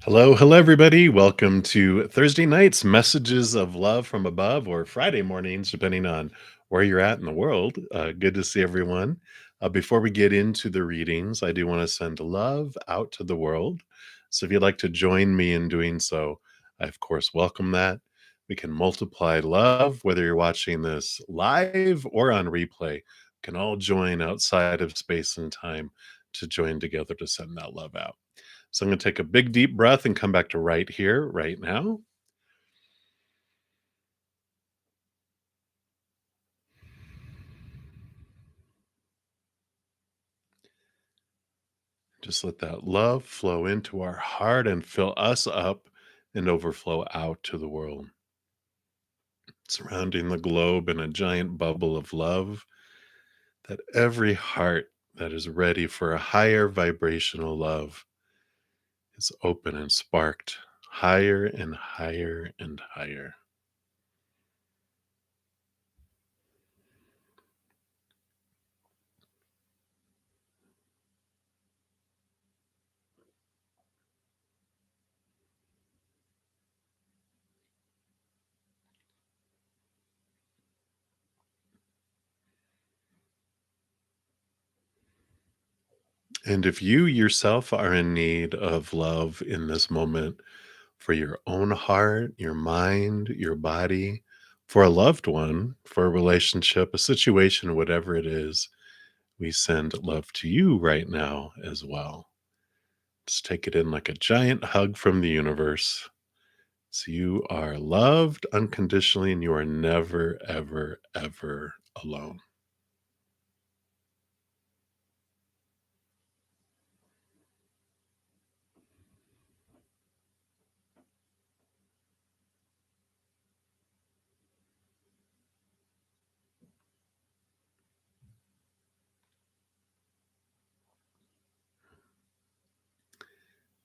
Hello, hello, everybody. Welcome to Thursday night's Messages of Love from Above, or Friday mornings, depending on where you're at in the world. Good to see everyone. Before we get into the readings, I do want to send love out to the world. So if you'd like to join me in doing so, I, of course, welcome that. We can multiply love, whether you're watching this live or on replay. We can all join outside of space and time to join together to send that love out. So I'm going to take a big deep breath and come back to right here, right now. Just let that love flow into our heart and fill us up and overflow out to the world, surrounding the globe in a giant bubble of love, that every heart that is ready for a higher vibrational love is open and sparked higher and higher and higher. And if you yourself are in need of love in this moment, for your own heart, your mind, your body, for a loved one, for a relationship, a situation, whatever it is, we send love to you right now as well. Just take it in like a giant hug from the universe. So you are loved unconditionally and you are never, ever, ever alone.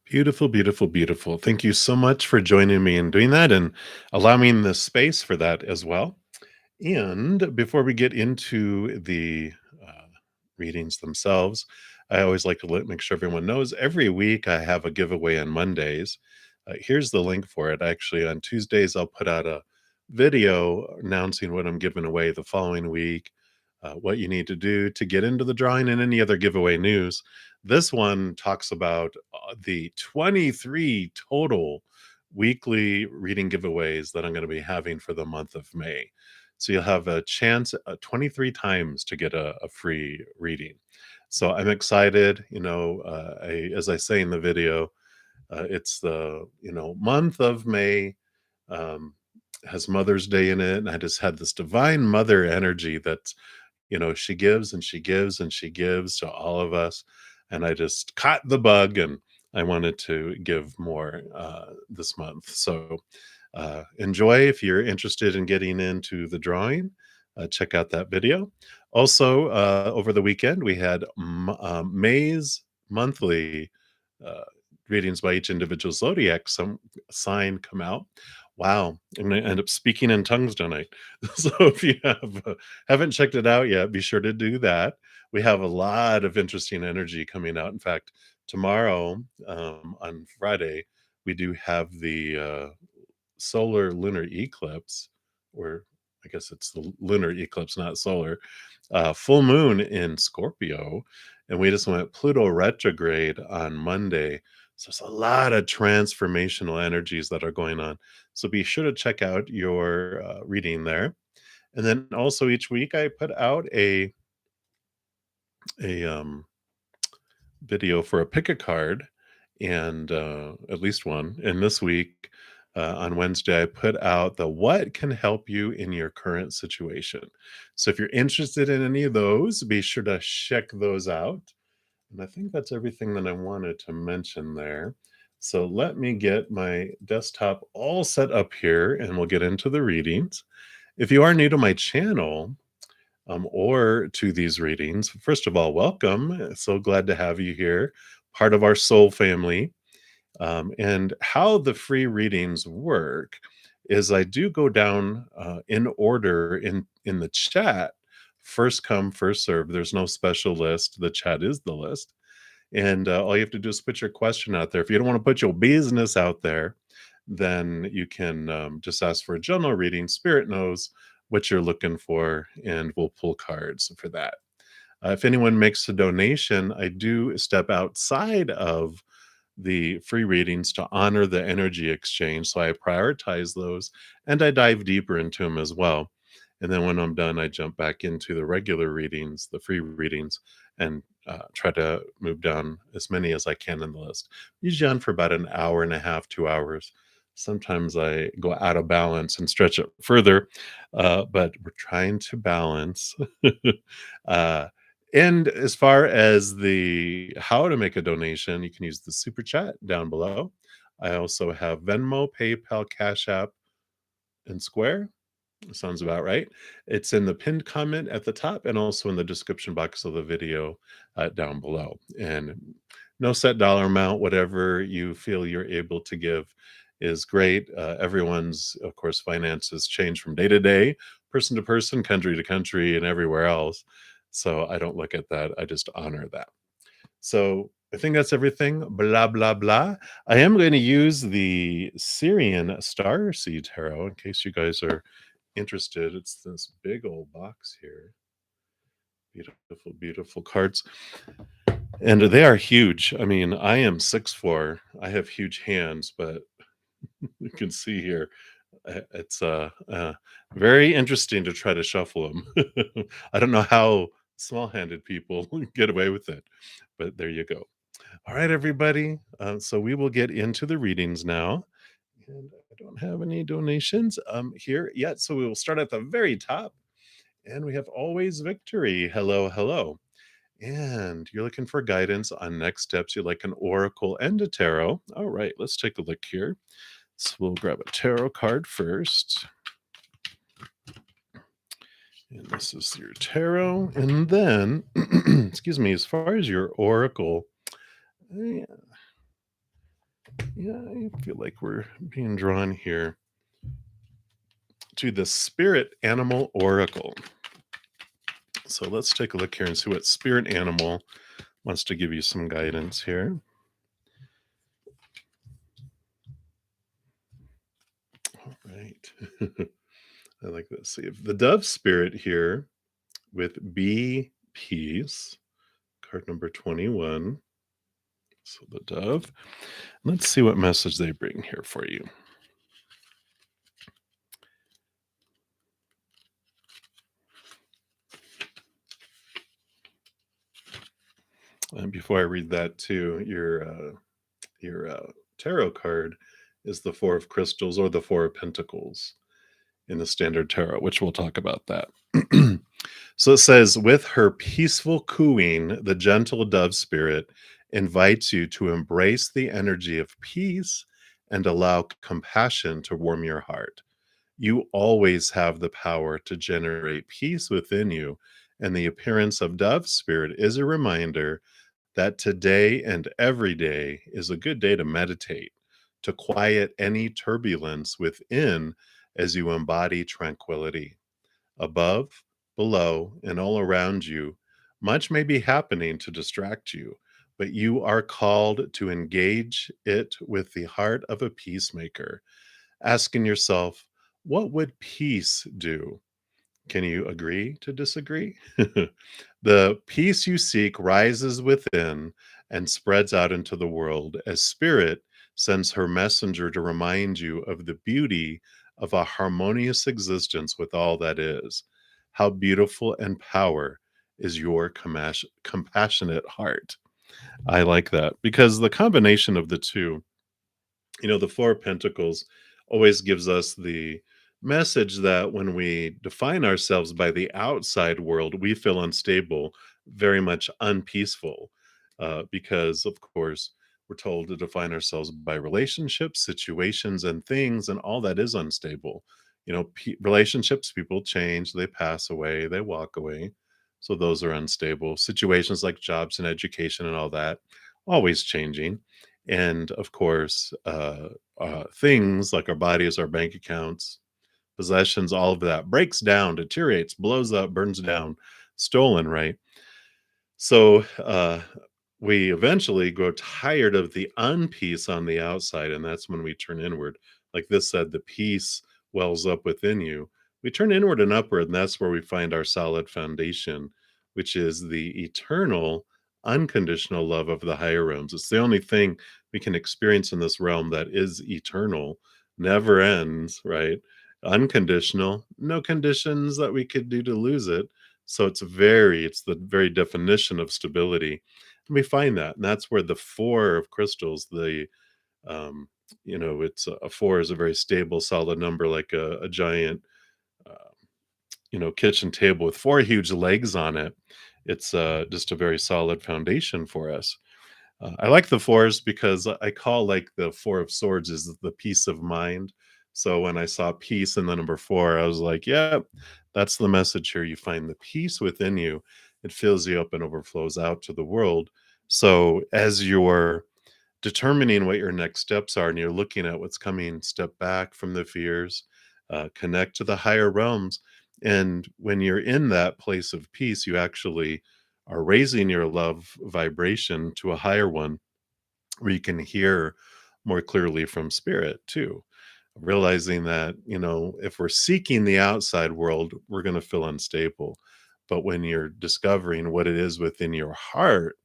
Beautiful, beautiful, beautiful. Thank you so much for joining me in doing that and allowing the space for that as well. And before we get into the uh, readings themselves, I always like to make sure everyone knows every week I have a giveaway on Mondays. Here's the link for it. Actually, on Tuesdays, I'll put out a video announcing what I'm giving away the following week, what you need to do to get into the drawing, and any other giveaway news. This one talks about the 23 total weekly reading giveaways that I'm going to be having for the month of May. So you'll have a chance 23 times to get a free reading. So I'm excited. As I say in the video, it's the month of May. Um, has Mother's Day in it, and I just had this divine mother energy that she gives and she gives and she gives to all of us, and I just caught the bug and I wanted to give more this month. So enjoy. If you're interested in getting into the drawing, check out that video. Also, over the weekend, we had May's monthly uh, readings by each individual zodiac sign come out. Wow, I'm going to end up speaking in tongues tonight. So if you haven't checked it out yet, be sure to do that. We have a lot of interesting energy coming out. In fact, tomorrow, on Friday, we do have the solar lunar eclipse, or I guess it's the lunar eclipse, not solar, full moon in Scorpio. And we just went Pluto retrograde on Monday. So there's a lot of transformational energies that are going on. So be sure to check out your reading there. And then also each week I put out a video for a pick a card, and at least one. And this week, on Wednesday, I put out the what can help you in your current situation. So if you're interested in any of those, be sure to check those out. And I think that's everything that I wanted to mention there. So let me get my desktop all set up here and we'll get into the readings. If you are new to my channel, or to these readings, first of all, welcome. So glad to have you here, part of our soul family. And how the free readings work is I do go down in order in the chat. First come, first serve. There's no special list. The chat is the list. And all you have to do is put your question out there. If you don't want to put your business out there, then you can just ask for a general reading. Spirit knows what you're looking for, and we'll pull cards for that. If anyone makes a donation, I do step outside of the free readings to honor the energy exchange. So I prioritize those and I dive deeper into them as well. And then when I'm done, I jump back into the regular readings, the free readings, and try to move down as many as I can in the list. Usually on for about an hour and a half, 2 hours. Sometimes I go out of balance and stretch it further, but we're trying to balance. uh, and as far as the how to make a donation, you can use the super chat down below. I also have Venmo, PayPal, Cash App, and Square. Sounds about right. It's in the pinned comment at the top and also in the description box of the video down below. And no set dollar amount, whatever you feel you're able to give is great. Everyone's, of course, finances change from day to day, person to person, country to country, and everywhere else. So I don't look at that. I just honor that. So I think that's everything. Blah, blah, blah. I am going to use the Syrian Star Seed Tarot in case you guys are interested. It's this big old box here. Beautiful, beautiful cards. And they are huge. I mean, I am 6'4". I have huge hands, but you can see here it's very interesting to try to shuffle them. I don't know how small-handed people get away with it, but there you go. All right, everybody. So we will get into the readings now. And I don't have any donations here yet. So we will start at the very top. And we have Always Victory. Hello, hello. And you're looking for guidance on next steps. You'd like an oracle and a tarot. All right, let's take a look here. So we'll grab a tarot card first. And this is your tarot. And then, excuse me, as far as your oracle, yeah, I feel like we're being drawn here to the Spirit Animal Oracle. So let's take a look here and see what Spirit Animal wants to give you some guidance here. All right. I like this. See if the Dove Spirit here with Be Peace, card number 21. So the Dove. Let's see what message they bring here for you. And before I read that too, your tarot card is the Four of Crystals or the Four of Pentacles in the Standard Tarot, which we'll talk about that. So it says, with her peaceful cooing, the gentle dove spirit invites you to embrace the energy of peace and allow compassion to warm your heart. You always have the power to generate peace within you, and the appearance of dove spirit is a reminder that today and every day is a good day to meditate, to quiet any turbulence within as you embody tranquility. Above, below, and all around you, much may be happening to distract you, but you are called to engage it with the heart of a peacemaker, asking yourself, what would peace do? Can you agree to disagree? The peace you seek rises within and spreads out into the world as Spirit sends her messenger to remind you of the beauty of a harmonious existence with all that is. How beautiful and power is your compassionate heart. I like that because the combination of the two, the Four of Pentacles always gives us the message that when we define ourselves by the outside world, we feel unstable, very much unpeaceful, because, of course, we're told to define ourselves by relationships, situations, and things, and all that is unstable. Relationships, people change, they pass away, they walk away. So those are unstable. Situations like jobs and education and all that, always changing. And of course, things like our bodies, our bank accounts, possessions, all of that breaks down, deteriorates, blows up, burns down, stolen, right? So we eventually grow tired of the unpeace on the outside, and that's when we turn inward. Like this said, the peace wells up within you. We turn inward and upward, and that's where we find our solid foundation, which is the eternal, unconditional love of the higher realms. It's the only thing we can experience in this realm that is eternal, never ends, right? Unconditional, no conditions that we could do to lose it. So it's the very definition of stability, and we find that, and that's where the four of crystals, um, it's a four is a very stable, solid number, like a giant, uh, kitchen table with four huge legs on it. It's just a very solid foundation for us. I like the fours because I call like the four of swords is the peace of mind. So when I saw peace in the number four, I was like, yeah, that's the message here. You find the peace within you, it fills you up and overflows out to the world. So as you're determining what your next steps are and you're looking at what's coming, step back from the fears, connect to the higher realms. And when you're in that place of peace, you actually are raising your love vibration to a higher one where you can hear more clearly from spirit too. Realizing that, if we're seeking the outside world, we're going to feel unstable. But when you're discovering what it is within your heart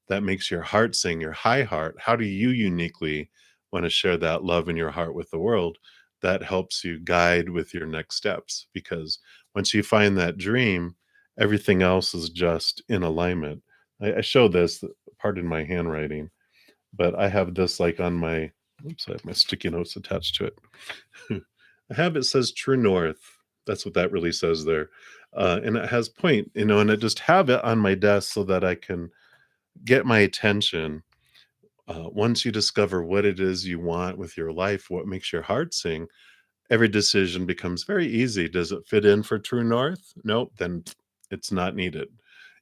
that makes your heart sing, your high heart, how do you uniquely want to share that love in your heart with the world? That helps you guide with your next steps, because once you find that dream, everything else is just in alignment. I show this, pardon my handwriting, but I have this like on my, oops, I have my sticky notes attached to it. I have it says true north. That's what that really says there. And it has point, and I just have it on my desk so that I can get my attention. Once you discover what it is you want with your life, what makes your heart sing, every decision becomes very easy. Does it fit in for true north? Nope, then it's not needed.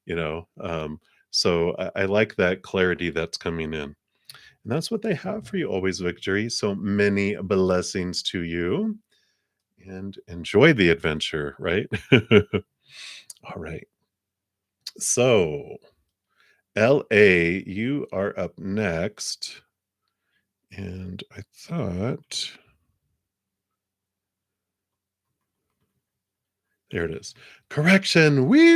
You know, um, so I like that clarity that's coming in. And that's what they have for you, always victory. So many blessings to you and enjoy the adventure, right? All right. So, LA, you are up next. And I thought, there it is. Correction. Wee.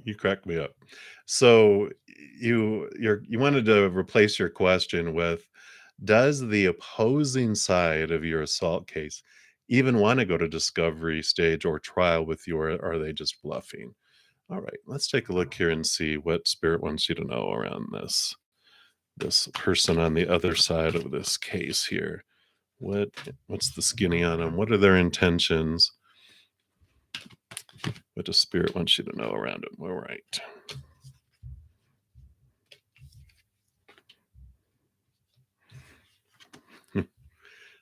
You cracked me up. So you wanted to replace your question with, does the opposing side of your assault case even want to go to discovery stage or trial with you, or are they just bluffing? All right, let's take a look here and see what spirit wants you to know around this person on the other side of this case here. What's the skinny on them? What are their intentions? What does spirit want you to know around them? All right.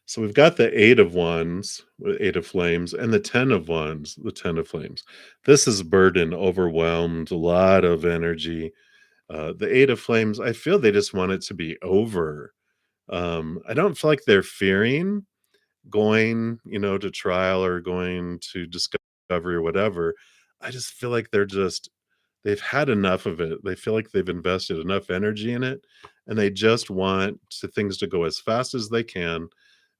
So we've got the eight of wands, eight of flames, and the 10 of wands, the 10 of flames. This is burden, overwhelmed, a lot of energy. The eight of flames, I feel they just want it to be over. I don't feel like they're fearing going, to trial or going to discovery or whatever. I just feel like they've had enough of it. They feel like they've invested enough energy in it, and they just want things to go as fast as they can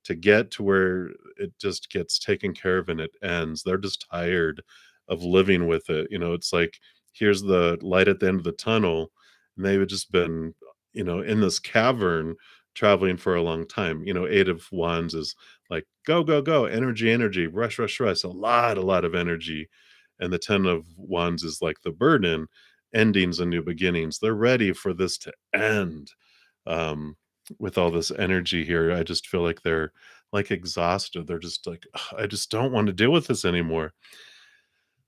to get to where it just gets taken care of and it ends. They're just tired of living with it. It's like, here's the light at the end of the tunnel, and they've just been, in this cavern traveling for a long time. Eight of wands is like go, go, go, energy, rush, rush, rush, a lot of energy. And the 10 of wands is like the burden, endings and new beginnings. They're ready for this to end. Um, with all this energy here, I just feel like they're like exhausted. They're just like, "Ugh, I just don't want to deal with this anymore."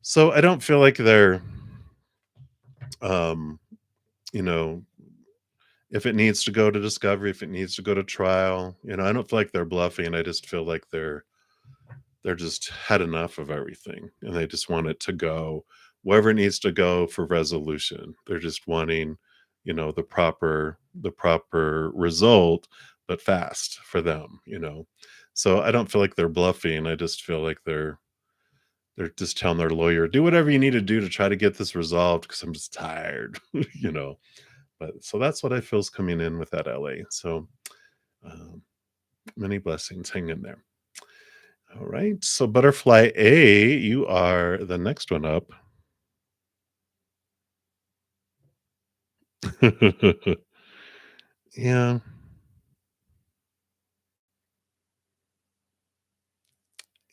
So I don't feel like they're, um, you know, if it needs to go to discovery, if it needs to go to trial, I don't feel like they're bluffing. I just feel like they're just had enough of everything and they just want it to go wherever it needs to go for resolution. They're just wanting, the proper result, but fast for them. So I don't feel like they're bluffing. I just feel like They're just telling their lawyer, "Do whatever you need to do to try to get this resolved because I'm just tired," you know? But so that's what I feel is coming in with that LA. So, um, many blessings. Hang in there. All right. So, butterfly A, you are the next one up. Yeah.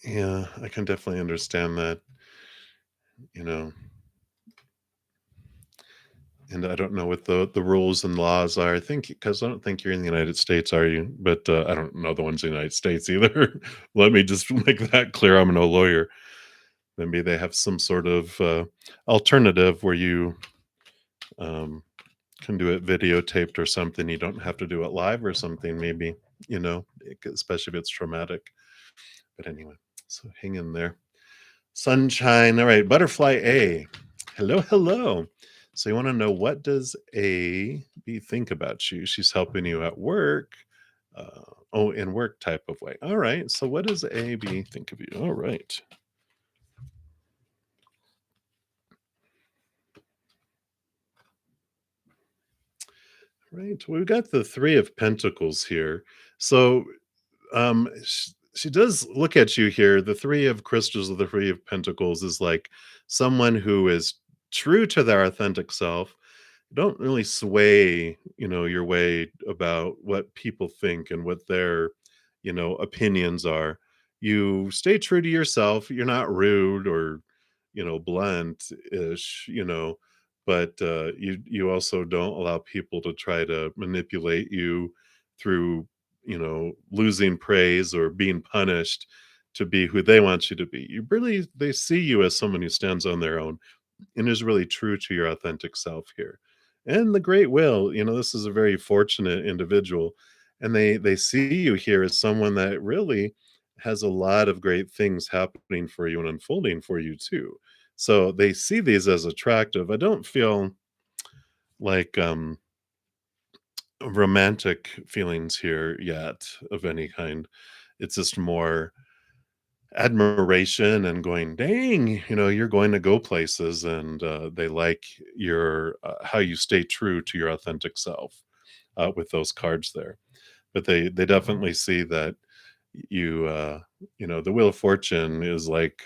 Yeah. I can definitely understand that, you know. And I don't know what the rules and laws are. I think because I don't think you're in the United States, are you? But I don't know the ones in the United States either. Let me just make that clear. I'm no lawyer. Maybe they have some sort of alternative where you um, can do it videotaped or something. You don't have to do it live or something. Maybe especially if it's traumatic. But anyway, so hang in there. Sunshine. All right, butterfly A. Hello, hello. So you want to know, what does A B think about you? She's helping you at work. In work type of way. All right. So what does A B think of you? All right. Right. We've got the Three of Pentacles here. So she does look at you here. The Three of Crystals of the Three of Pentacles is like someone who is true to their authentic self. Don't really sway, your way about what people think and what their, opinions are. You stay true to yourself. You're not rude or, blunt ish, but you also don't allow people to try to manipulate you through, losing praise or being punished to be who they want you to be. They see you as someone who stands on their own and is really true to your authentic self here. And the great will, this is a very fortunate individual, and they see you here as someone that really has a lot of great things happening for you and unfolding for you too. So they see these as attractive. I don't feel like romantic feelings here yet of any kind. It's just more admiration and going, dang, you're going to go places, and they like your how you stay true to your authentic self with those cards there. But they definitely see that you the wheel of fortune is like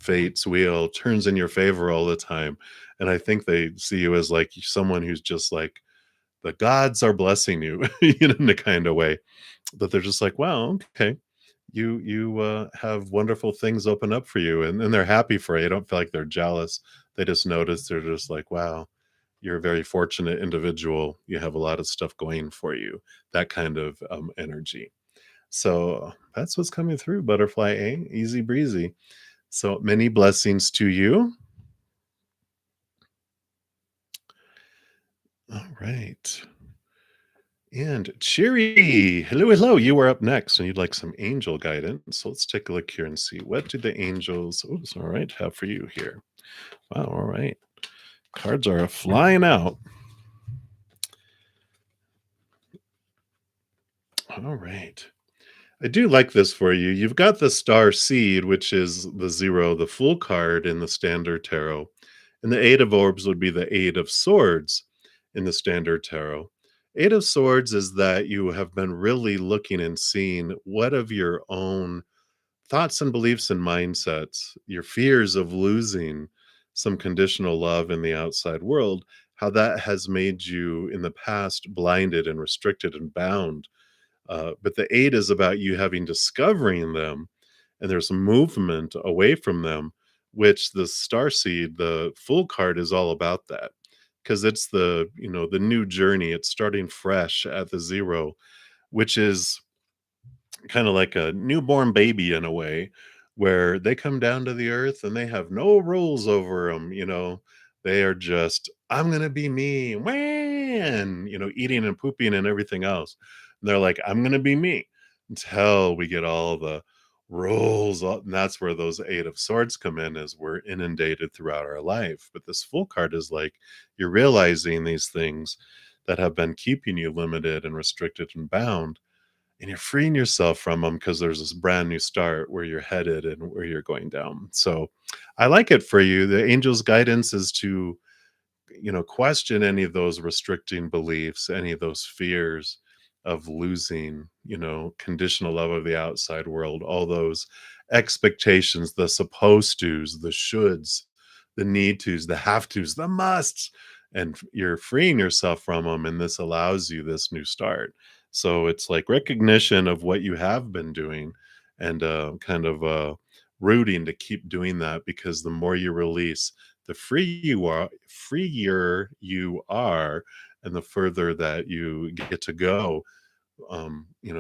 fate's wheel, turns in your favor all the time. And I think they see you as like someone who's just like the gods are blessing you, in a kind of way. But they're just like, wow, okay, you have wonderful things open up for you, and they're happy for you. I don't feel like they're jealous. They just notice, they're just like, wow, you're a very fortunate individual. You have a lot of stuff going for you. That kind of energy. So that's what's coming through, butterfly A. Easy breezy. So many blessings to you. All right. And Cheery, hello, hello. You are up next, and you'd like some angel guidance. So let's take a look here and see, what do the angels, oops, all right, have for you here. Wow, all right. Cards are flying out. All right. I do like this for you. You've got the star seed, which is the zero, the full card in the standard tarot. And the eight of orbs would be the eight of swords in the standard tarot. Eight of swords is that you have been really looking and seeing what of your own thoughts and beliefs and mindsets, your fears of losing some conditional love in the outside world, how that has made you in the past blinded and restricted and bound. But the eight is about you having discovering them, and there's a movement away from them, which the star seed, the full card, is all about that, because it's the new journey. It's starting fresh at the zero, which is kind of like a newborn baby in a way, where they come down to the earth and they have no rules over them. They are just, I'm going to be me, when, eating and pooping and everything else. And they're like, I'm going to be me, until we get all the rules. And that's where those eight of swords come in, as we're inundated throughout our life. But this full card is like, you're realizing these things that have been keeping you limited and restricted and bound, and you're freeing yourself from them because there's this brand new start where you're headed and where you're going down. So I like it for you. The angel's guidance is to, question any of those restricting beliefs, any of those fears of losing, conditional love of the outside world, all those expectations, the supposed tos, the shoulds, the need tos, the have tos, the musts, and you're freeing yourself from them. And this allows you this new start. So it's like recognition of what you have been doing and kind of rooting to keep doing that because the more you release, the freer you are, and the further that you get to go,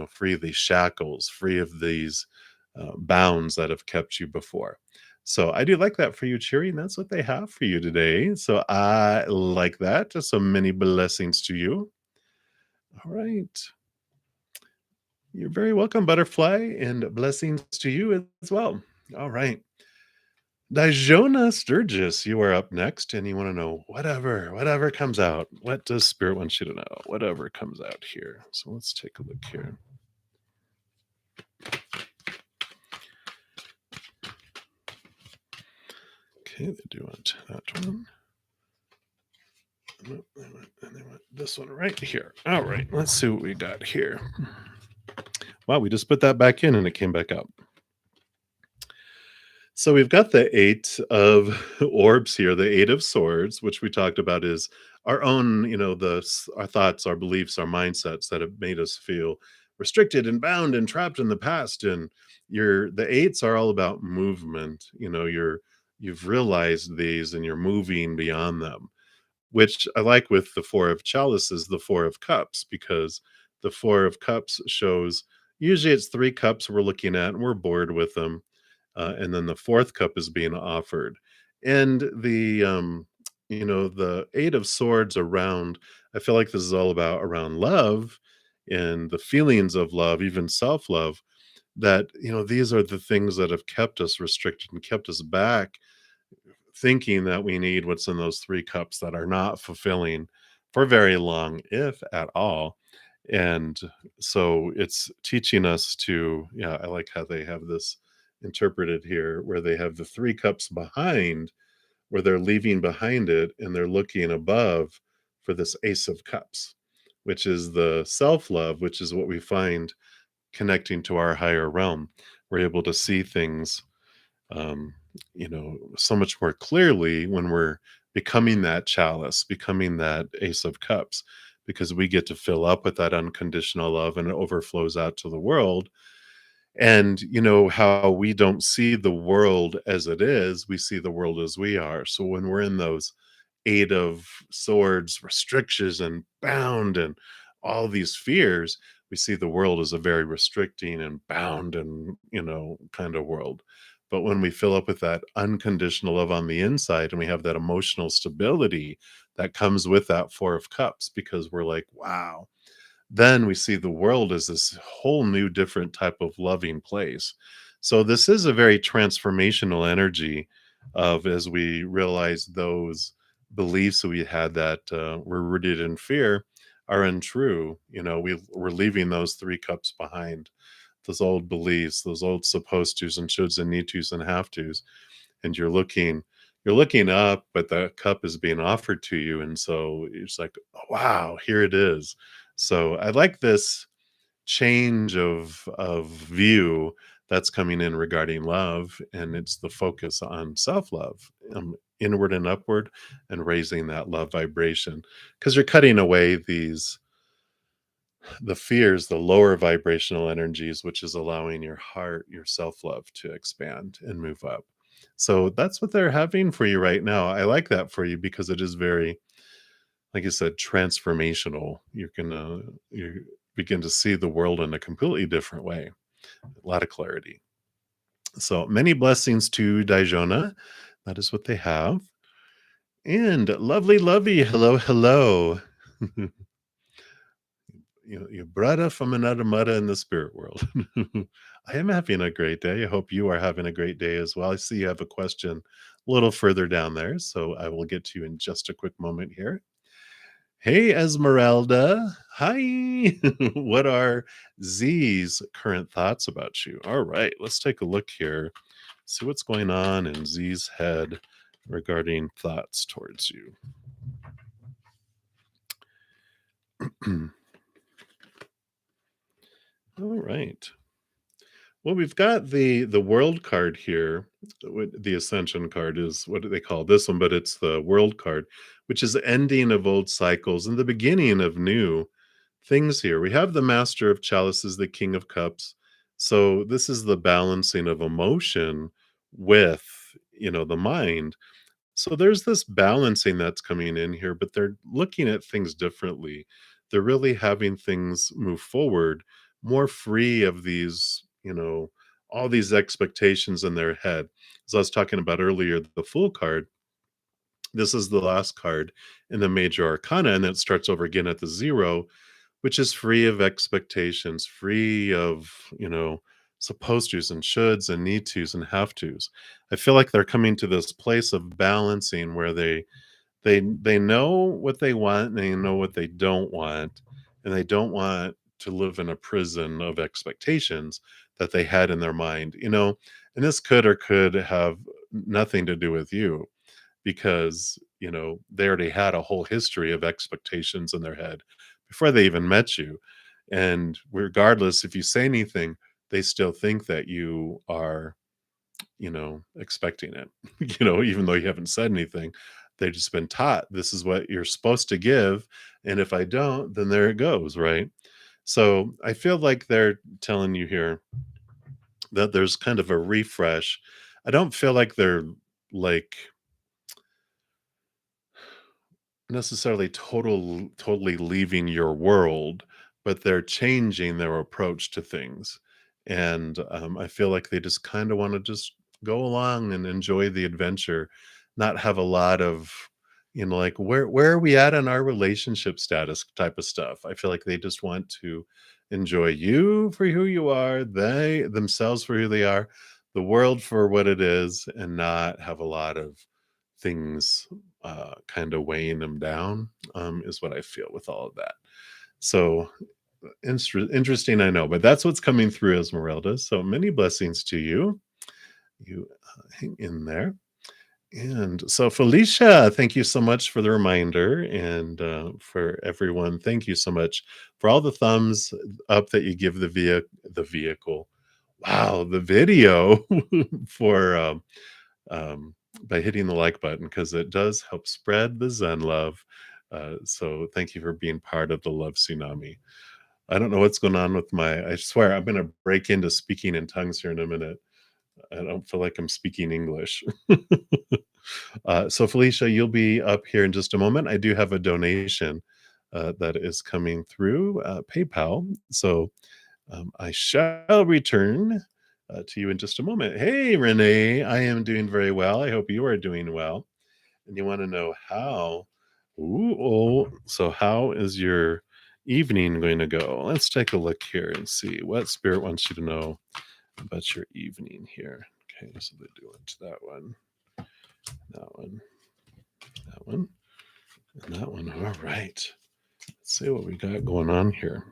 free of these shackles, free of these bounds that have kept you before. So I do like that for you, Cheery, and that's what they have for you today. So I like that. So many blessings to you. All right. You're very welcome, Butterfly, and blessings to you as well. All right. Dijona Sturgis, you are up next, and you want to know whatever comes out. What does Spirit want you to know? Whatever comes out here. So let's take a look here. Okay, they do want that one. And they want this one right here. All right, let's see what we got here. Wow, we just put that back in and it came back out. So we've got the 8 of orbs here, the 8 of swords, which we talked about is our own, our thoughts, our beliefs, our mindsets that have made us feel restricted and bound and trapped in the past. And the 8s are all about movement. You've realized these and you're moving beyond them, which I like with the 4 of chalices, the 4 of cups, because the 4 of cups shows usually it's 3 cups we're looking at and we're bored with them, and then the fourth cup is being offered. And the 8 of swords around, I feel like this is all about around love and the feelings of love, even self-love, that, these are the things that have kept us restricted and kept us back, thinking that we need what's in those 3 cups that are not fulfilling for very long, if at all. And so it's teaching us to, yeah, I like how they have this interpreted here, where they have the 3 cups behind, where they're leaving behind it and they're looking above for this ace of cups, which is the self-love, which is what we find connecting to our higher realm. We're able to see things, so much more clearly when we're becoming that chalice, becoming that ace of cups, because we get to fill up with that unconditional love and it overflows out to the world. And how we don't see the world as it is, we see the world as we are. So when we're in those 8 of swords restrictions and bound and all these fears, we see the world as a very restricting and bound and kind of world. But when we fill up with that unconditional love on the inside and we have that emotional stability that comes with that 4 of cups, because we're like, wow, then we see the world as this whole new different type of loving place. So this is a very transformational energy of, as we realize those beliefs that we had that were rooted in fear are untrue. We're leaving those 3 cups behind, those old beliefs, those old supposed tos and shoulds and need tos and have tos. And you're looking up, but the cup is being offered to you. And so it's like, oh, wow, here it is. So I like this change of view that's coming in regarding love, and it's the focus on self-love, inward and upward, and raising that love vibration, because you're cutting away the fears, the lower vibrational energies, which is allowing your heart, your self-love to expand and move up. So that's what they're having for you right now. I like that for you because it is very, like I said, transformational. You begin to see the world in a completely different way. A lot of clarity. So many blessings to Dijona. That is what they have. And lovely, lovey, hello, hello. Your brother from another mother in the spirit world. I am having a great day. I hope you are having a great day as well. I see you have a question a little further down there, so I will get to you in just a quick moment here. Hey, Esmeralda. Hi. What are Z's current thoughts about you? All right, let's take a look here. See what's going on in Z's head regarding thoughts towards you. All right. Well, we've got the world card here. The ascension card is what do they call this one, but it's the world card, which is the ending of old cycles and the beginning of new things here. We have the Master of Chalices, the King of Cups. So this is the balancing of emotion with, the mind. So there's this balancing that's coming in here, but they're looking at things differently. They're really having things move forward more free of these, all these expectations in their head. As I was talking about earlier, the Fool card, this is the last card in the major arcana, and then it starts over again at the zero, which is free of expectations, free of, supposed tos and shoulds and need tos and have tos. I feel like they're coming to this place of balancing where they know what they want and they know what they don't want, and they don't want to live in a prison of expectations that they had in their mind, and this could have nothing to do with you because, they already had a whole history of expectations in their head before they even met you. And regardless if you say anything, they still think that you are, expecting it, even though you haven't said anything. They've just been taught this is what you're supposed to give. And if I don't, then there it goes. Right. So I feel like they're telling you here that there's kind of a refresh. I don't feel like they're like necessarily totally leaving your world, but they're changing their approach to things. And I feel like they just kind of want to just go along and enjoy the adventure, not have a lot of, like where are we at in our relationship status type of stuff. I feel like they just want to enjoy you for who you are, they themselves for who they are, the world for what it is, and not have a lot of things kind of weighing them down, is what I feel with all of that. So interesting, I know, but that's what's coming through, Esmeralda. So many blessings to you. You hang in there. And so, Felicia, thank you so much for the reminder. And for everyone, thank you so much for all the thumbs up that you give the vehicle. Wow, the video for by hitting the like button because it does help spread the Zen love. So thank you for being part of the love tsunami. I don't know what's going on with I swear I'm going to break into speaking in tongues here in a minute. I don't feel like I'm speaking English. So Felicia, you'll be up here in just a moment. I do have a donation that is coming through PayPal. So I shall return to you in just a moment. Hey, Renee, I am doing very well. I hope you are doing well. And you want to know how. Ooh, oh, so how is your evening going to go? Let's take a look here and see what Spirit wants you to know about your evening here. Okay, so they do it. That one, that one, that one, and that one. All right. Let's see what we got going on here.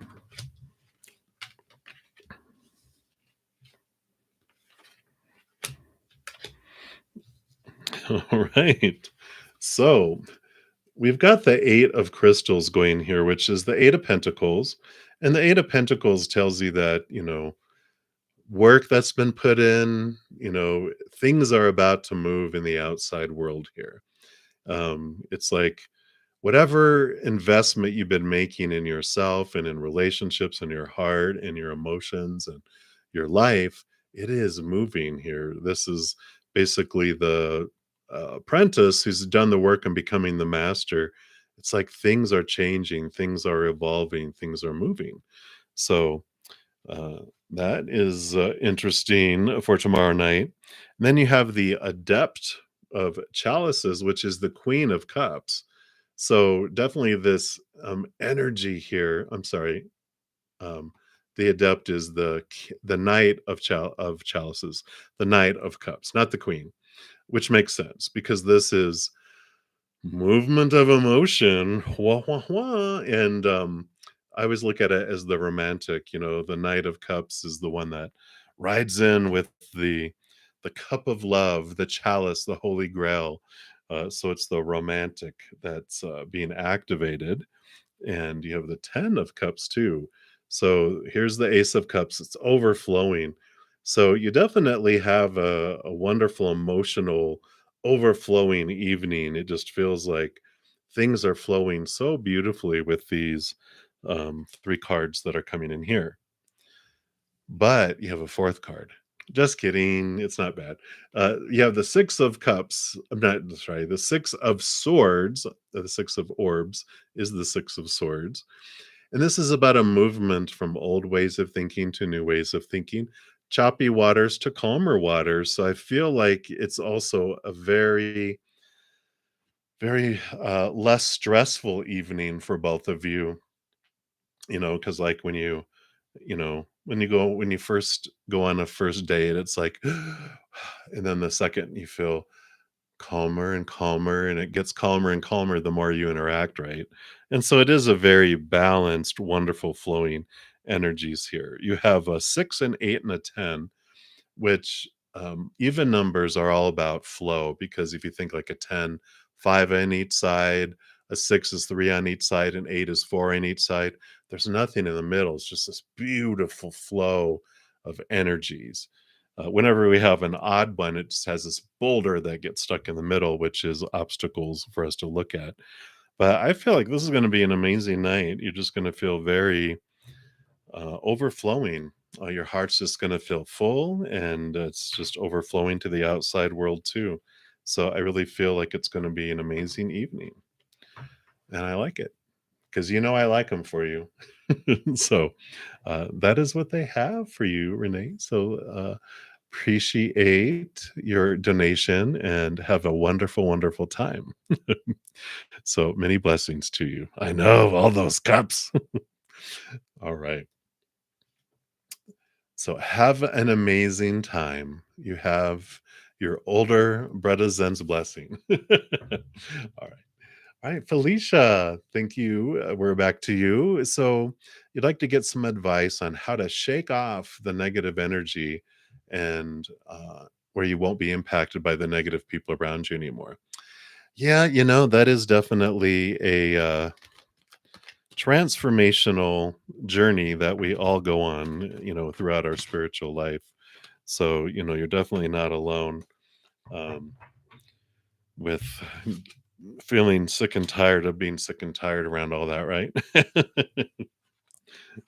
All right. So we've got the Eight of Crystals going here, which is the Eight of Pentacles. And the Eight of Pentacles tells you that, work that's been put in, things are about to move in the outside world here. It's like whatever investment you've been making in yourself and in relationships and your heart and your emotions and your life, it is moving here. This is basically the apprentice who's done the work and becoming the master. It's like things are changing, things are evolving, things are moving. So uh, that is interesting for tomorrow night. And then you have the adept of chalices, which is the queen of cups. So definitely this energy here. I'm sorry. Um, the adept is the knight of chalices, the knight of cups, not the queen, which makes sense because this is Movement of emotion. Wah, wah, wah. And I always look at it as the romantic, the Knight of Cups is the one that rides in with the cup of love, the chalice, the holy grail. So it's the romantic that's being activated, and you have the 10 of cups too. So here's the ace of cups, it's overflowing. So you definitely have a wonderful emotional overflowing evening. It just feels like things are flowing so beautifully with these three cards that are coming in here. But you have a fourth card. Just kidding, it's not bad. You have the six of cups. I'm not sorry, the six of swords. The six of orbs is the six of swords, and this is about a movement from old ways of thinking to new ways of thinking, choppy waters to calmer waters. So I feel like it's also a very, very less stressful evening for both of you, because like when you first go on a first date, it's like, and then the second you feel calmer and calmer, and it gets calmer and calmer the more you interact, right? And so it is a very balanced, wonderful flowing energies here. You have a 6, an 8, and a 10, which even numbers are all about flow, because if you think like a 10, 5 on each side, a 6 is 3 on each side, and 8 is 4 on each side. There's nothing in the middle. It's just this beautiful flow of energies. Whenever we have an odd one, it just has this boulder that gets stuck in the middle, which is obstacles for us to look at. But I feel like this is going to be an amazing night. You're just going to feel very overflowing. Your heart's just going to feel full, and it's just overflowing to the outside world too. So I really feel like it's going to be an amazing evening, and I like it because I like them for you. So that is what they have for you, Renee. So appreciate your donation and have a wonderful, wonderful time. So many blessings to you. I know all those cups. All right. So have an amazing time. You have your older bruddaZEN's blessing. All right. All right, Felicia, thank you. We're back to you. So you'd like to get some advice on how to shake off the negative energy and where you won't be impacted by the negative people around you anymore. Yeah, that is definitely a transformational journey that we all go on, throughout our spiritual life. So, you're definitely not alone um, with feeling sick and tired of being sick and tired around all that, right?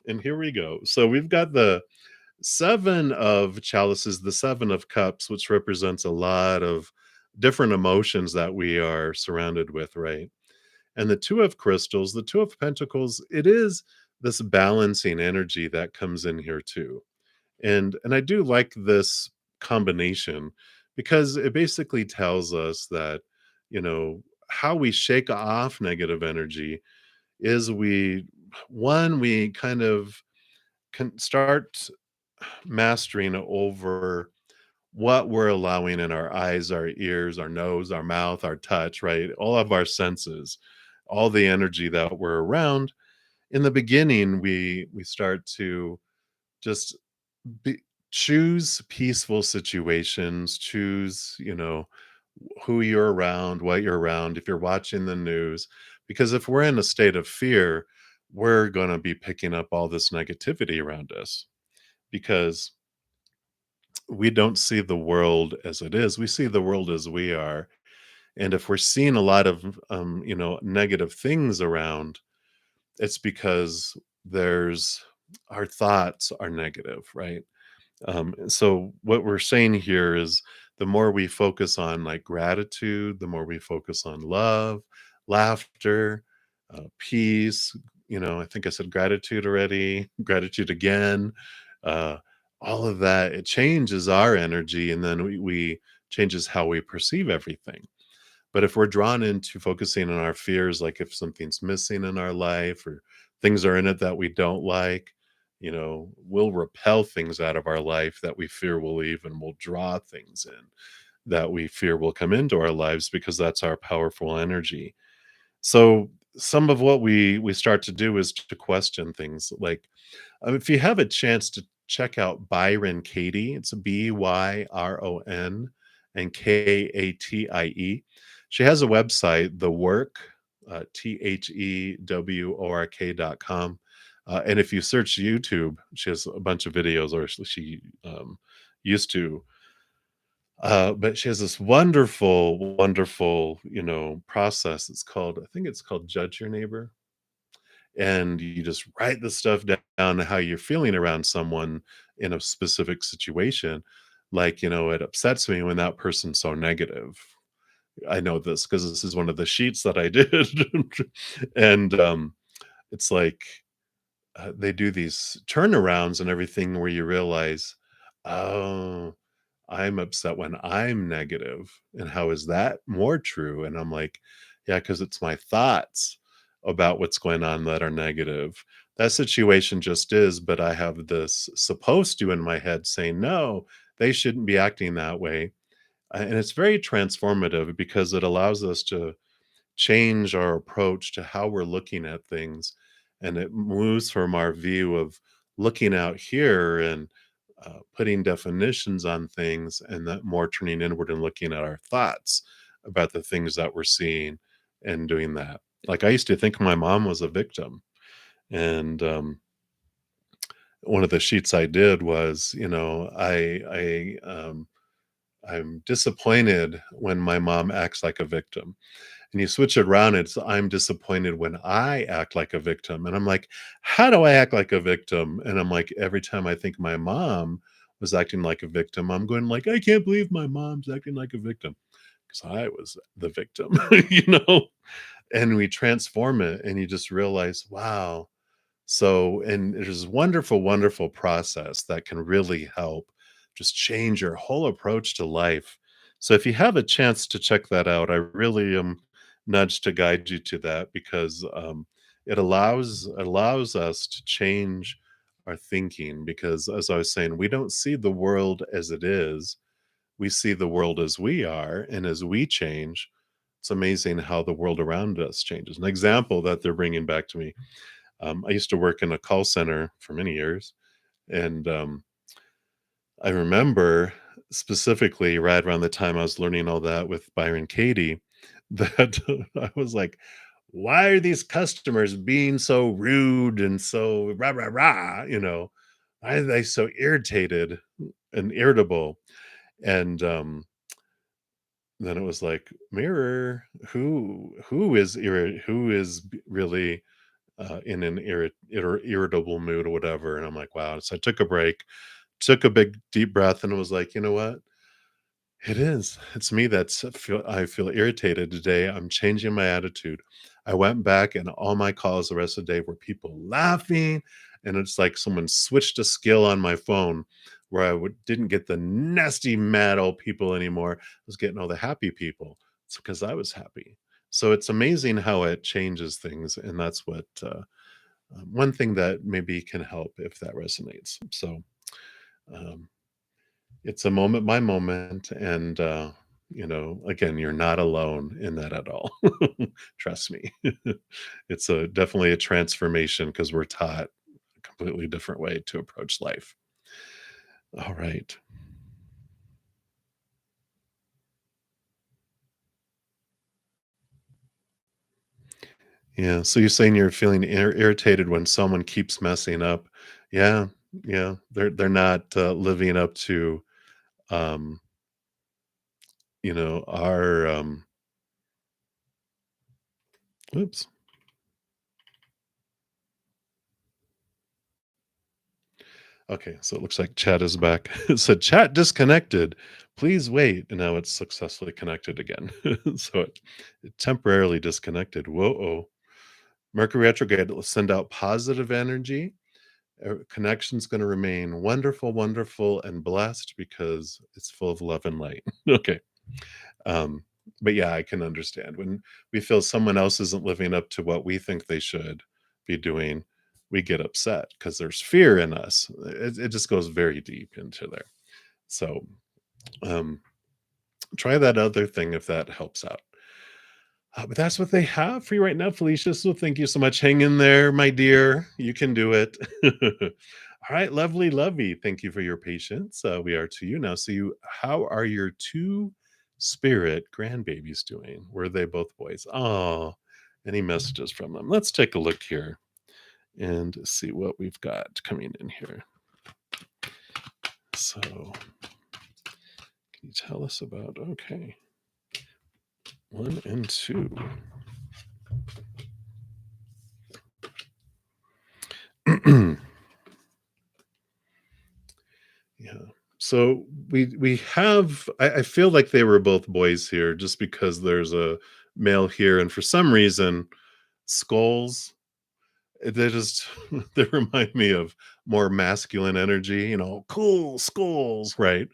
And here we go. So we've got the seven of chalices, the seven of cups, which represents a lot of different emotions that we are surrounded with, right? And the two of crystals, the two of pentacles, it is this balancing energy that comes in here too. And I do like this combination because it basically tells us that, how we shake off negative energy is we kind of can start mastering over what we're allowing in our eyes, our ears, our nose, our mouth, our touch, right? All of our senses, all the energy that we're around. In the beginning, we start to just be, choose peaceful situations, choose, who you're around, what you're around, if you're watching the news, because if we're in a state of fear, we're going to be picking up all this negativity around us because we don't see the world as it is. We see the world as we are. And if we're seeing a lot of, negative things around, it's because there's our thoughts are negative, right? So what we're saying here is the more we focus on like gratitude, the more we focus on love, laughter, peace. I think I said gratitude already, gratitude again. Uh, all of that, it changes our energy, and then we changes how we perceive everything. But if we're drawn into focusing on our fears, like if something's missing in our life or things are in it that we don't like, we'll repel things out of our life that we fear will leave and we'll draw things in. that we fear will come into our lives because that's our powerful energy. So some of what we start to do is to question things like, if you have a chance to check out Byron Katie, it's Byron and Katie. She has a website, The Work, THEWORK.com. And if you search YouTube, she has a bunch of videos, or she used to. But she has this wonderful, wonderful, process. It's called, I think it's called Judge Your Neighbor, and you just write the stuff down how you're feeling around someone in a specific situation. Like, it upsets me when that person's so negative. I know this because this is one of the sheets that I did. And it's like, they do these turnarounds and everything where you realize, oh, I'm upset when I'm negative, and how is that more true? And I'm like, yeah, because it's my thoughts about what's going on that are negative. That situation just is, but I have this supposed to in my head saying, no, they shouldn't be acting that way. And it's very transformative because it allows us to change our approach to how we're looking at things. And it moves from our view of looking out here and putting definitions on things, and that more turning inward and looking at our thoughts about the things that we're seeing and doing that. Like, I used to think my mom was a victim. And one of the sheets I did was, I'm disappointed when my mom acts like a victim. And you switch it around, it's I'm disappointed when I act like a victim. And I'm like, how do I act like a victim? And I'm like, every time I think my mom was acting like a victim, I'm going like, I can't believe my mom's acting like a victim because I was the victim, you know? And we transform it and you just realize, wow. So, and there's a wonderful, wonderful process that can really help just change your whole approach to life. So, if you have a chance to check that out, I really am nudged to guide you to that because it allows us to change our thinking. Because, as I was saying, we don't see the world as it is; we see the world as we are, and as we change, it's amazing how the world around us changes. An example that they're bringing back to me, I used to work in a call center for many years, and I remember specifically right around the time I was learning all that with Byron Katie, that I was like, "Why are these customers being so rude and so rah rah rah?" Why are they so irritated and irritable? And then it was like, mirror, who is really in an irritable mood or whatever. And I'm like, wow. So I took a break, took a big deep breath, and was like, you know what? It is. It's me I feel irritated today. I'm changing my attitude. I went back and all my calls the rest of the day were people laughing. And it's like someone switched a skill on my phone where didn't get the nasty, mad old people anymore. I was getting all the happy people. It's because I was happy. So it's amazing how it changes things. And that's what one thing that maybe can help if that resonates. So, um, it's a moment by moment, and, again, you're not alone in that at all. Trust me. It's definitely a transformation because 'cause we're taught a completely different way to approach life. Alright. Yeah, so you're saying you're feeling irritated when someone keeps messing up. Yeah, yeah, they're not, living up to, um, our, oops. Okay, so it looks like chat is back. It said chat disconnected. Please wait. And now it's successfully connected again. So it temporarily disconnected. Whoa. Mercury retrograde will send out positive energy. Connection's going to remain wonderful, wonderful, and blessed because it's full of love and light. Okay. Um, but yeah, I can understand when we feel someone else isn't living up to what we think they should be doing, we get upset because there's fear in us. It just goes very deep into there. So, um, Try that other thing if that helps out. But that's what they have for you right now, Felicia. So thank you so much. Hang in there, my dear. You can do it. All right, lovely, lovey. Thank you for your patience. We are to you now. So, how are your two spirit grandbabies doing? Were they both boys? Oh, any messages from them? Let's take a look here and see what we've got coming in here. So, can you tell us about? Okay, 1 and 2. Yeah. So we have I feel like they were both boys here just because there's a male here, and for some reason skulls, they just they remind me of more masculine energy, cool skulls, right?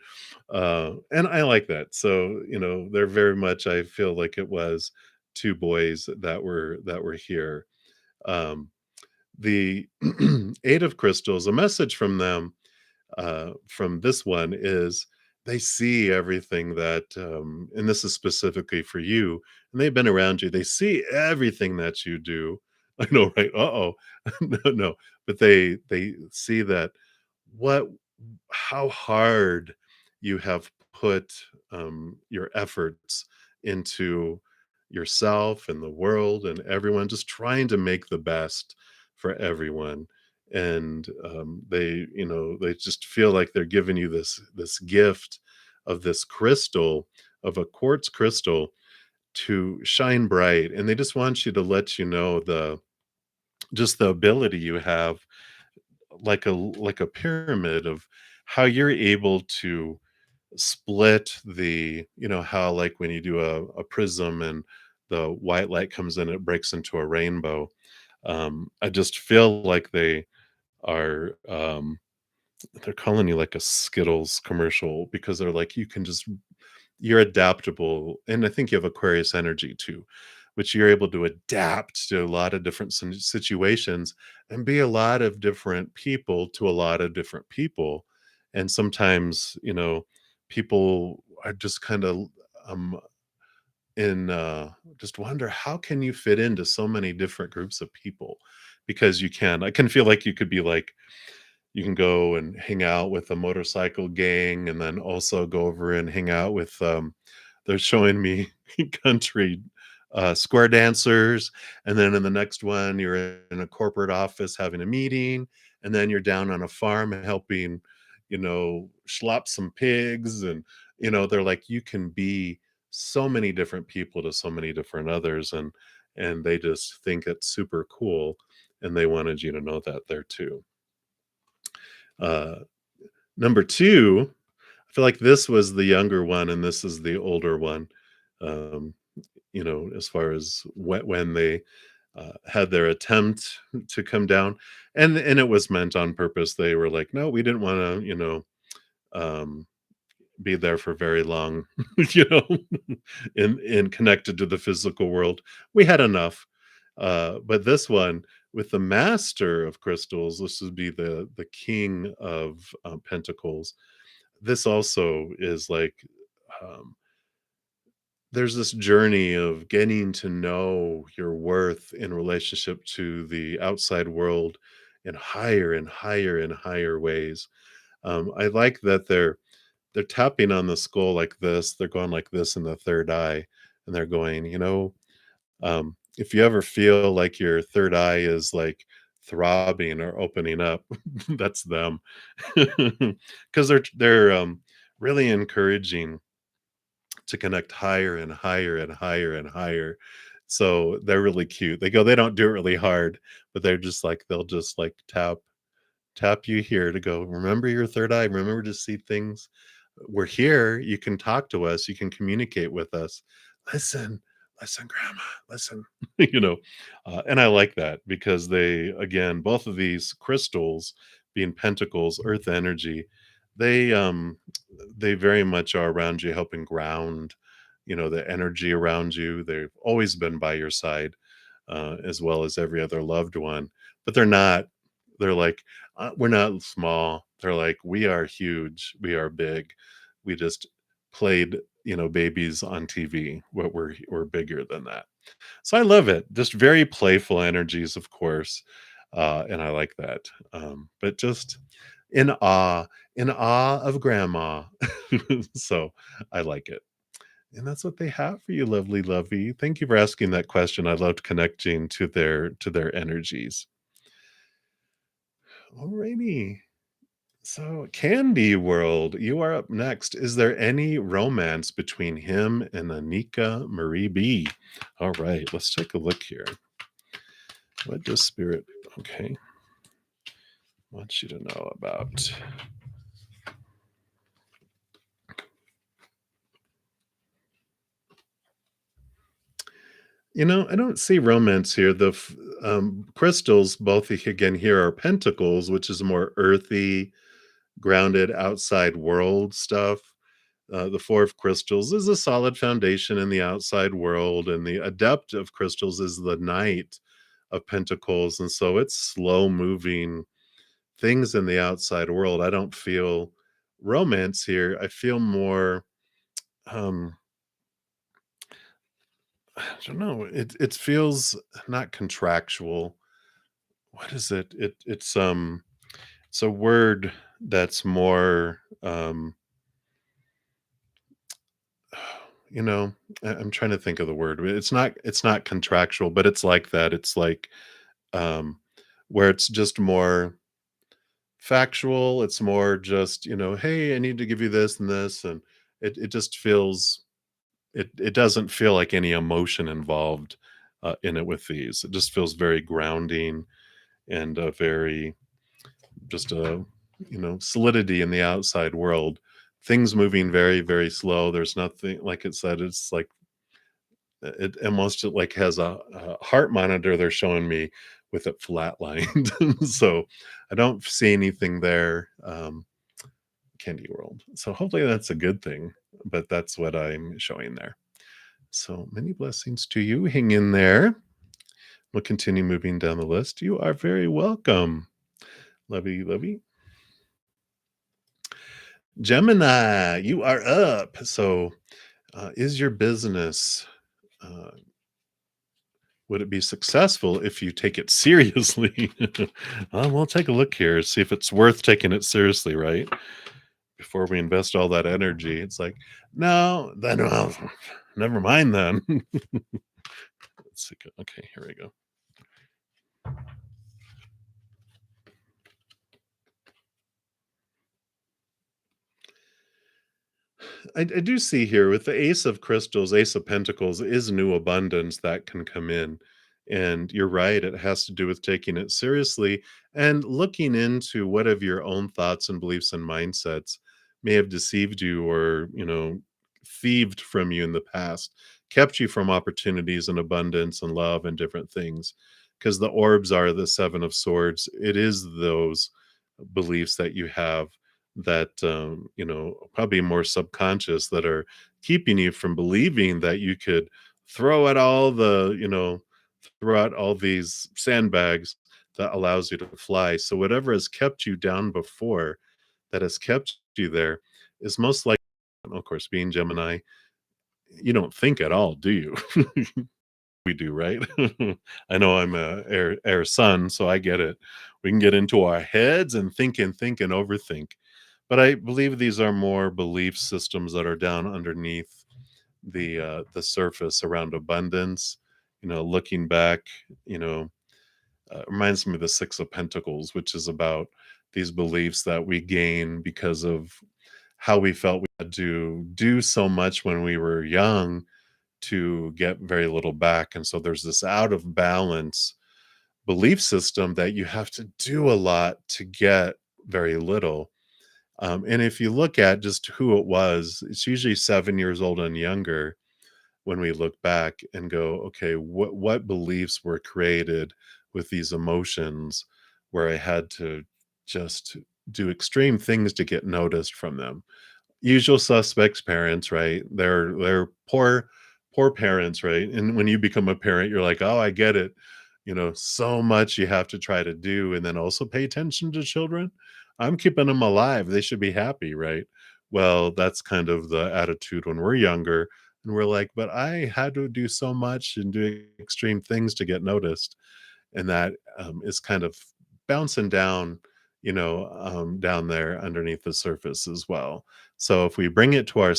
And I like that. So, they're very much, I feel like it was two boys that were here. Um the Eight of Crystals, a message from them, from this one, is they see everything that, and this is specifically for you, and they've been around you. They see everything that you do. I know, right? Uh-oh. No, no. But they see that what how hard you have put your efforts into yourself and the world and everyone, just trying to make the best for everyone. And they just feel like they're giving you this gift of this crystal, of a quartz crystal, to shine bright, and they just want you to let you know the ability you have, like a pyramid of how you're able to split how, like, when you do a prism and the white light comes in, it breaks into a rainbow. I just feel like are they're calling you like a Skittles commercial, because they're like, you're adaptable, and I think you have Aquarius energy too, which you're able to adapt to a lot of different situations and be a lot of different people to a lot of different people. And sometimes, people are just kind of um in just wonder, how can you fit into so many different groups of people? Because I can feel like you could be like, you can go and hang out with a motorcycle gang, and then also go over and hang out with, they're showing me country, square dancers, and then in the next one, you're in a corporate office having a meeting, and then you're down on a farm helping, schlop some pigs, and, they're like, you can be so many different people to so many different others, and they just think it's super cool, and they wanted you to know that there too. Uh, Number 2, I feel like this was the younger one and this is the older one, um, as far as when they, had their attempt to come down, and it was meant on purpose. They were like, "No, we didn't wanna, um, be there for very long," you know, in connected to the physical world. We had enough. But this one, with the Master of Crystals, this would be the King of, Pentacles. This also is like, um, there's this journey of getting to know your worth in relationship to the outside world in higher and higher and higher ways. I like that they're tapping on the skull like this. They're going like this in the third eye, and they're going, if you ever feel like your third eye is like throbbing or opening up, that's them, because they're really encouraging to connect higher and higher and higher and higher. So they're really cute. They don't do it really hard, but they'll just like tap you here to go, remember your third eye, remember to see things. We're here, you can talk to us, you can communicate with us. Listen, listen, grandma, listen. And I like that because they, again, both of these crystals, being pentacles, earth energy, they um they very much are around you, helping ground, the energy around you. They've always been by your side, as well as every other loved one. But they're like, we're not small. They're like, we are huge. We are big. We just played, babies on TV. What we're bigger than that. So I love it. Just very playful energies, of course, and I like that. But just in awe, in awe of grandma. So I like it. And that's what they have for you, lovely lovey. Thank you for asking that question. I loved connecting to their energies. Alrighty. So, Candy World, you are up next. Is there any romance between him and Anika Marie B? All right, let's take a look here. What does Spirit, okay, wants you to know about? I don't see romance here. Crystals, both again here are pentacles, which is more earthy, grounded, outside world stuff. The Four of Crystals is a solid foundation in the outside world, and the Adept of Crystals is the Knight of Pentacles, and so it's slow moving things in the outside world. I don't feel romance here. I feel more. Um, I don't know. It feels not contractual. What is it? It's a word that's more. You know, I'm trying to think of the word. It's not contractual, but it's like that. It's like um where it's just more factual. It's more just, hey, I need to give you this and this, and it just feels it doesn't feel like any emotion involved in it with these. It just feels very grounding and very just a solidity in the outside world. Things moving very, very slow. There's nothing, like it said, it's like it almost like has a heart monitor they're showing me with it flatlined. So I don't see anything there, Candy World. So hopefully that's a good thing, but that's what I'm showing there. So many blessings to you. Hang in there. We'll continue moving down the list. You are very welcome. Lovey, lovey. Gemini, you are up. So, is your business, uh, would it be successful if you take it seriously? Well, we'll take a look here, see if it's worth taking it seriously, right? Before we invest all that energy. It's like, no, then, well, never mind then. Let's see. Okay, here we go. I do see here with the Ace of Crystals, Ace of Pentacles is new abundance that can come in. And you're right, it has to do with taking it seriously and looking into what of your own thoughts and beliefs and mindsets may have deceived you or, thieved from you in the past, kept you from opportunities and abundance and love and different things. Because the orbs are the Seven of Swords. It is those beliefs that you have that probably more subconscious that are keeping you from believing that you could throw at all the throw out all these sandbags that allows you to fly. So whatever has kept you down before, that has kept you there, is most likely, of course, being Gemini, you don't think at all, do you? We do, right? I know I'm a air son, so I get it. We can get into our heads and think and overthink. But I believe these are more belief systems that are down underneath the surface around abundance. Looking back, you know, reminds me of the Six of Pentacles, which is about these beliefs that we gain because of how we felt we had to do so much when we were young to get very little back. And so there's this out of balance belief system that you have to do a lot to get very little. And if you look at just who it was, it's usually 7 years old and younger when we look back and go, okay, what beliefs were created with these emotions where I had to just do extreme things to get noticed from them. Usual suspects, parents, right? They're poor parents, right? And when you become a parent, you're like, oh, I get it. So much you have to try to do, and then also pay attention to children. I'm keeping them alive. They should be happy, right? Well, that's kind of the attitude when we're younger, and we're like, "But I had to do so much and do extreme things to get noticed." And that is kind of bouncing down, down there underneath the surface as well. So if we bring it to our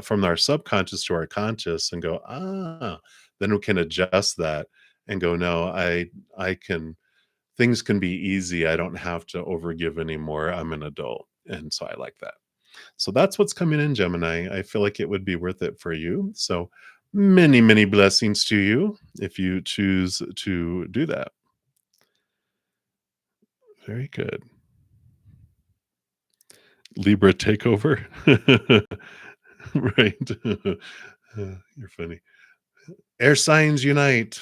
from our subconscious to our conscious and go, then we can adjust that and go, no, I can, things can be easy. I don't have to overgive anymore. I'm an adult. And so I like that. So that's what's coming in, Gemini. I feel like it would be worth it for you. So many, many blessings to you if you choose to do that. Very good. Libra takeover. Right. You're funny. Air signs unite.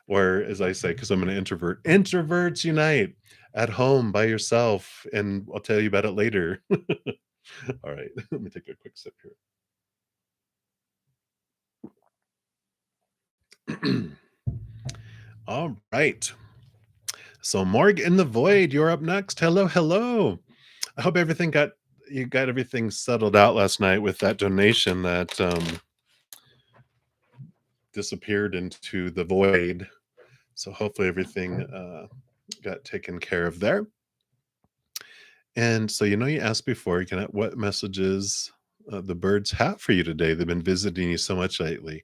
Or as I say, because I'm an introvert, introverts unite at home by yourself. And I'll tell you about it later. All right. Let me take a quick sip here. All right. So Morg in the void, you're up next. Hello, hello. I hope you got everything settled out last night with that donation that disappeared into the void. So hopefully everything got taken care of there. And so you asked before, what messages the birds have for you today. They've been visiting you so much lately.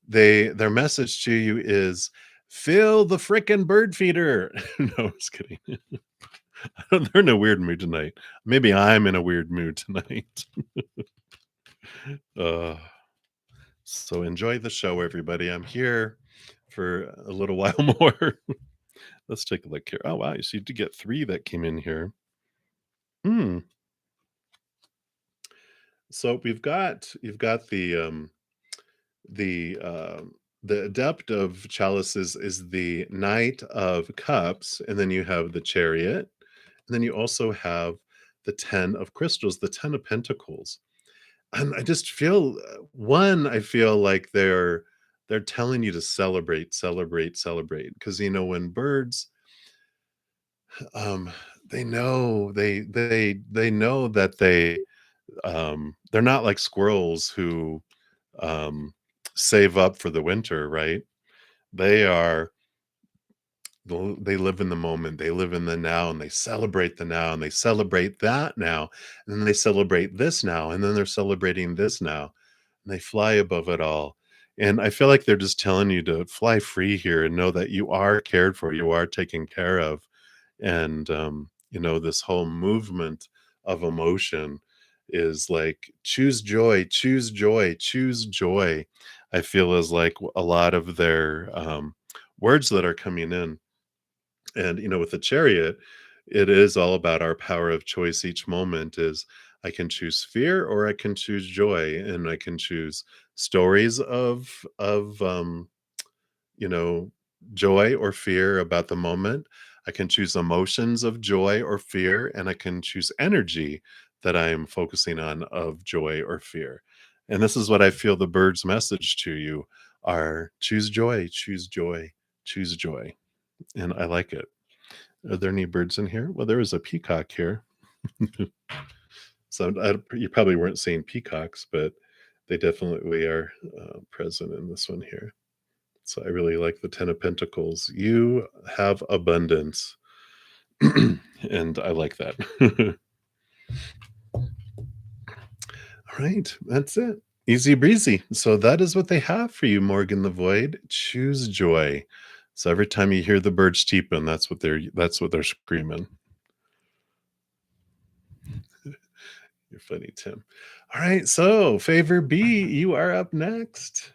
Their message to you is fill the frickin' bird feeder. No, I was kidding. They're in a weird mood tonight. Maybe I'm in a weird mood tonight. uh, so enjoy the show, everybody. I'm here for a little while more. Let's take a look here. Oh wow, you see, to get three that came in here. Hmm. So you've got the the adept of chalices is the knight of cups, and then you have the chariot, and then you also have the 10 of crystals, the 10 of pentacles. And I just feel I feel like they're telling you to celebrate, celebrate, celebrate. Because when birds, um, they know that they're not like squirrels who um, save up for the winter, right? They are they live in the moment, they live in the now, and they celebrate the now, and they celebrate that now, and then they celebrate this now, and then they're celebrating this now, and they fly above it all. And I feel like they're just telling you to fly free here and know that you are cared for, you are taken care of. And this whole movement of emotion is like choose joy, choose joy, choose joy. I feel is like a lot of their words that are coming in. And with the chariot, it is all about our power of choice. Each moment is I can choose fear or I can choose joy, and I can choose stories of you know, joy or fear about the moment. I can choose emotions of joy or fear, and I can choose energy that I am focusing on of joy or fear. And this is what I feel the bird's message to you are choose joy, choose joy, choose joy. And I like it. Are there any birds in here? Well, there is a peacock here. So you probably weren't seeing peacocks, but they definitely are present in this one here. So I really like the 10 of Pentacles. You have abundance. And I like that. All right, that's it. Easy breezy. So that is what they have for you, Morgan the Void. Choose joy. So every time you hear the birds cheeping, that's what they're screaming. You're funny, Tim. All right, so Favor B, you are up next.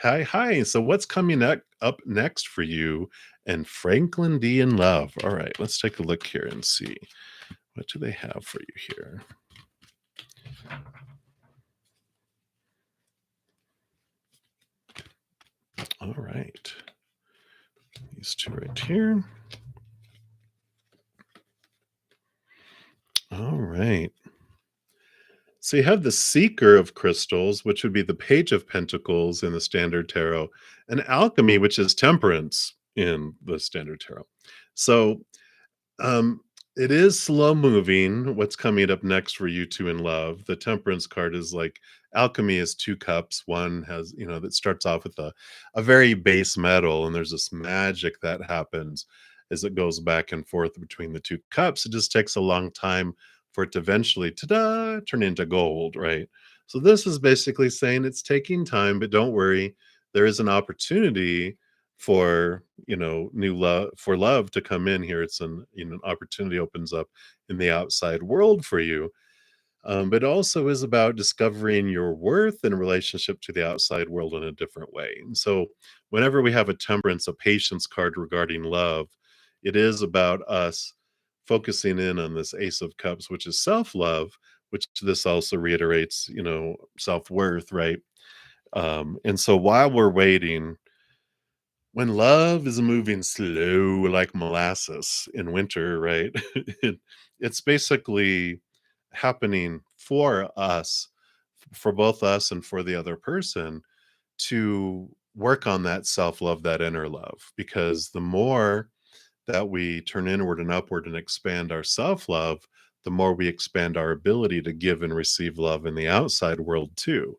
Hi, hi. So what's coming up next for you and Franklin D in love? All right, let's take a look here and see what do they have for you here. All right, these two right here. All right. So you have the Seeker of Crystals, which would be the Page of Pentacles in the Standard Tarot, and Alchemy, which is Temperance in the Standard Tarot. So, um, It is slow moving. What's coming up next for you two in love? The Temperance card is like alchemy is 2 cups. One has, that starts off with a very base metal, and there's this magic that happens as it goes back and forth between the 2 cups. It just takes a long time for it to eventually, ta-da, turn into gold, right? So this is basically saying it's taking time, but don't worry. There is an opportunity for new love, for love to come in here. It's an opportunity opens up in the outside world for you, but also is about discovering your worth in relationship to the outside world in a different way. And so whenever we have a temperance, a patience card regarding love, it is about us focusing in on this ace of cups, which is self-love, which this also reiterates, self-worth, right? And so while we're waiting, when love is moving slow like molasses in winter, right? it, it's basically happening for us, for both us and for the other person, to work on that self love, that inner love. Because the more that we turn inward and upward and expand our self love, the more we expand our ability to give and receive love in the outside world too,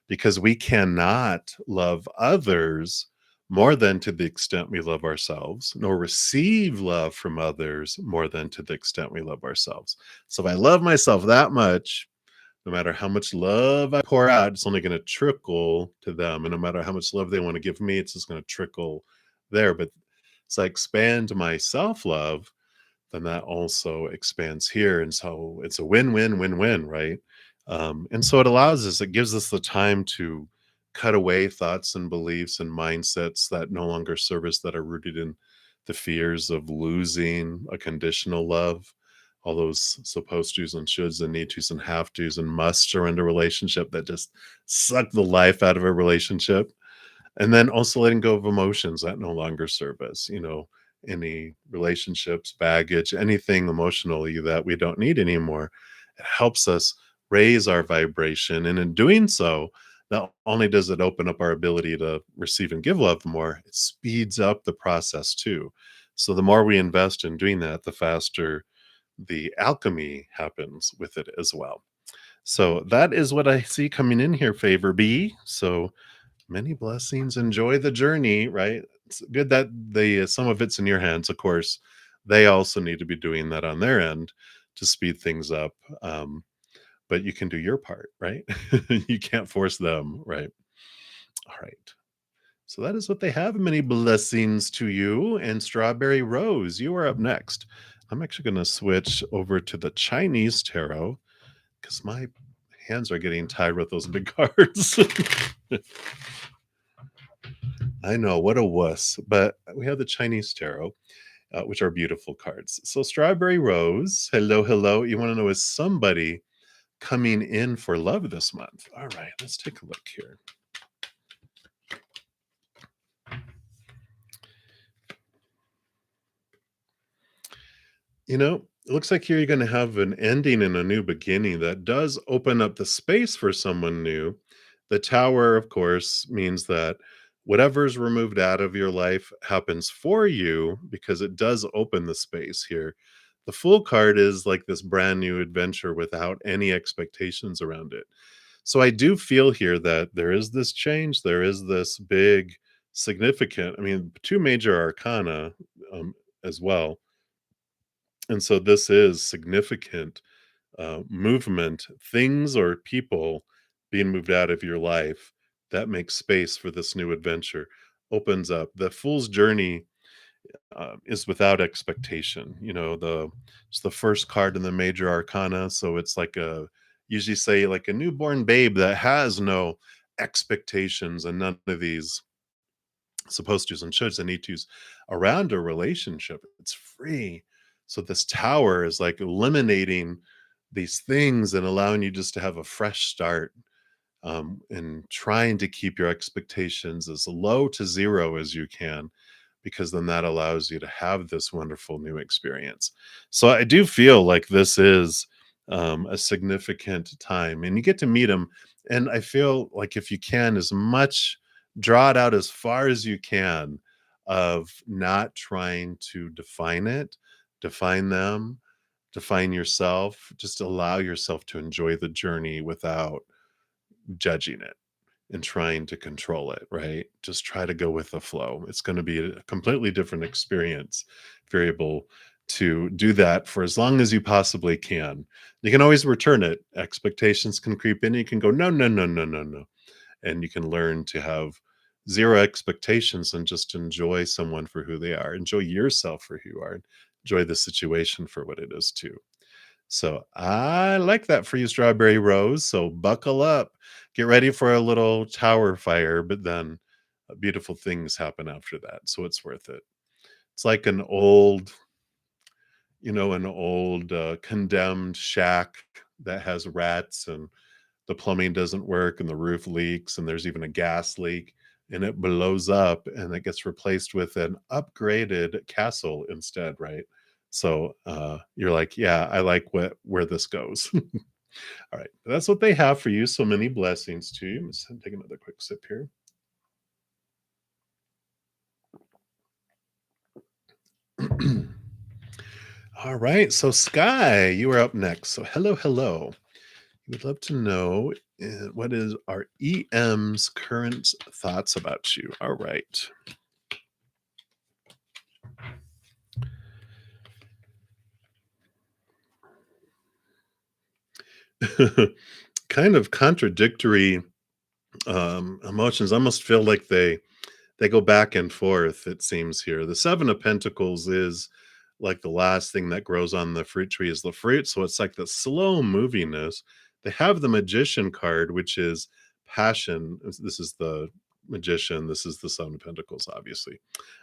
because we cannot love others more than to the extent we love ourselves, nor receive love from others more than to the extent we love ourselves. So if I love myself that much, no matter how much love I pour out, it's only going to trickle to them. And no matter how much love they want to give me, it's just going to trickle there. But as I expand my self love, then that also expands here. And so it's a win win win win, right? And so it allows us, it gives us the time to cut away thoughts and beliefs and mindsets that no longer serve us, that are rooted in the fears of losing a conditional love, all those supposed tos and shoulds and need tos and have tos and musts are in a relationship that just suck the life out of a relationship. And then also letting go of emotions that no longer serve us, any relationships, baggage, anything emotionally that we don't need anymore. It helps us raise our vibration. And in doing so, not only does it open up our ability to receive and give love more, it speeds up the process too. So the more we invest in doing that, the faster the alchemy happens with it as well. So that is what I see coming in here, favor B. So many blessings. Enjoy the journey, right? It's good that the some of it's in your hands. Of course, they also need to be doing that on their end to speed things up. But you can do your part, right? You can't force them, right? All right. So that is what they have. Many blessings to you. And Strawberry Rose, you are up next. I'm actually going to switch over to the Chinese tarot because my hands are getting tired with those big cards. I know, what a wuss. But we have the Chinese tarot, which are beautiful cards. So, Strawberry Rose, hello, hello. You want to know, is somebody coming in for love this month? All right, let's take a look here. It looks like here you're going to have an ending and a new beginning that does open up the space for someone new. The tower, of course, means that whatever's removed out of your life happens for you because it does open the space here. The Fool card is like this brand new adventure without any expectations around it. So I do feel here that there is this change, there is this big, significant, I mean, 2 major arcana as well, and so this is significant movement, things or people being moved out of your life that makes space for this new adventure, opens up. The Fool's journey is without expectation. It's the first card in the major arcana, so it's like a, usually say like a newborn babe that has no expectations and none of these supposed tos and shoulds and need tos around a relationship. It's free. So this tower is like eliminating these things and allowing you just to have a fresh start, and trying to keep your expectations as low to zero as you can, because then that allows you to have this wonderful new experience. So I do feel like this is a significant time, and you get to meet them. And I feel like if you can, as much, draw it out as far as you can, of not trying to define it, define them, define yourself. Just allow yourself to enjoy the journey without judging it and trying to control it, right? Just try to go with the flow. It's going to be a completely different experience if you're able to do that for as long as you possibly can. You can always return it. Expectations can creep in. You can go, no, no, no, no, no, no. And you can learn to have zero expectations and just enjoy someone for who they are. Enjoy yourself for who you are. Enjoy the situation for what it is too. So I like that for you, Strawberry Rose. So buckle up, get ready for a little tower fire, but then beautiful things happen after that. So it's worth it. It's like an old, an old condemned shack that has rats and the plumbing doesn't work and the roof leaks and there's even a gas leak and it blows up and it gets replaced with an upgraded castle instead, right? So you're like, yeah, I like where this goes. All right, that's what they have for you. So many blessings to you. Let's take another quick sip here. All right, so Sky, you are up next. So hello, hello. We'd love to know what is our EM's current thoughts about you. All right. Kind of contradictory emotions. I almost feel like they go back and forth, it seems here. The 7 of Pentacles is like the last thing that grows on the fruit tree is the fruit, so it's like the slow moviness. They have the Magician card, which is passion. This is the Magician, this is the 7 of Pentacles, obviously.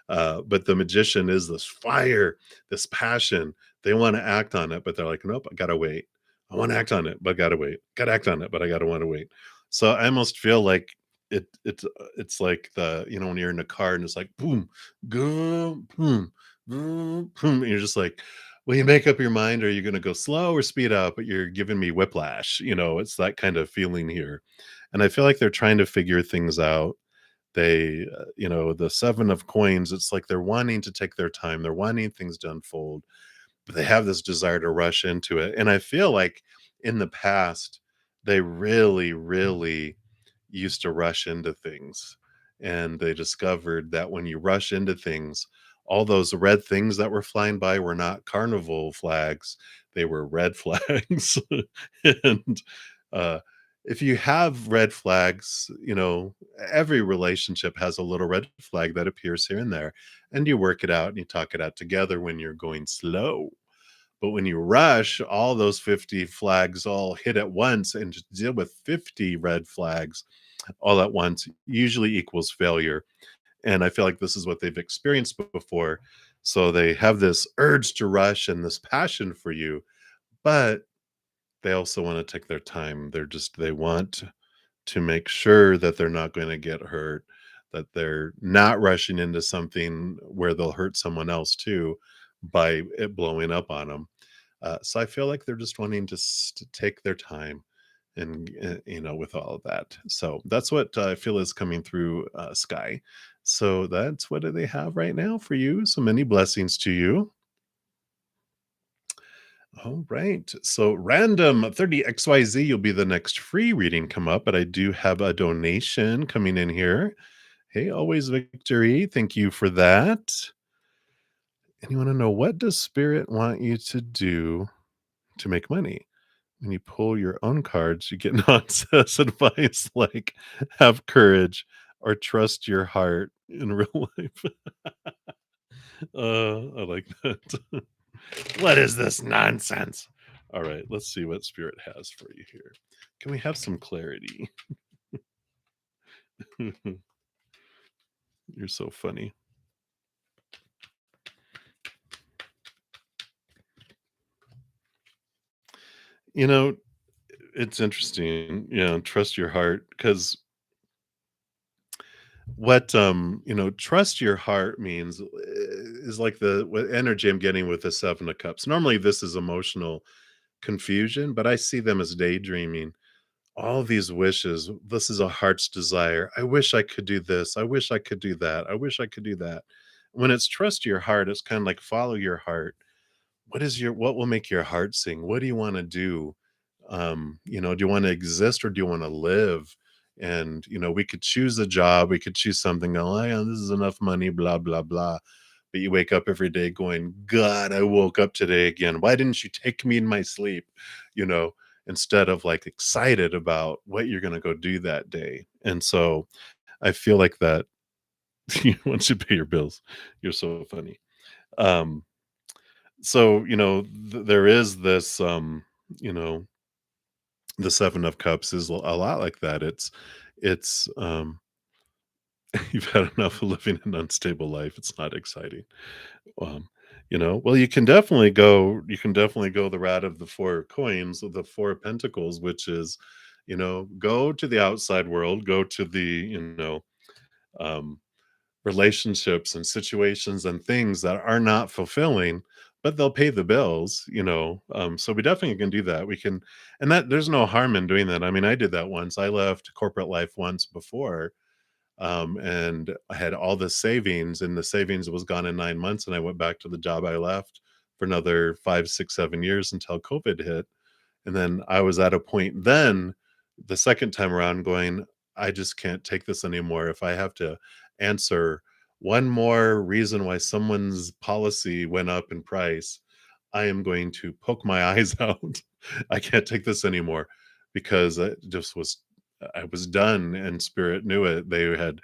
But the Magician is this fire, this passion. They wanna act on it, but they're like, "Nope, I gotta wait. I wanna act on it, but I gotta wait. Gotta act on it, but I gotta wanna wait." So I almost feel like it's like when you're in a car and it's like boom, go, boom, boom, boom, and you're just like, well, you make up your mind, are you going to go slow or speed up? But you're giving me whiplash. It's that kind of feeling here, and I feel like they're trying to figure things out. The 7 of coins. It's like they're wanting to take their time. They're wanting things to unfold, but they have this desire to rush into it. And I feel like in the past, they really, really used to rush into things. And they discovered that when you rush into things, all those red things that were flying by were not carnival flags, they were red flags. And uh, if you have red flags, every relationship has a little red flag that appears here and there. And you work it out and you talk it out together when you're going slow. But when you rush, all those 50 flags all hit at once, and to deal with 50 red flags all at once usually equals failure. And I feel like this is what they've experienced before. So they have this urge to rush and this passion for you, but they also want to take their time. They want to make sure that they're not going to get hurt, that they're not rushing into something where they'll hurt someone else too by it blowing up on them. So I feel like they're just wanting to take their time and, with all of that. So that's what I feel is coming through Sky. So that's what do they have right now for you. So many blessings to you. All right. So random 30XYZ, you'll be the next free reading come up, but I do have a donation coming in here. Hey, always victory. Thank you for that. And you want to know, what does spirit want you to do to make money? When you pull your own cards, you get nonsense advice like have courage or trust your heart in real life. I like that. What is this nonsense? All right, let's see what spirit has for you here. Can we have some clarity? You're so funny. You know, it's interesting, trust your heart, because what trust your heart means is like the what energy I'm getting with the 7 of cups. Normally this is emotional confusion, but I see them as daydreaming. All these wishes, this is a heart's desire. I wish I could do this, I wish I could do that, I wish I could do that. When it's trust your heart, it's kind of like follow your heart. what will make your heart sing? What do you want to do? Do you want to exist or do you want to live? And we could choose a job, we could choose something, oh yeah, this is enough money, blah blah blah. But you wake up every day going, God, I woke up today again. Why didn't you take me in my sleep? You know, instead of like excited about what you're gonna go do that day. And so I feel like that once you pay your bills, you're so funny. Um, there is this you know, the 7 of Cups is a lot like that. It's you've had enough of living an unstable life. It's not exciting. Well, you can definitely go the route of the 4 coins, of the 4 of Pentacles, which is, go to the outside world, go to the, um relationships and situations and things that are not fulfilling, but they'll pay the bills. So we definitely can do that. We can, and that there's no harm in doing that. I mean, I did that once. I left corporate life once before, and I had all the savings, and the savings was gone in 9 months, and I went back to the job I left for another 5, 6, 7 years until COVID hit. And then I was at a point then, the second time around, going, I just can't take this anymore. If I have to answer one more reason why someone's policy went up in price, I am going to poke my eyes out. I can't take this anymore, because I was done, and spirit knew it. They had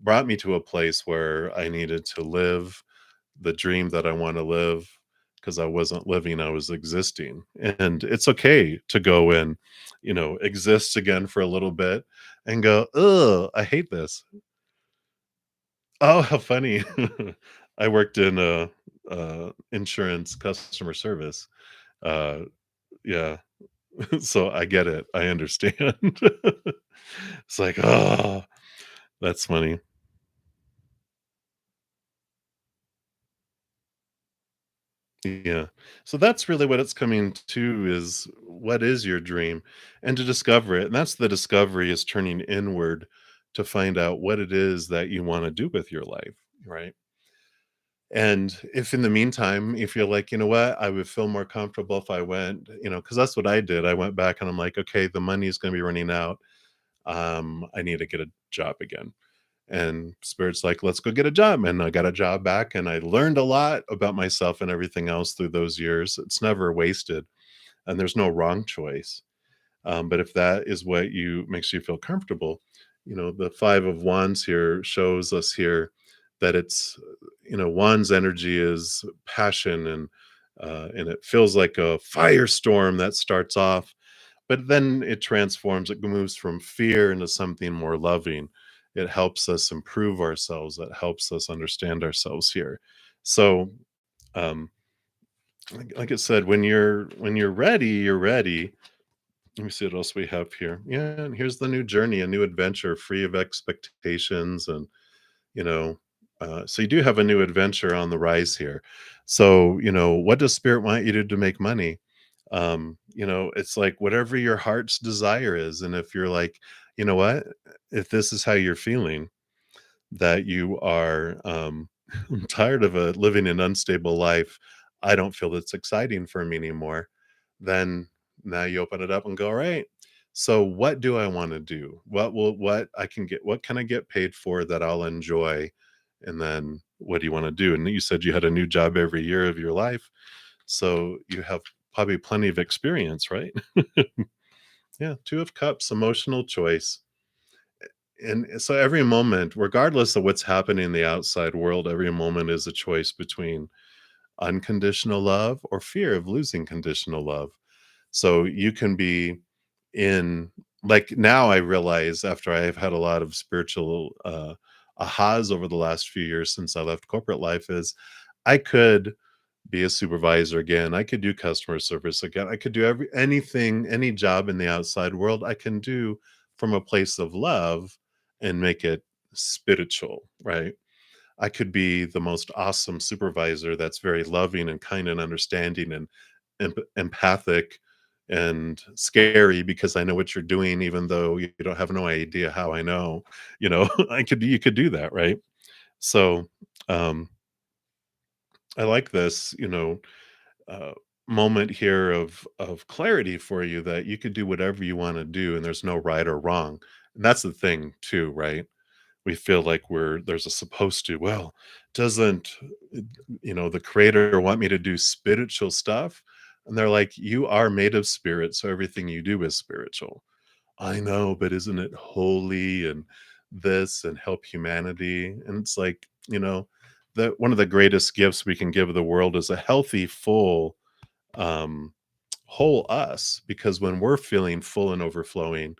brought me to a place where I needed to live the dream that I want to live, because I wasn't living, I was existing. And it's okay to go and, exist again for a little bit and go, "Ugh, I hate this." Oh, how funny. I worked in insurance customer service. Uh, yeah. So I get it. I understand. It's like, oh, that's funny. Yeah. So that's really what it's coming to, is what is your dream, and to discover it. And that's the discovery, is turning inward to find out what it is that you want to do with your life. Right. And if in the meantime, if you're like, you know what, I would feel more comfortable if I went, because that's what I did. I went back and I'm like, okay, the money is going to be running out. I need to get a job again. And spirit's like, let's go get a job. And I got a job back, and I learned a lot about myself and everything else through those years. It's never wasted, and there's no wrong choice. But if that is what you makes you feel comfortable, the 5 of Wands here shows us here that it's, Wands energy is passion, and it feels like a firestorm that starts off, but then it transforms, it moves from fear into something more loving. It helps us improve ourselves, it helps us understand ourselves here. So, um, like I said, when you're ready, you're ready. Let me see what else we have here. Yeah, and here's the new journey, a new adventure, free of expectations, and you know, so you do have a new adventure on the rise here. So, what does spirit want you to do to make money? It's like whatever your heart's desire is. And if you're like, you know what, if this is how you're feeling, that you are I'm tired of living an unstable life, I don't feel that's exciting for me anymore, then now you open it up and go, all right, so what do I want to do? What can I get paid for that I'll enjoy? And then what do you want to do? And you said you had a new job every year of your life, so you have probably plenty of experience, right? Yeah, 2 of Cups, emotional choice. And so every moment, regardless of what's happening in the outside world, every moment is a choice between unconditional love or fear of losing conditional love. So you can be in, like, now I realize, after I have had a lot of spiritual ahas over the last few years since I left corporate life, is I could be a supervisor again. I could do customer service again. I could do anything, any job in the outside world I can do from a place of love and make it spiritual, right? I could be the most awesome supervisor that's very loving and kind and understanding and empathic and scary, because I know what you're doing, even though you don't have no idea how I know. You could do that, right? So, um, I like this. uh, moment here of clarity for you that you could do whatever you want to do and there's no right or wrong. And that's the thing too, right? We feel like there's a supposed to, well, doesn't the creator want me to do spiritual stuff? And they're like, you are made of spirit, so everything you do is spiritual. I know, but isn't it holy and this and help humanity? And it's like, that one of the greatest gifts we can give the world is a healthy, full, um, whole us. Because when we're feeling full and overflowing,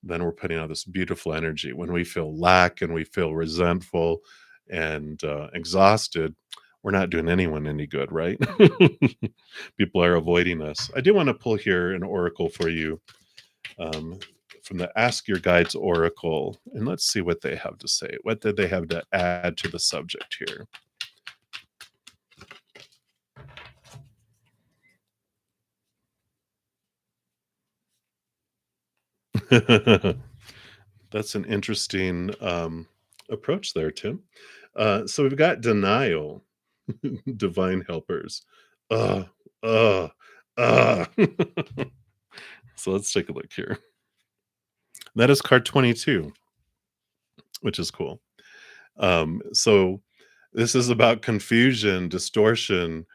then we're putting out this beautiful energy. When we feel lack and we feel resentful and exhausted, we're not doing anyone any good, right? People are avoiding us. I do want to pull here an oracle for you, um, from the Ask Your Guides Oracle, and let's see what they have to say. What did they have to add to the subject here? That's an interesting approach there, Tim. So we've got denial, divine helpers. Uh, uh, uh. So let's take a look here. That is card 22, which is cool. So this is about confusion, distortion,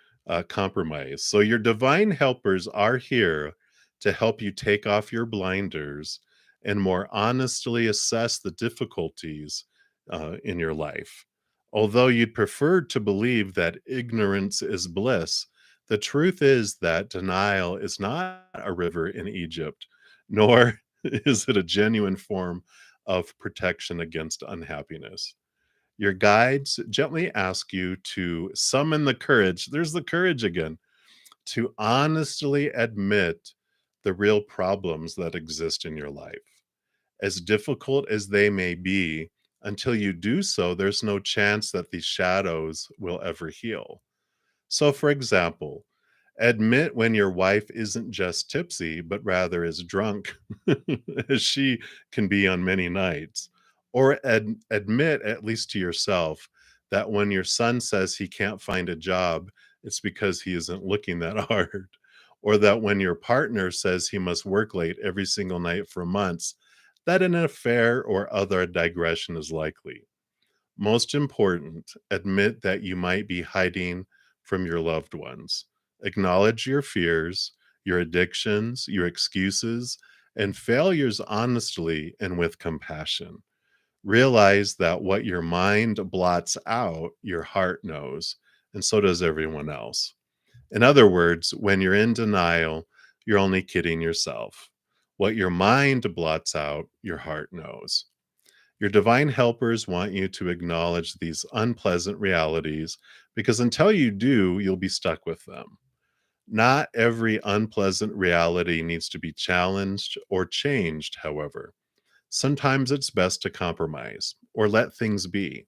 compromise. So your divine helpers are here to help you take off your blinders and more honestly assess the difficulties in your life. Although you'd prefer to believe that ignorance is bliss, the truth is that denial is not a river in Egypt, nor is it a genuine form of protection against unhappiness. Your guides gently ask you to summon the courage. There's the courage again, to honestly admit the real problems that exist in your life. As difficult as they may be, until you do so, there's no chance that these shadows will ever heal. So, for example, admit when your wife isn't just tipsy, but rather is drunk, as she can be on many nights. Or admit, at least to yourself, that when your son says he can't find a job, it's because he isn't looking that hard. Or that when your partner says he must work late every single night for months, that an affair or other digression is likely. Most important, admit that you might be hiding from your loved ones. Acknowledge your fears, your addictions, your excuses, and failures honestly and with compassion. Realize that what your mind blots out, your heart knows, and so does everyone else. In other words, when you're in denial, you're only kidding yourself. What your mind blots out, your heart knows. Your divine helpers want you to acknowledge these unpleasant realities because until you do, you'll be stuck with them. Not every unpleasant reality needs to be challenged or changed, however. Sometimes it's best to compromise or let things be.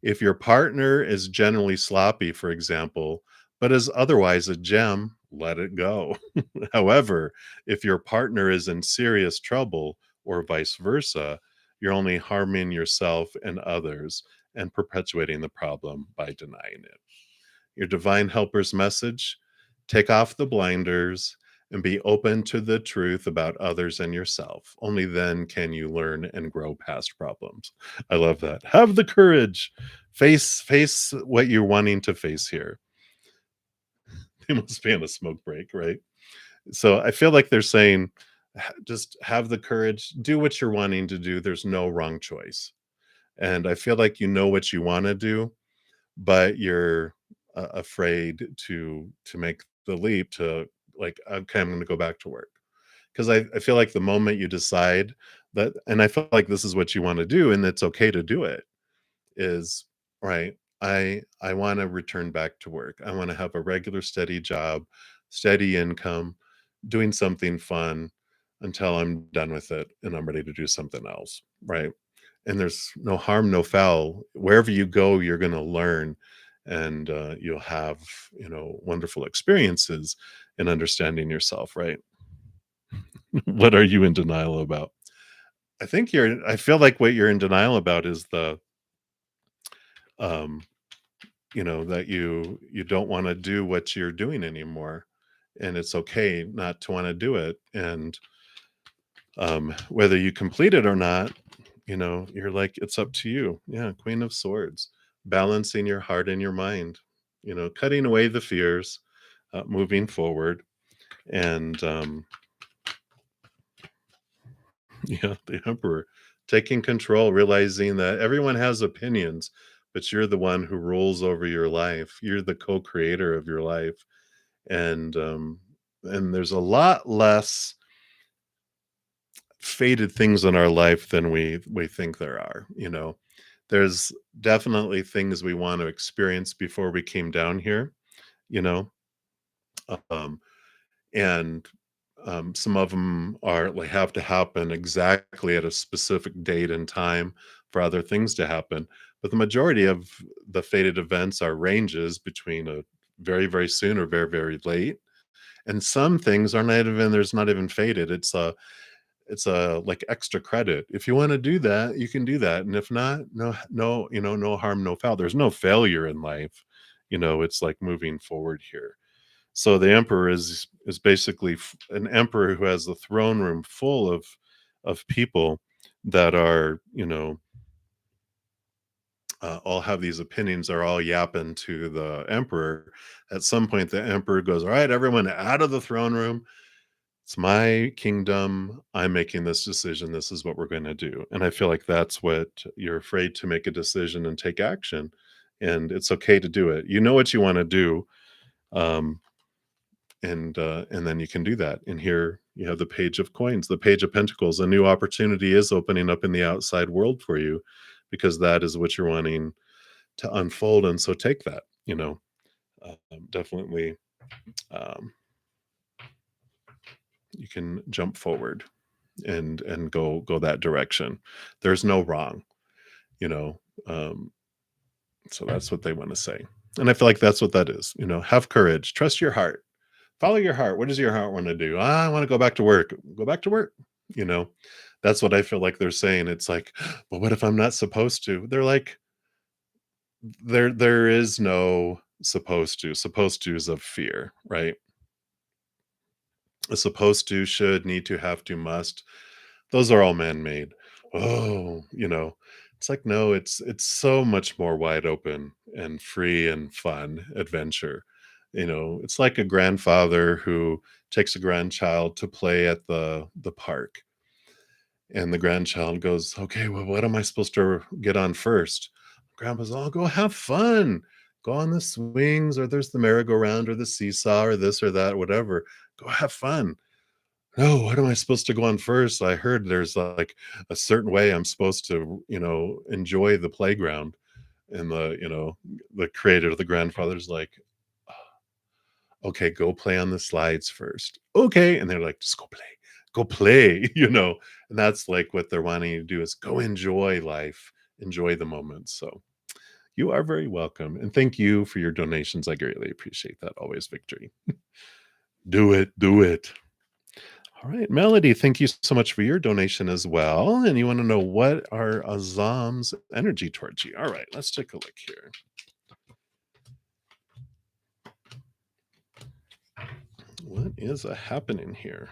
If your partner is generally sloppy, for example, but is otherwise a gem, let it go. However, if your partner is in serious trouble or vice versa, you're only harming yourself and others and perpetuating the problem by denying it. Your divine helper's message: take off the blinders and be open to the truth about others and yourself. Only then can you learn and grow past problems. I love that. Have the courage. Face what you're wanting to face here. They must be on a smoke break, right? So I feel like they're saying, just have the courage, do what you're wanting to do. There's no wrong choice. And I feel like you know what you want to do, but you're afraid to make the leap to, like, okay, I'm going to go back to work. Because I feel like the moment you decide that, and I feel like this is what you want to do, and it's okay to do it, is right. I want to return back to work. I want to have a regular, steady job, steady income, doing something fun until I'm done with it and I'm ready to do something else. Right. And there's no harm, no foul. Wherever you go, you're going to learn, and you'll have, wonderful experiences in understanding yourself. Right. What are you in denial about? I feel like what you're in denial about is um that you don't want to do what you're doing anymore, and it's okay not to want to do it. And whether you complete it or not, you're like, it's up to you. Yeah, Queen of Swords, balancing your heart and your mind, cutting away the fears, moving forward. And yeah, the Emperor, taking control, realizing that everyone has opinions, but you're the one who rules over your life. You're the co-creator of your life. And there's a lot less faded things in our life than we think there are. There's definitely things we want to experience before we came down here, you know um and some of them are like have to happen exactly at a specific date and time for other things to happen. But the majority of the fated events are ranges between a very, very soon or very, very late. And some things are not even, there's not even fated. It's a like extra credit. If you want to do that, you can do that. And if not, no, no, no harm, no foul. There's no failure in life. It's like moving forward here. So the emperor is basically an emperor who has the throne room full of people that are, all have these opinions, are all yapping to the emperor. At some point, the emperor goes, "All right, everyone out of the throne room. It's my kingdom. I'm making this decision. This is what we're going to do." And I feel like that's what you're afraid to make a decision and take action. And it's okay to do it. You know what you want to do. Um, and then you can do that. And here you have the page of coins, the page of pentacles. A new opportunity is opening up in the outside world for you, because that is what you're wanting to unfold. And so take that. Definitely, um, you can jump forward and go that direction. There's no wrong, you know um, so that's what they want to say. And I feel like that's what that is. Have courage, trust your heart. Follow your heart. What does your heart want to do? I want to go back to work. Go back to work. You know, that's what I feel like they're saying. It's like, but what if I'm not supposed to? They're like, there is no supposed to. Supposed to is of fear, right? A supposed to, should, need to, have to, must. Those are all man-made. Oh, it's like, no, it's so much more wide open and free and fun adventure. It's like a grandfather who takes a grandchild to play at the park, and the grandchild goes, "Okay, well, what am I supposed to get on first?" Grandpa's, "Oh, go have fun. Go on the swings, or there's the merry-go-round or the seesaw or this or that, whatever. Go have fun." "No, what am I supposed to go on first? I heard there's, like, a certain way I'm supposed to, enjoy the playground." And the creator, the grandfather's like, "Okay, go play on the slides first." "Okay." And they're like, "Just go play. Go play," And that's, like, what they're wanting you to do, is go enjoy life, enjoy the moment. So, you are very welcome, and thank you for your donations. I greatly appreciate that always, Victory. Do it, do it. All right, Melody, thank you so much for your donation as well. And you want to know what are Azam's energy towards you? All right, let's take a look here. What is happening here?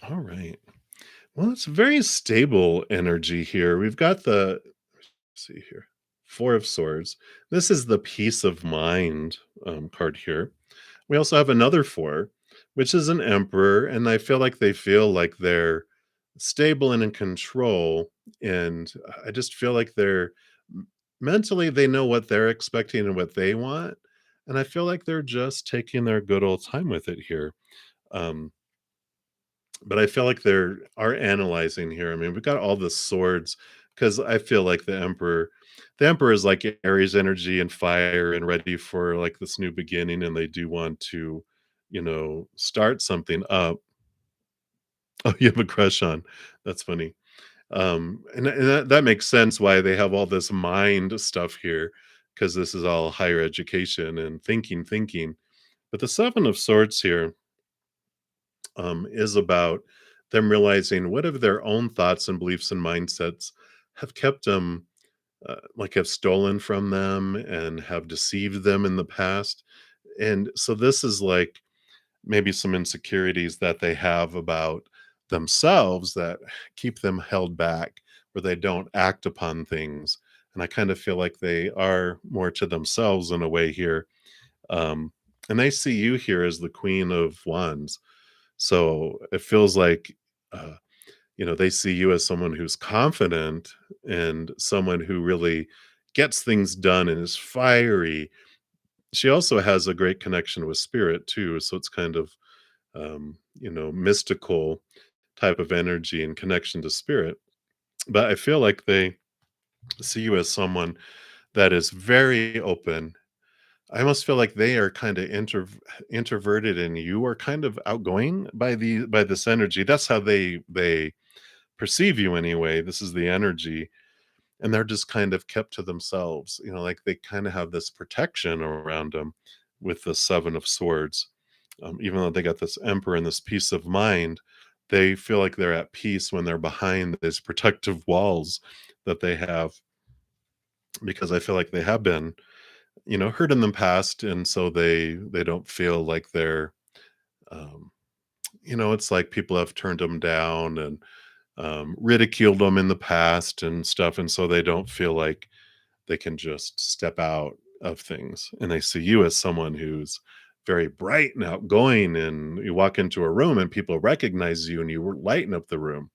All right. Well, it's very stable energy here. We've got let's see here, Four of Swords. This is the peace of mind card here. We also have another four, which is an emperor, and I feel like they feel like they're stable and in control. And I just feel like mentally, they know what they're expecting and what they want. And I feel like they're just taking their good old time with it here. Um, but I feel like they are analyzing here. I mean, we've got all the swords, because I feel like the emperor is like Aries energy and fire and ready for like this new beginning, and they do want to, start something up. Oh, you have a crush on. That's funny. And that makes sense why they have all this mind stuff here, because this is all higher education and thinking. But the Seven of Swords here is about them realizing what of their own thoughts and beliefs and mindsets have kept them, like have stolen from them and have deceived them in the past. And so this is like maybe some insecurities that they have about themselves that keep them held back, where they don't act upon things. And I kind of feel like they are more to themselves in a way here. Um, and they see you here as the Queen of Wands. So it feels like, uh, they see you as someone who's confident and someone who really gets things done and is fiery. She also has a great connection with spirit too. So it's kind of, mystical type of energy and connection to spirit. But I feel like they see you as someone that is very open. I almost feel like they are kind of introverted and you are kind of outgoing by this energy. That's how they perceive you anyway. This is the energy. And they're just kind of kept to themselves. Like they kind of have this protection around them with the Seven of Swords. Even though they got this emperor and this peace of mind, they feel like they're at peace when they're behind these protective walls that they have, because I feel like they have been, hurt in the past, and so they don't feel like they're, um, it's like people have turned them down and ridiculed them in the past and stuff, and so they don't feel like they can just step out of things. And they see you as someone who's very bright and outgoing, and you walk into a room and people recognize you and you lighten up the room.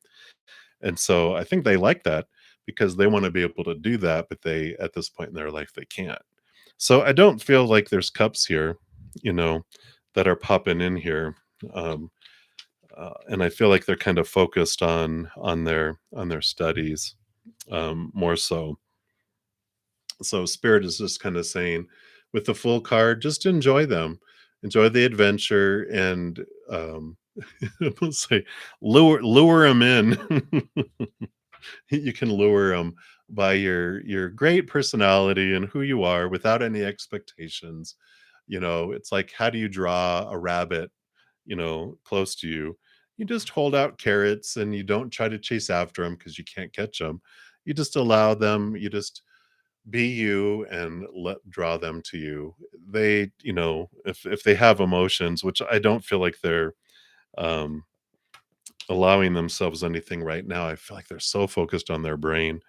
And so I think they like that because they want to be able to do that, but they, at this point in their life, they can't. So I don't feel like there's cups here, you know, that are popping in here. Um, and I feel like they're kind of focused on their studies, more so. So spirit is just kind of saying, with the full card, just enjoy them, enjoy the adventure, and let's say lure them in. You can lure them by your great personality and who you are without any expectations. It's like, how do you draw a rabbit, close to you? You just hold out carrots and you don't try to chase after them because you can't catch them. You just allow them. You just be you and let draw them to you. They, if they have emotions, which I don't feel like they're um allowing themselves anything right now. I feel like they're so focused on their brain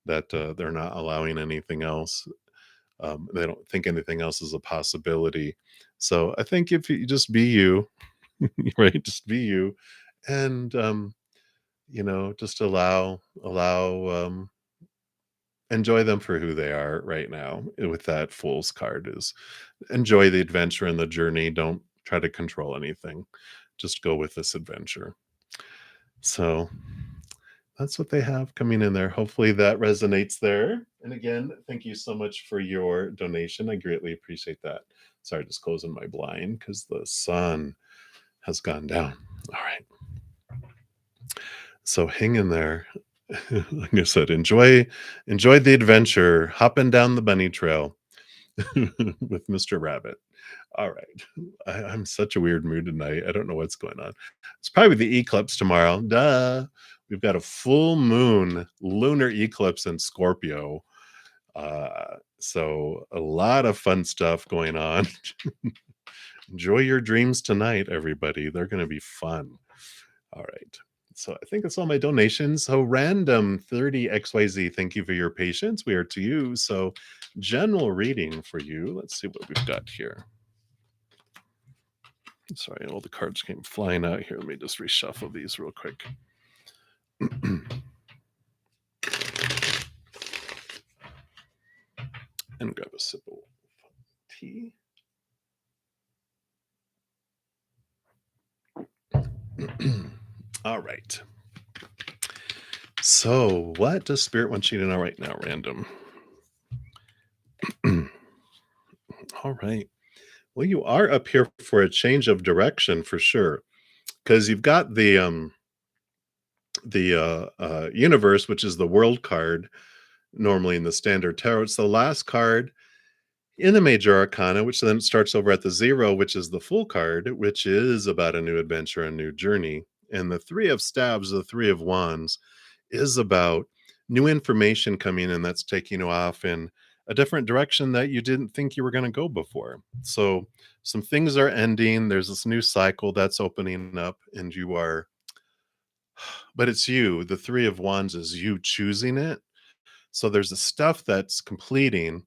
that they're not allowing anything else. They don't think anything else is a possibility. So I think if you just be you, right, just be you, and just allow enjoy them for who they are right now. With that Fool's card is enjoy the adventure and the journey. Don't try to control anything. Just go with this adventure. So that's what they have coming in there. Hopefully that resonates there. And again, thank you so much for your donation. I greatly appreciate that. Sorry, just closing my blind because the sun has gone down. All right. So hang in there. Like I said, enjoy the adventure, hopping down the bunny trail with Mr. Rabbit. All right. I'm such a weird mood tonight. I don't know what's going on. It's probably the eclipse tomorrow. Duh. We've got a full moon lunar eclipse in Scorpio. So a lot of fun stuff going on. Enjoy your dreams tonight, everybody. They're going to be fun. All right. So I think that's all my donations. So random 30XYZ, thank you for your patience. We are to you. So general reading for you. Let's see what we've got here. Sorry, all the cards came flying out here. Let me just reshuffle these real quick. And grab a sip of tea. All right. So, what does Spirit want you to know right now, random? All right. Well, you are up here for a change of direction for sure, because you've got the universe, which is the world card, normally in the standard tarot. It's the last card in the major arcana, which then starts over at the zero, which is the full card, which is about a new adventure, a new journey. And the Three of Staves, the Three of Wands, is about new information coming in that's taking you off in a different direction that you didn't think you were going to go before. So some things are ending. There's this new cycle that's opening up, and you are, but it's you. The Three of Wands is you choosing it. So there's the stuff that's completing,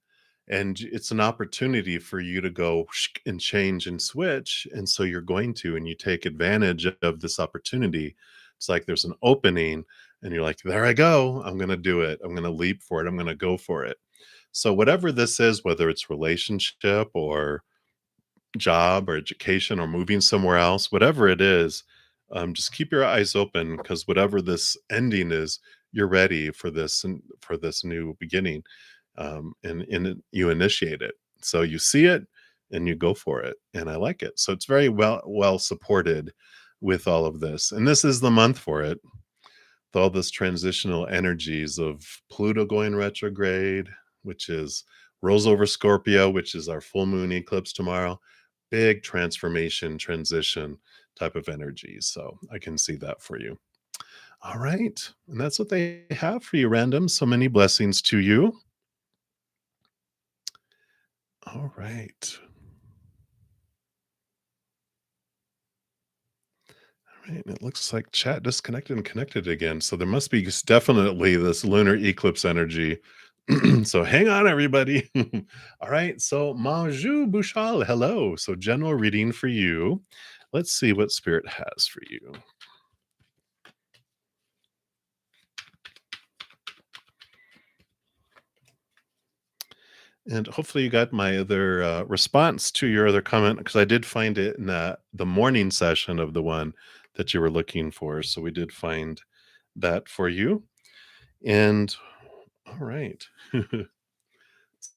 and it's an opportunity for you to go and change and switch. And so you're going to, and you take advantage of this opportunity. It's like there's an opening, and you're like, there I go. I'm going to do it. I'm going to leap for it. I'm going to go for it. So, whatever this is, whether it's relationship or job or education or moving somewhere else, whatever it is, just keep your eyes open because whatever this ending is, you're ready for this and for this new beginning, and you initiate it. So you see it and you go for it, and I like it. So it's very well supported with all of this, and this is the month for it. With all this transitional energies of Pluto going retrograde, which is rolls over Scorpio, which is our full moon eclipse tomorrow. Big transformation, transition type of energy. So I can see that for you. All right. And that's what they have for you, random. So many blessings to you. All right. All right. And it looks like chat disconnected and connected again. So there must be definitely this lunar eclipse energy. So hang on, everybody. All right. So Manju Bouchal, hello. So general reading for you. Let's see what spirit has for you. And hopefully you got my other response to your other comment because I did find it in the morning session of the one that you were looking for. So we did find that for you. And all right.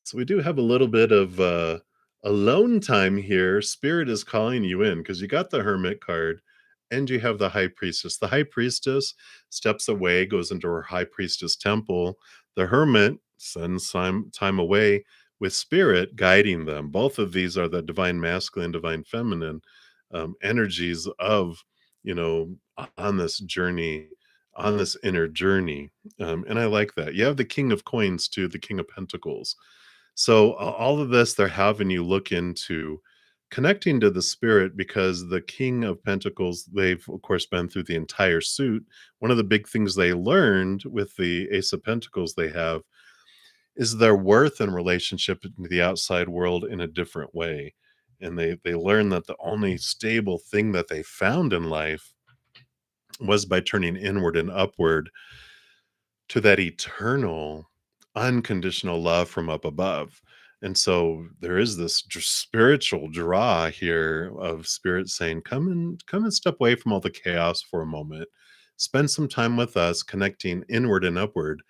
So we do have a little bit of alone time here. Spirit is calling you in because you got the Hermit card and you have the High Priestess. The High Priestess steps away, goes into her High Priestess temple. The Hermit spends time away with Spirit guiding them. Both of these are the divine masculine, divine feminine energies of, on this journey, on this inner journey. And I like that. You have the King of Coins too, the King of Pentacles. So all of this, they're having you look into connecting to the spirit because the King of Pentacles, they've of course been through the entire suit. One of the big things they learned with the Ace of Pentacles they have is their worth and relationship to the outside world in a different way. And they learn that the only stable thing that they found in life was by turning inward and upward to that eternal, unconditional love from up above. And so there is this spiritual draw here of spirit saying, come and step away from all the chaos for a moment. Spend some time with us, connecting inward and upward,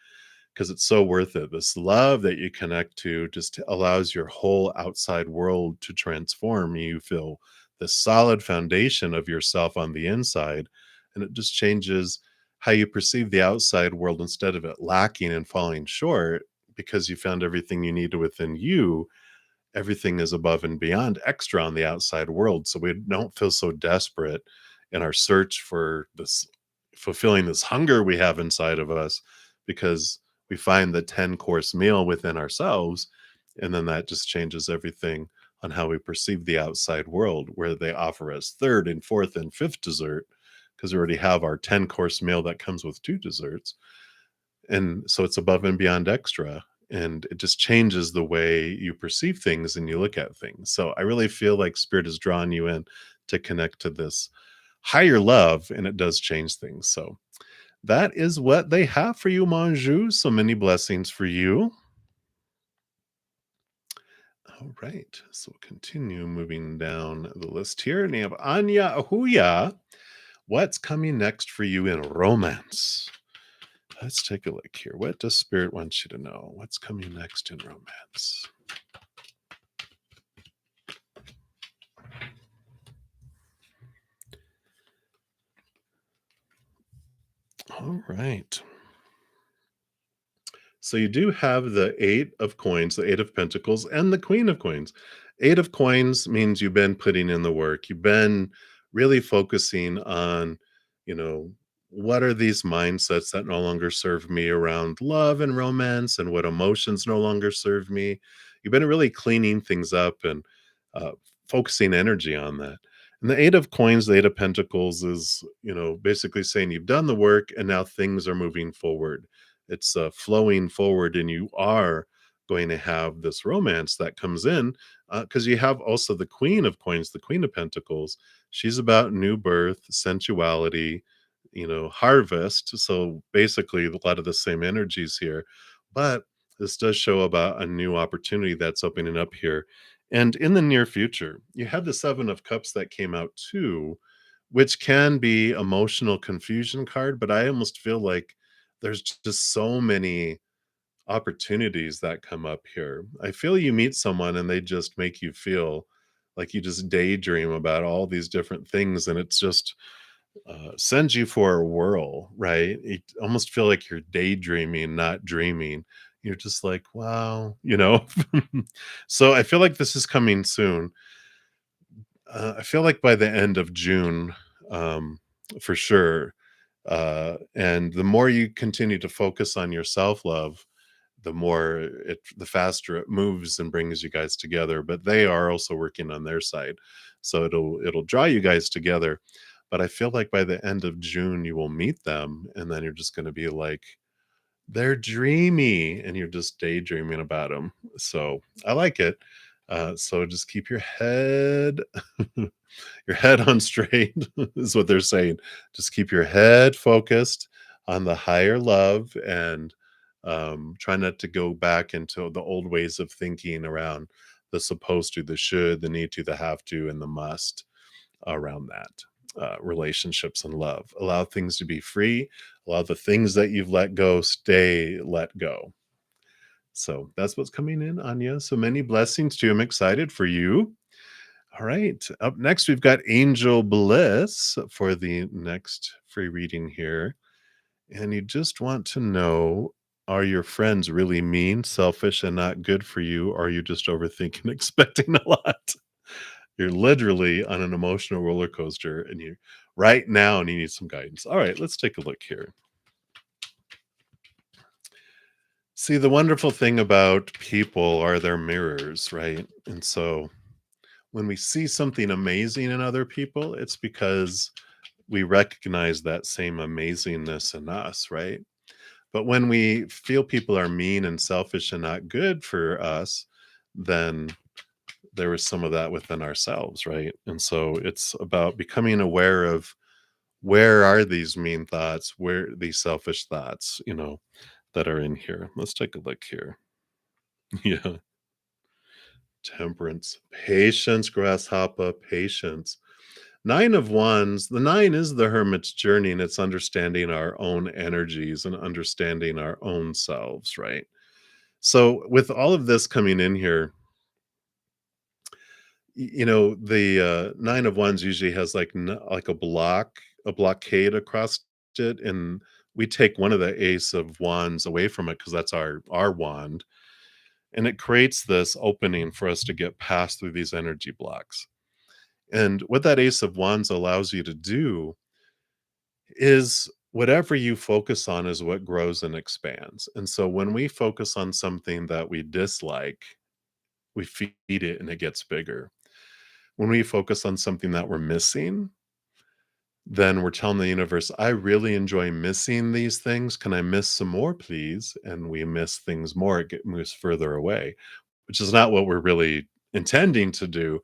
because it's so worth it. This love that you connect to just allows your whole outside world to transform. You feel the solid foundation of yourself on the inside, and it just changes how you perceive the outside world instead of it lacking and falling short because you found everything you need within you. Everything is above and beyond extra on the outside world. So we don't feel so desperate in our search for this fulfilling this hunger we have inside of us because we find the 10-course meal within ourselves. And then that just changes everything on how we perceive the outside world, where they offer us third and fourth and fifth dessert because we already have our 10-course meal that comes with two desserts. And so it's above and beyond extra. And it just changes the way you perceive things and you look at things. So I really feel like spirit is drawing you in to connect to this higher love, and it does change things. So that is what they have for you, Manju. So many blessings for you. All right. So we'll continue moving down the list here. And you have Anya Ahuya. What's coming next for you in romance? Let's take a look here. What does Spirit want you to know? What's coming next in romance? All right. So you do have the Eight of Coins, the Eight of Pentacles, and the Queen of Coins. Eight of Coins means you've been putting in the work. You've been really focusing on You know, what are these mindsets that no longer serve me around love and romance, and what emotions no longer serve me? You've been really cleaning things up and uh, focusing energy on that. And the Eight of Coins, the Eight of Pentacles is, basically saying you've done the work and now things are moving forward. It's flowing forward, and you are going to have this romance that comes in because you have also the Queen of Coins, the Queen of Pentacles. She's about new birth, sensuality, harvest. So basically, a lot of the same energies here. But this does show about a new opportunity that's opening up here. And in the near future, you have the Seven of Cups that came out too, which can be emotional confusion card. But I almost feel like there's just so many opportunities that come up here. I feel you meet someone and they just make you feel like you just daydream about all these different things, and it's just sends you for a whirl, right? You almost feel like you're daydreaming, not dreaming. You're just like, wow. So I feel like this is coming soon. I feel like by the end of June, um, for sure. And the more you continue to focus on your self love, the faster it moves and brings you guys together. But they are also working on their side, so it'll draw you guys together. But I feel like by the end of June you will meet them, and then you're just going to be like, they're dreamy, and you're just daydreaming about them. So I like it. So just keep your head your head on straight is what they're saying. Just keep your head focused on the higher love, and try not to go back into the old ways of thinking around the supposed to, the should, the need to, the have to, and the must around that. Relationships and love. Allow things to be free. Allow the things that you've let go stay let go. So that's what's coming in, Anya. So many blessings to you. I'm excited for you. All right. Up next, we've got Angel Bliss for the next free reading here. And you just want to know, are your friends really mean, selfish, and not good for you? Or are you just overthinking, expecting a lot? You're literally on an emotional roller coaster, and you right now, and you need some guidance. All right, let's take a look here. See, the wonderful thing about people are their mirrors, right? And so when we see something amazing in other people, it's because we recognize that same amazingness in us, right? But when we feel people are mean and selfish and not good for us, then there is some of that within ourselves, right? And so it's about becoming aware of, where are these mean thoughts, where these selfish thoughts, that are in here. Let's take a look here. Yeah. Temperance, patience, grasshopper, patience. Nine of Wands, the nine is the hermit's journey, and it's understanding our own energies and understanding our own selves, right? So, with all of this coming in here, the Nine of Wands usually has like a blockade across it, and we take one of the Ace of Wands away from it because that's our wand, and it creates this opening for us to get past through these energy blocks. And what that Ace of Wands allows you to do is, whatever you focus on is what grows and expands. And so when we focus on something that we dislike, we feed it and it gets bigger. When we focus on something that we're missing, then we're telling the universe, I really enjoy missing these things. Can I miss some more, please? And we miss things more, moves further away, which is not what we're really intending to do.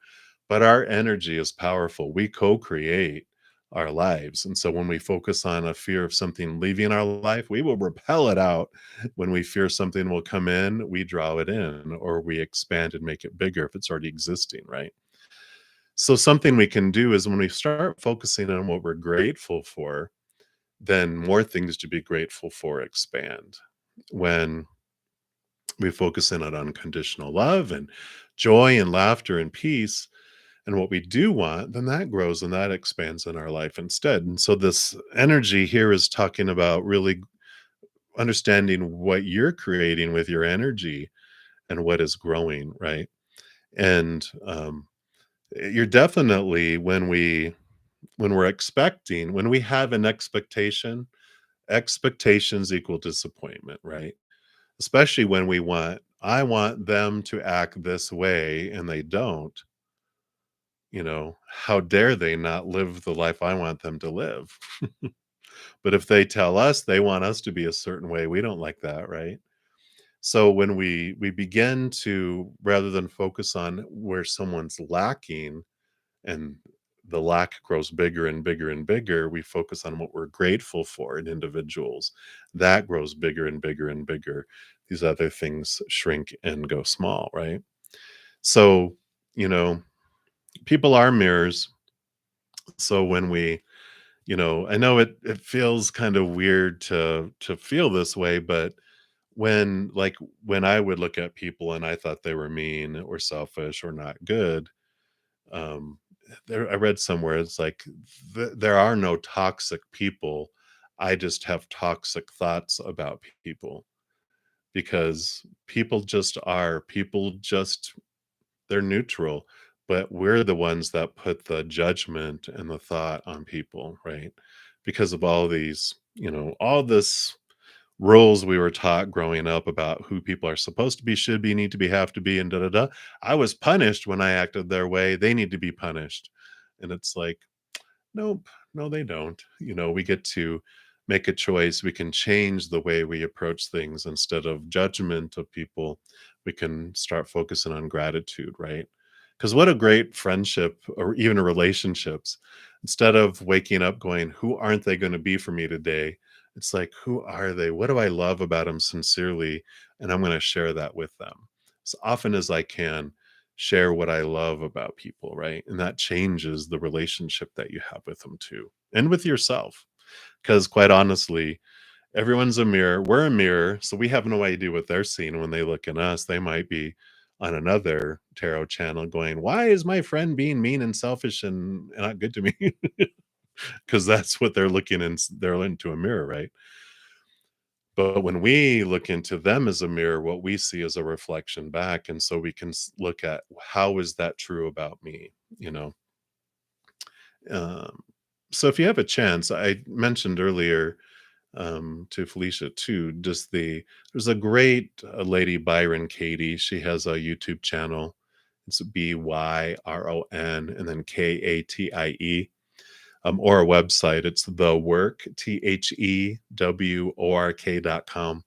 But our energy is powerful. We co create our lives. And so when we focus on a fear of something leaving our life, we will repel it out. When we fear something will come in, we draw it in, or we expand and make it bigger if it's already existing, right? So something we can do is, when we start focusing on what we're grateful for, then more things to be grateful for expand. When we focus in on unconditional love and joy and laughter and peace and what we do want, then that grows and that expands in our life instead. And so this energy here is talking about really understanding what you're creating with your energy and what is growing, right? And you're definitely, when we when we're expecting, when we have an expectation, expectations equal disappointment, right? Especially when I want them to act this way and they don't, how dare they not live the life I want them to live? But if they tell us they want us to be a certain way, we don't like that, right? So when we begin to, rather than focus on where someone's lacking, and the lack grows bigger and bigger and bigger, we focus on what we're grateful for in individuals. That grows bigger and bigger and bigger. These other things shrink and go small, right? So, you know, people are mirrors. So when I know it feels kind of weird to feel this way, but when I would look at people and I thought they were mean or selfish or not good, um I read somewhere it's like there are no toxic people. I just have toxic thoughts about people, because people just, they're neutral, but we're the ones that put the judgment and the thought on people, right? Because of all this rules we were taught growing up about who people are supposed to be, should be, need to be, have to be, and da da da. I was punished when I acted their way. They need to be punished. And it's like, nope, no, they don't. We get to make a choice. We can change the way we approach things. Instead of judgment of people, we can start focusing on gratitude, right? Because what a great friendship or even relationships. Instead of waking up going, who aren't they going to be for me today? It's like, who are they? What do I love about them sincerely? And I'm going to share that with them as often as I can. Share what I love about people, right? And that changes the relationship that you have with them too, and with yourself. Because quite honestly, everyone's a mirror. We're a mirror, so we have no idea what they're seeing when they look in us. They might be on another tarot channel going, "Why is my friend being mean and selfish and not good to me?" Because that's what they're looking in. They're into a mirror, right? But when we look into them as a mirror, what we see is a reflection back. And so we can look at, how is that true about me? You know? Um, so if you have a chance, I mentioned earlier to Felicia too, there's a great lady, Byron Katie. She has a YouTube channel. It's Byron and then Katie. Or a website. It's thework.com.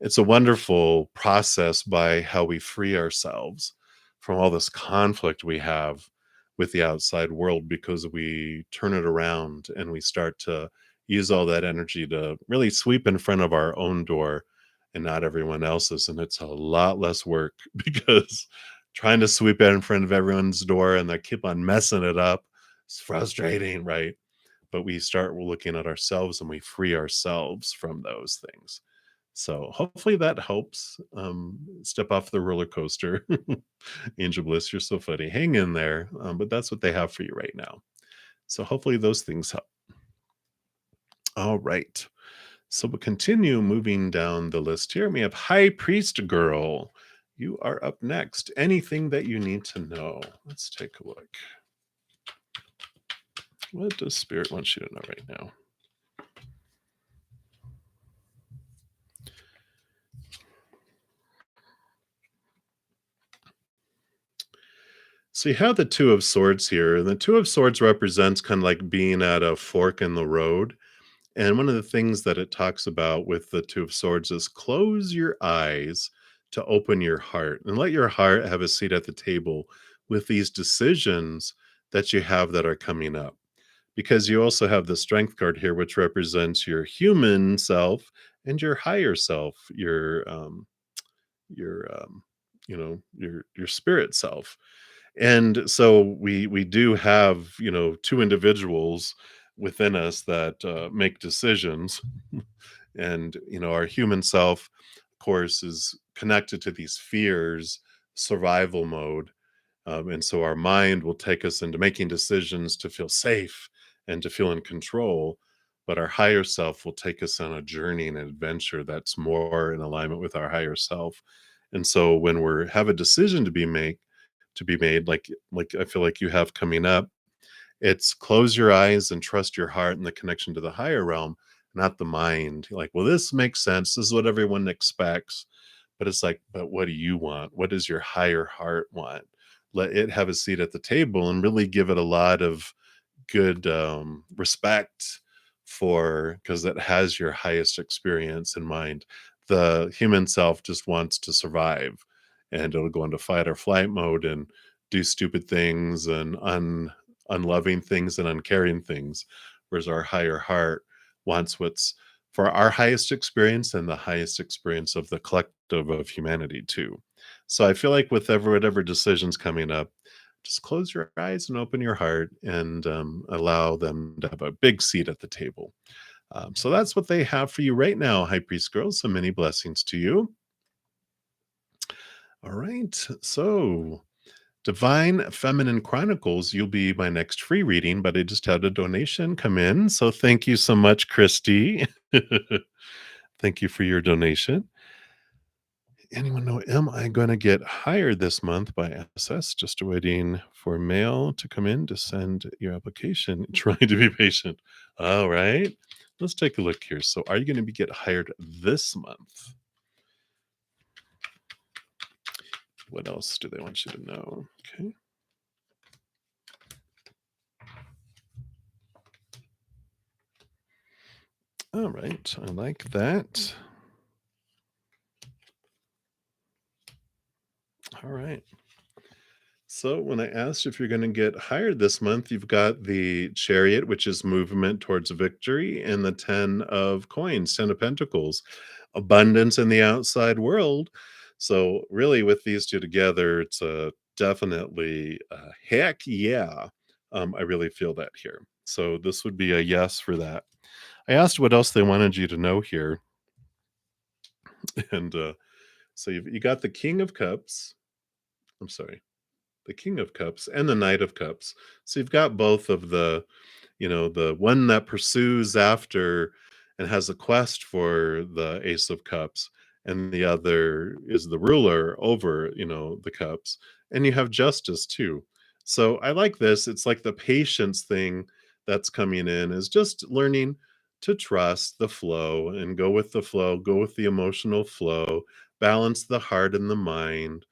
It's a wonderful process by how we free ourselves from all this conflict we have with the outside world, because we turn it around and we start to use all that energy to really sweep in front of our own door and not everyone else's. And it's a lot less work because trying to sweep it in front of everyone's door and they keep on messing it up, it's frustrating, right? But we start looking at ourselves and we free ourselves from those things. So hopefully that helps. Step off the roller coaster. Angel Bliss, you're so funny. Hang in there. But that's what they have for you right now. So hopefully those things help. All right. So we'll continue moving down the list here. We have High Priest Girl. You are up next. Anything that you need to know? Let's take a look. What does Spirit want you to know right now? So you have the Two of Swords here, and the Two of Swords represents kind of like being at a fork in the road. And one of the things that it talks about with the Two of Swords is close your eyes to open your heart and let your heart have a seat at the table with these decisions that you have that are coming up. Because you also have the Strength card here, which represents your human self and your higher self, your your spirit self. And so we do have, two individuals within us that make decisions. And our human self, of course, is connected to these fears, survival mode. And so our mind will take us into making decisions to feel safe and to feel in control. But our higher self will take us on a journey and an adventure that's more in alignment with our higher self. And so when we have a decision to be made, like I feel like you have coming up, It's close your eyes and trust your heart and the connection to the higher realm, not the mind. You're like, well, this makes sense. This is what everyone expects. But it's like, but what do you want? What does your higher heart want? Let it have a seat at the table and really give it a lot of good respect for, because it has your highest experience in mind. The human self just wants to survive, and it'll go into fight or flight mode and do stupid things and unloving things and uncaring things, whereas our higher heart wants what's for our highest experience and the highest experience of the collective of humanity too. So I feel like with whatever decisions coming up, just close your eyes and open your heart and allow them to have a big seat at the table. So that's what they have for you right now, High Priest Girls. So many blessings to you. All right. So, Divine Feminine Chronicles, you'll be my next free reading, but I just had a donation come in. So, thank you so much, Christy. Thank you for your donation. Anyone know, am I going to get hired this month by SS? Just waiting for mail to come in to send your application. Trying to be patient. All right. Let's take a look here. So, are you going to get hired this month? What else do they want you to know? Okay. All right. I like that. All right. So when I asked if you're going to get hired this month, you've got the Chariot, which is movement towards victory, and the 10 of coins, 10 of pentacles, abundance in the outside world. So really with these two together, it's a definitely heck yeah. I really feel that here. So this would be a yes for that. I asked what else they wanted you to know here. And so you got the King of Cups. I'm sorry, the King of Cups and the Knight of Cups. So you've got both of the, the one that pursues after and has a quest for the Ace of Cups, and the other is the ruler over, the cups. And you have justice too. So I like this. It's like the patience thing that's coming in is just learning to trust the flow and go with the flow, go with the emotional flow, balance the heart and the mind.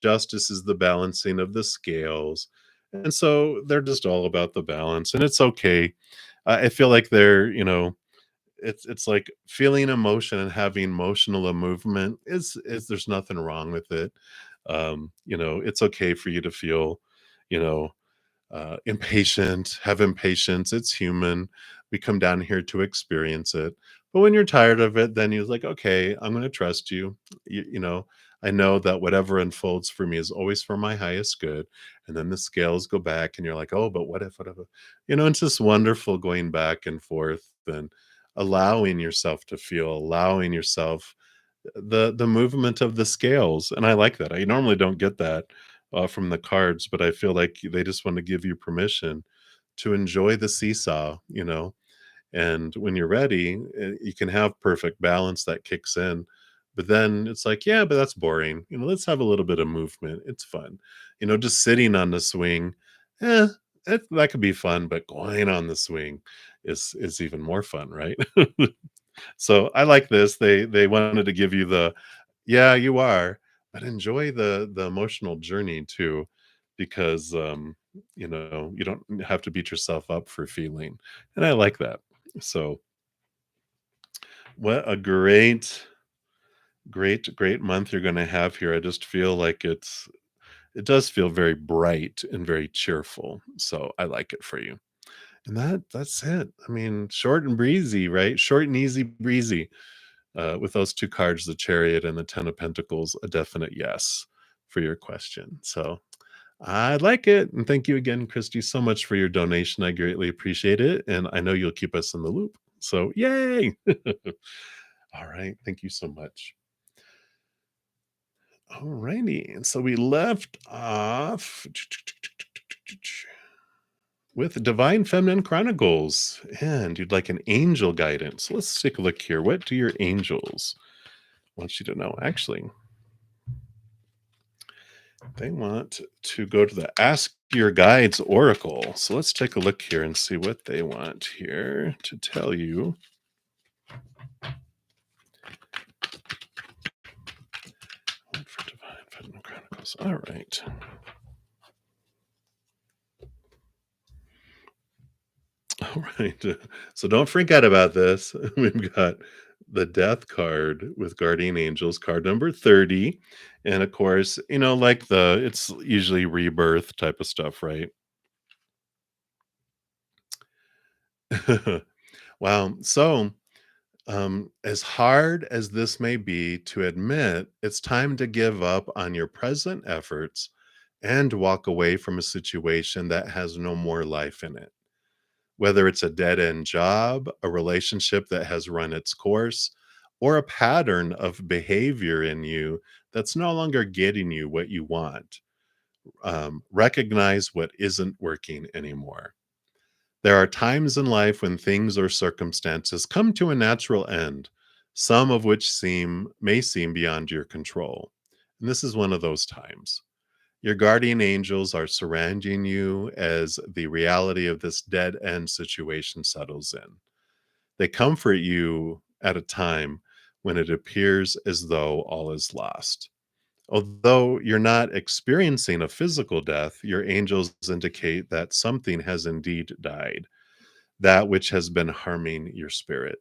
Justice is the balancing of the scales. And so they're just all about the balance, and it's okay. I feel like they're, it's like feeling emotion and having emotional movement is there's nothing wrong with it. It's okay for you to feel, you know, impatient, have impatience. It's human. We come down here to experience it. But when you're tired of it, then you're like, okay, I'm going to trust you. I know that whatever unfolds for me is always for my highest good. And then the scales go back, and you're like, oh, but what if, whatever? It's just wonderful going back and forth and allowing yourself to feel, allowing yourself the movement of the scales. And I like that. I normally don't get that from the cards, but I feel like they just want to give you permission to enjoy the seesaw, and when you're ready, you can have perfect balance that kicks in. But then it's like, yeah, but that's boring. Let's have a little bit of movement. It's fun. Just sitting on the swing, eh, that could be fun, but going on the swing is even more fun, right? So I like this. They wanted to give you the, yeah, you are, but enjoy the emotional journey too, because you don't have to beat yourself up for feeling. And I like that. So what a great month you're going to have here. I just feel like it does feel very bright and very cheerful. So I like it for you. And that's it. I mean, short and breezy, right? Short and easy breezy. With those two cards, the Chariot and the Ten of Pentacles, a definite yes for your question. So I like it. And thank you again, Christy, so much for your donation. I greatly appreciate it. And I know you'll keep us in the loop. So yay. All right. Thank you so much. All righty. And so we left off with Divine Feminine Chronicles. And you'd like an angel guidance. Let's take a look here. What do your angels want you to know? Actually, They want to go to the Ask Your Guides Oracle. So let's take a look here and see what they want here to tell you. For Divine Feminine Chronicles. All right. All right. So don't freak out about this. We've got the Death card with Guardian Angels, card number 30. And of course, like it's usually rebirth type of stuff, right? Wow. So, as hard as this may be to admit, it's time to give up on your present efforts and walk away from a situation that has no more life in it. Whether it's a dead end job, a relationship that has run its course, or a pattern of behavior in you that's no longer getting you what you want, recognize what isn't working anymore. There are times in life when things or circumstances come to a natural end, some of which may seem beyond your control. And this is one of those times. Your guardian angels are surrounding you as the reality of this dead end situation settles in. They comfort you at a time when it appears as though all is lost. Although you're not experiencing a physical death, your angels indicate that something has indeed died, that which has been harming your spirit.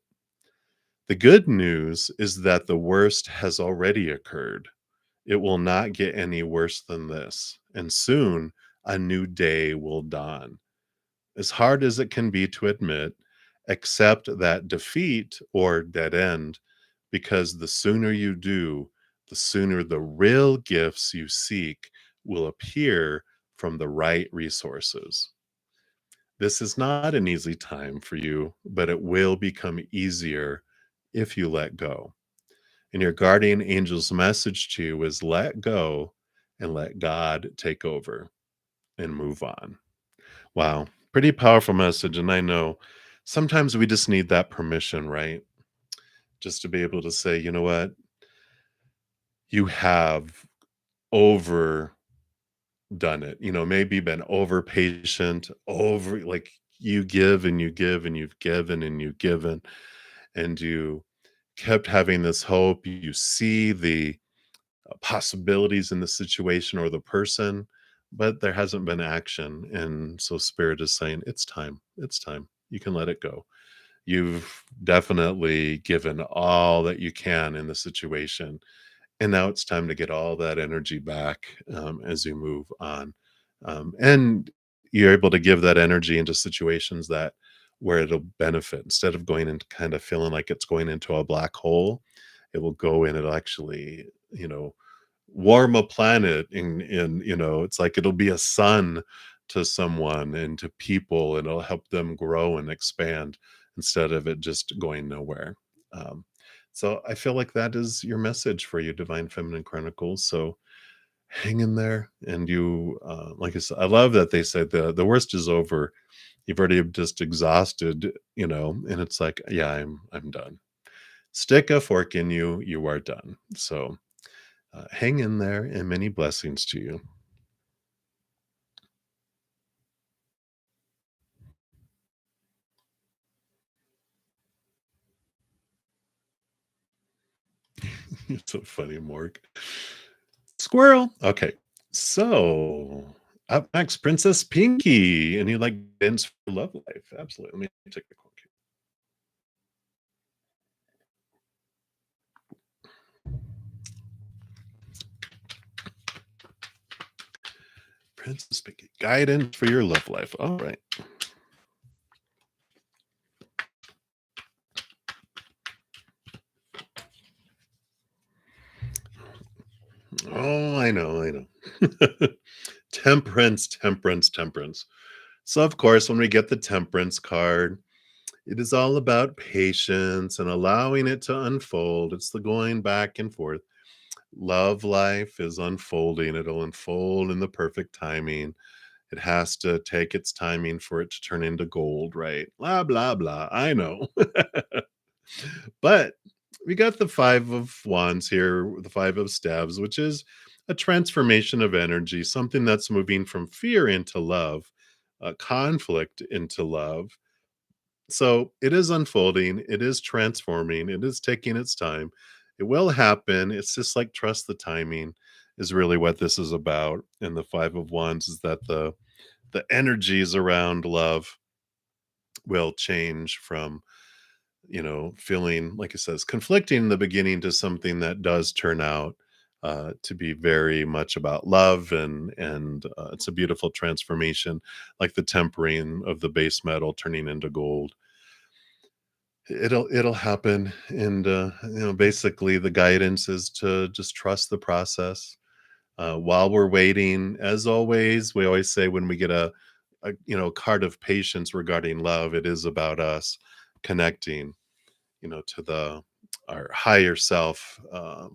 The good news is that the worst has already occurred. It will not get any worse than this, and soon a new day will dawn. As hard as it can be to admit, accept that defeat or dead end, because the sooner you do, the sooner the real gifts you seek will appear from the right resources. This is not an easy time for you, but it will become easier if you let go. And your guardian angel's message to you is let go and let God take over and move on. Wow. Pretty powerful message. And I know sometimes we just need that permission, right? Just to be able to say, you know what? You have overdone it. Maybe been over patient, over like you give and you give and you've given and you've given and you kept having this hope. You see the possibilities in the situation or the person, but there hasn't been action. And so Spirit is saying, it's time. It's time. You can let it go. You've definitely given all that you can in the situation. And now it's time to get all that energy back as you move on. And you're able to give that energy into situations that where it'll benefit instead of going into kind of feeling like it's going into a black hole. It will go in, it'll actually, warm a planet in it's like it'll be a sun to someone and to people, and it'll help them grow and expand instead of it just going nowhere. So I feel like that is your message for you, Divine Feminine Chronicles. So hang in there, and you, like I said, I love that they said the worst is over. You've already just exhausted, and it's like, yeah, I'm done. Stick a fork in you. You are done. So hang in there, and many blessings to you. You're so funny, Morg. Squirrel. Okay. So up next, Princess Pinky. And you like dance for love life. Absolutely. Let me take a quick. Princess Pinky. Guidance for your love life. All right. Oh, I know, I know. Temperance, temperance, temperance. So, of course, when we get the temperance card, it is all about patience and allowing it to unfold. It's the going back and forth. Love life is unfolding. It'll unfold in the perfect timing. It has to take its timing for it to turn into gold, right? Blah, blah, blah. I know. But we got the 5 of wands here, the 5 of staves, which is a transformation of energy, something that's moving from fear into love, conflict into love. So it is unfolding, it is transforming, it is taking its time. It will happen. It's just like trust the timing is really what this is about. And the Five of Wands is that the energies around love will change from, feeling like it says conflicting in the beginning to something that does turn out to be very much about love, and it's a beautiful transformation, like the tempering of the base metal turning into gold. It'll happen, and basically the guidance is to just trust the process while we're waiting. As always, we always say when we get a card of patience regarding love, it is about us connecting, to the our higher self,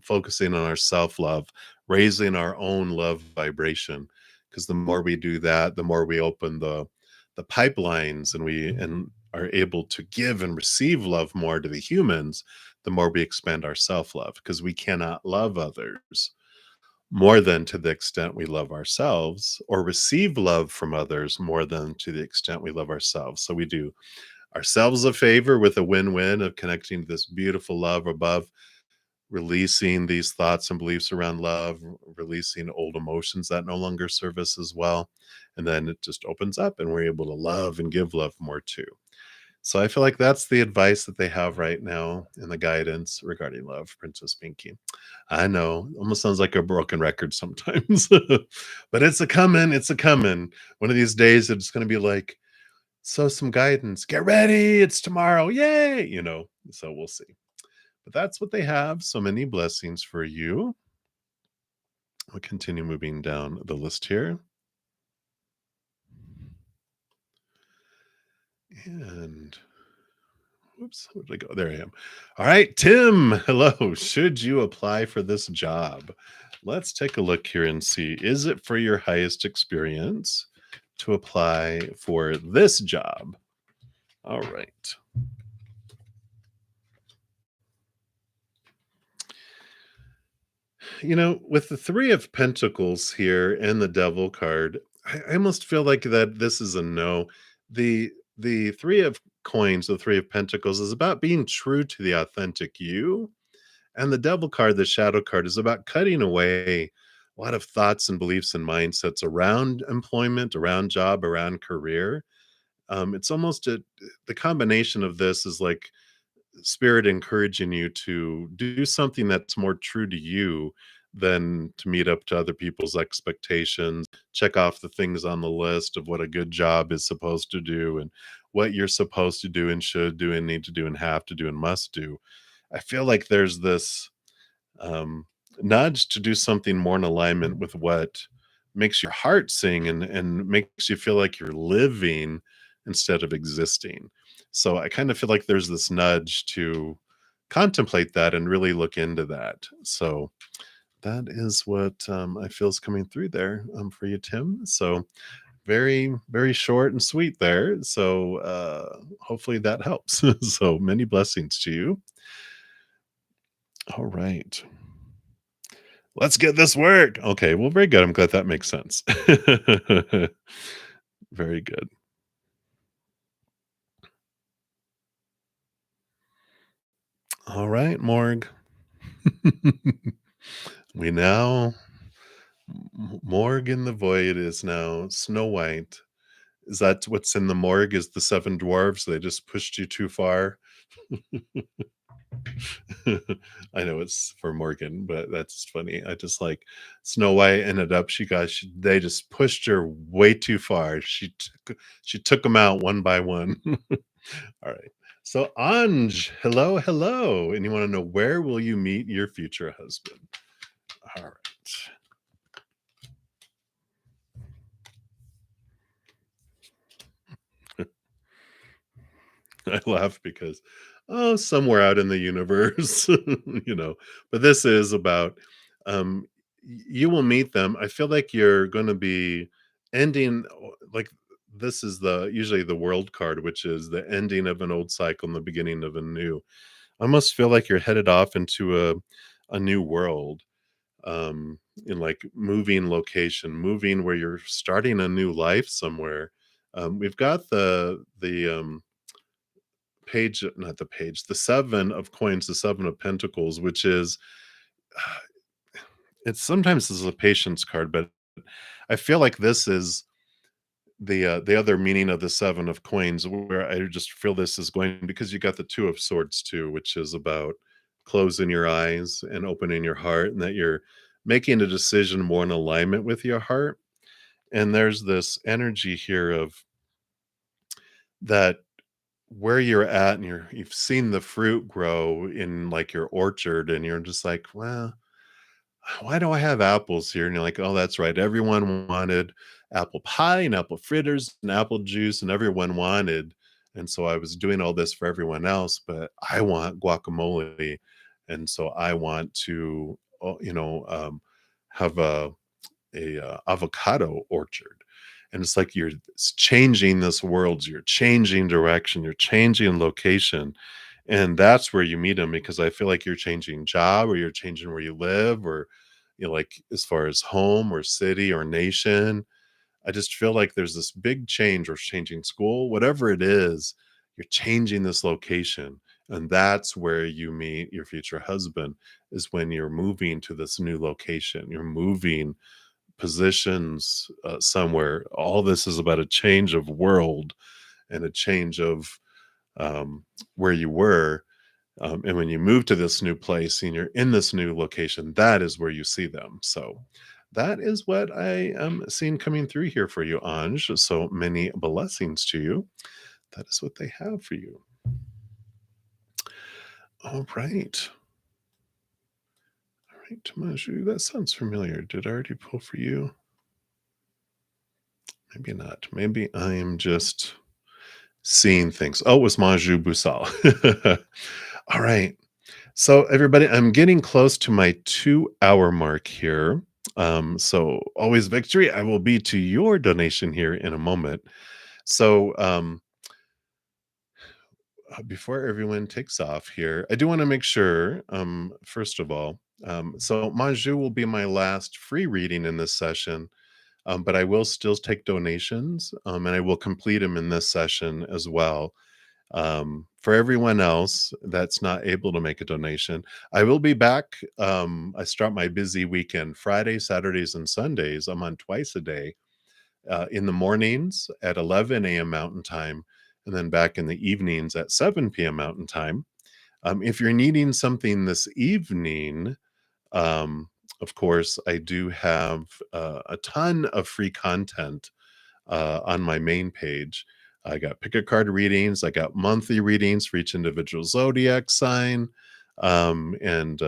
focusing on our self-love, raising our own love vibration. Because the more we do that, the more we open the pipelines, and are able to give and receive love more to the humans, the more we expand our self-love, because we cannot love others more than to the extent we love ourselves, or receive love from others more than to the extent we love ourselves. So we do ourselves a favor with a win-win of connecting to this beautiful love above, releasing these thoughts and beliefs around love, releasing old emotions that no longer serve us as well. And then it just opens up and we're able to love and give love more too. So I feel like that's the advice that they have right now in the guidance regarding love, Princess Pinky. I know, almost sounds like a broken record sometimes, but it's a coming, it's a coming. One of these days, it's going to be like, so some guidance, get ready, it's tomorrow, yay, so we'll see. But that's what they have. So many blessings for you. We'll continue moving down the list here. And whoops, where did I go? There I am. All right, Tim, hello. Should you apply for this job? Let's take a look here and see, is it for your highest experience to apply for this job? All right. With the Three of Pentacles here and the Devil card, I almost feel like that this is a no. The Three of Coins, the Three of Pentacles, is about being true to the authentic you. And the Devil card, the Shadow card, is about cutting away a lot of thoughts and beliefs and mindsets around employment, around job, around career. It's almost the combination of this is like spirit encouraging you to do something that's more true to you than to meet up to other people's expectations, check off the things on the list of what a good job is supposed to do and what you're supposed to do and should do and need to do and have to do and must do. I feel like there's this um, nudge to do something more in alignment with what makes your heart sing and makes you feel like you're living instead of existing. So I kind of feel like there's this nudge to contemplate that and really look into that. So that is what I feel is coming through there for you, Tim. So very, very short and sweet there. So hopefully that helps. So many blessings to you. All right. Let's get this work. Okay, well, very good. I'm glad that makes sense. Very good. All right, Morg. We now Morg in the void is now Snow White. Is that what's in the morgue? Is the seven dwarves? They just pushed you too far. I know it's for Morgan, but that's funny. I just like Snow White ended up. They just pushed her way too far. She took them out one by one. All right. So Anj, hello, hello. And you want to know, where will you meet your future husband? All right. I laugh because, oh, somewhere out in the universe, but this is about, you will meet them. I feel like you're going to be ending, like, this is usually the world card, which is the ending of an old cycle and the beginning of a new. I almost feel like you're headed off into a new world. in like moving location, moving where you're starting a new life somewhere. We've got the page, not the page, the seven of coins, the seven of pentacles, which is it's sometimes this is a patience card, but I feel like this is the other meaning of the seven of coins, where I just feel this is going because you got the two of swords too, which is about closing your eyes and opening your heart, and that you're making a decision more in alignment with your heart. And there's this energy here of that where you're at, and you've seen the fruit grow in like your orchard, and you're just like, well, why do I have apples here? And you're like, oh, that's right. Everyone wanted apple pie and apple fritters and apple juice, and everyone wanted. And so I was doing all this for everyone else, but I want guacamole. And so I want to, have a avocado orchard. And it's like it's changing this world, you're changing direction, you're changing location. And that's where you meet them, because I feel like you're changing job, or you're changing where you live, or like as far as home or city or nation. I just feel like there's this big change, or changing school, whatever it is, you're changing this location. And that's where you meet your future husband, is when you're moving to this new location. You're moving positions somewhere. All this is about a change of world and a change of where you were. And when you move to this new place and you're in this new location, that is where you see them. So that is what I am seeing coming through here for you, Anj. So many blessings to you. That is what they have for you. All right. All right, Tamaju, that sounds familiar. Did I already pull for you? Maybe not. Maybe I am just seeing things. Oh, it was Maju Busal. All right. So, everybody, I'm getting close to my 2 hour mark here. So, always victory. I will be to your donation here in a moment. So, before everyone takes off here, I do want to make sure, first of all, so Maju will be my last free reading in this session. But I will still take donations, and I will complete them in this session as well. For everyone else that's not able to make a donation, I will be back. I start my busy weekend Fridays, Saturdays, and Sundays. I'm on twice a day, in the mornings at 11 a.m. Mountain Time, and then back in the evenings at 7 p.m. Mountain Time. If you're needing something this evening, um, of course, I do have a ton of free content on my main page. I got pick a card readings. I got monthly readings for each individual zodiac sign, and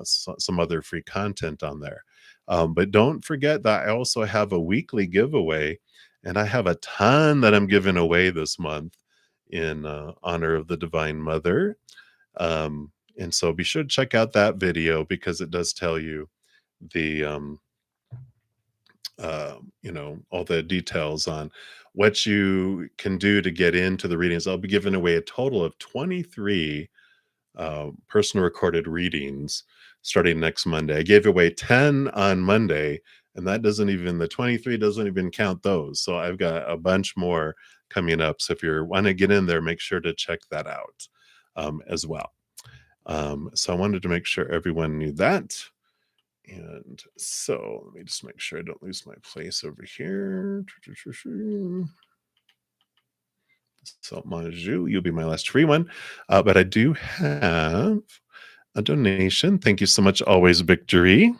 some other free content on there. But don't forget that I also have a weekly giveaway, and I have a ton that I'm giving away this month in honor of the Divine Mother. And so be sure to check out that video, because it does tell you the all the details on what you can do to get into the readings. I'll be giving away a total of 23 personal recorded readings starting next Monday. I gave away 10 on Monday, and that doesn't even, the 23 doesn't even count those. So I've got a bunch more coming up. So if you want to get in there, make sure to check that out as well. So I wanted to make sure everyone knew that. And so let me just make sure I don't lose my place over here. So Maju, you'll be my last free one. But I do have a donation. Thank you so much, always victory. And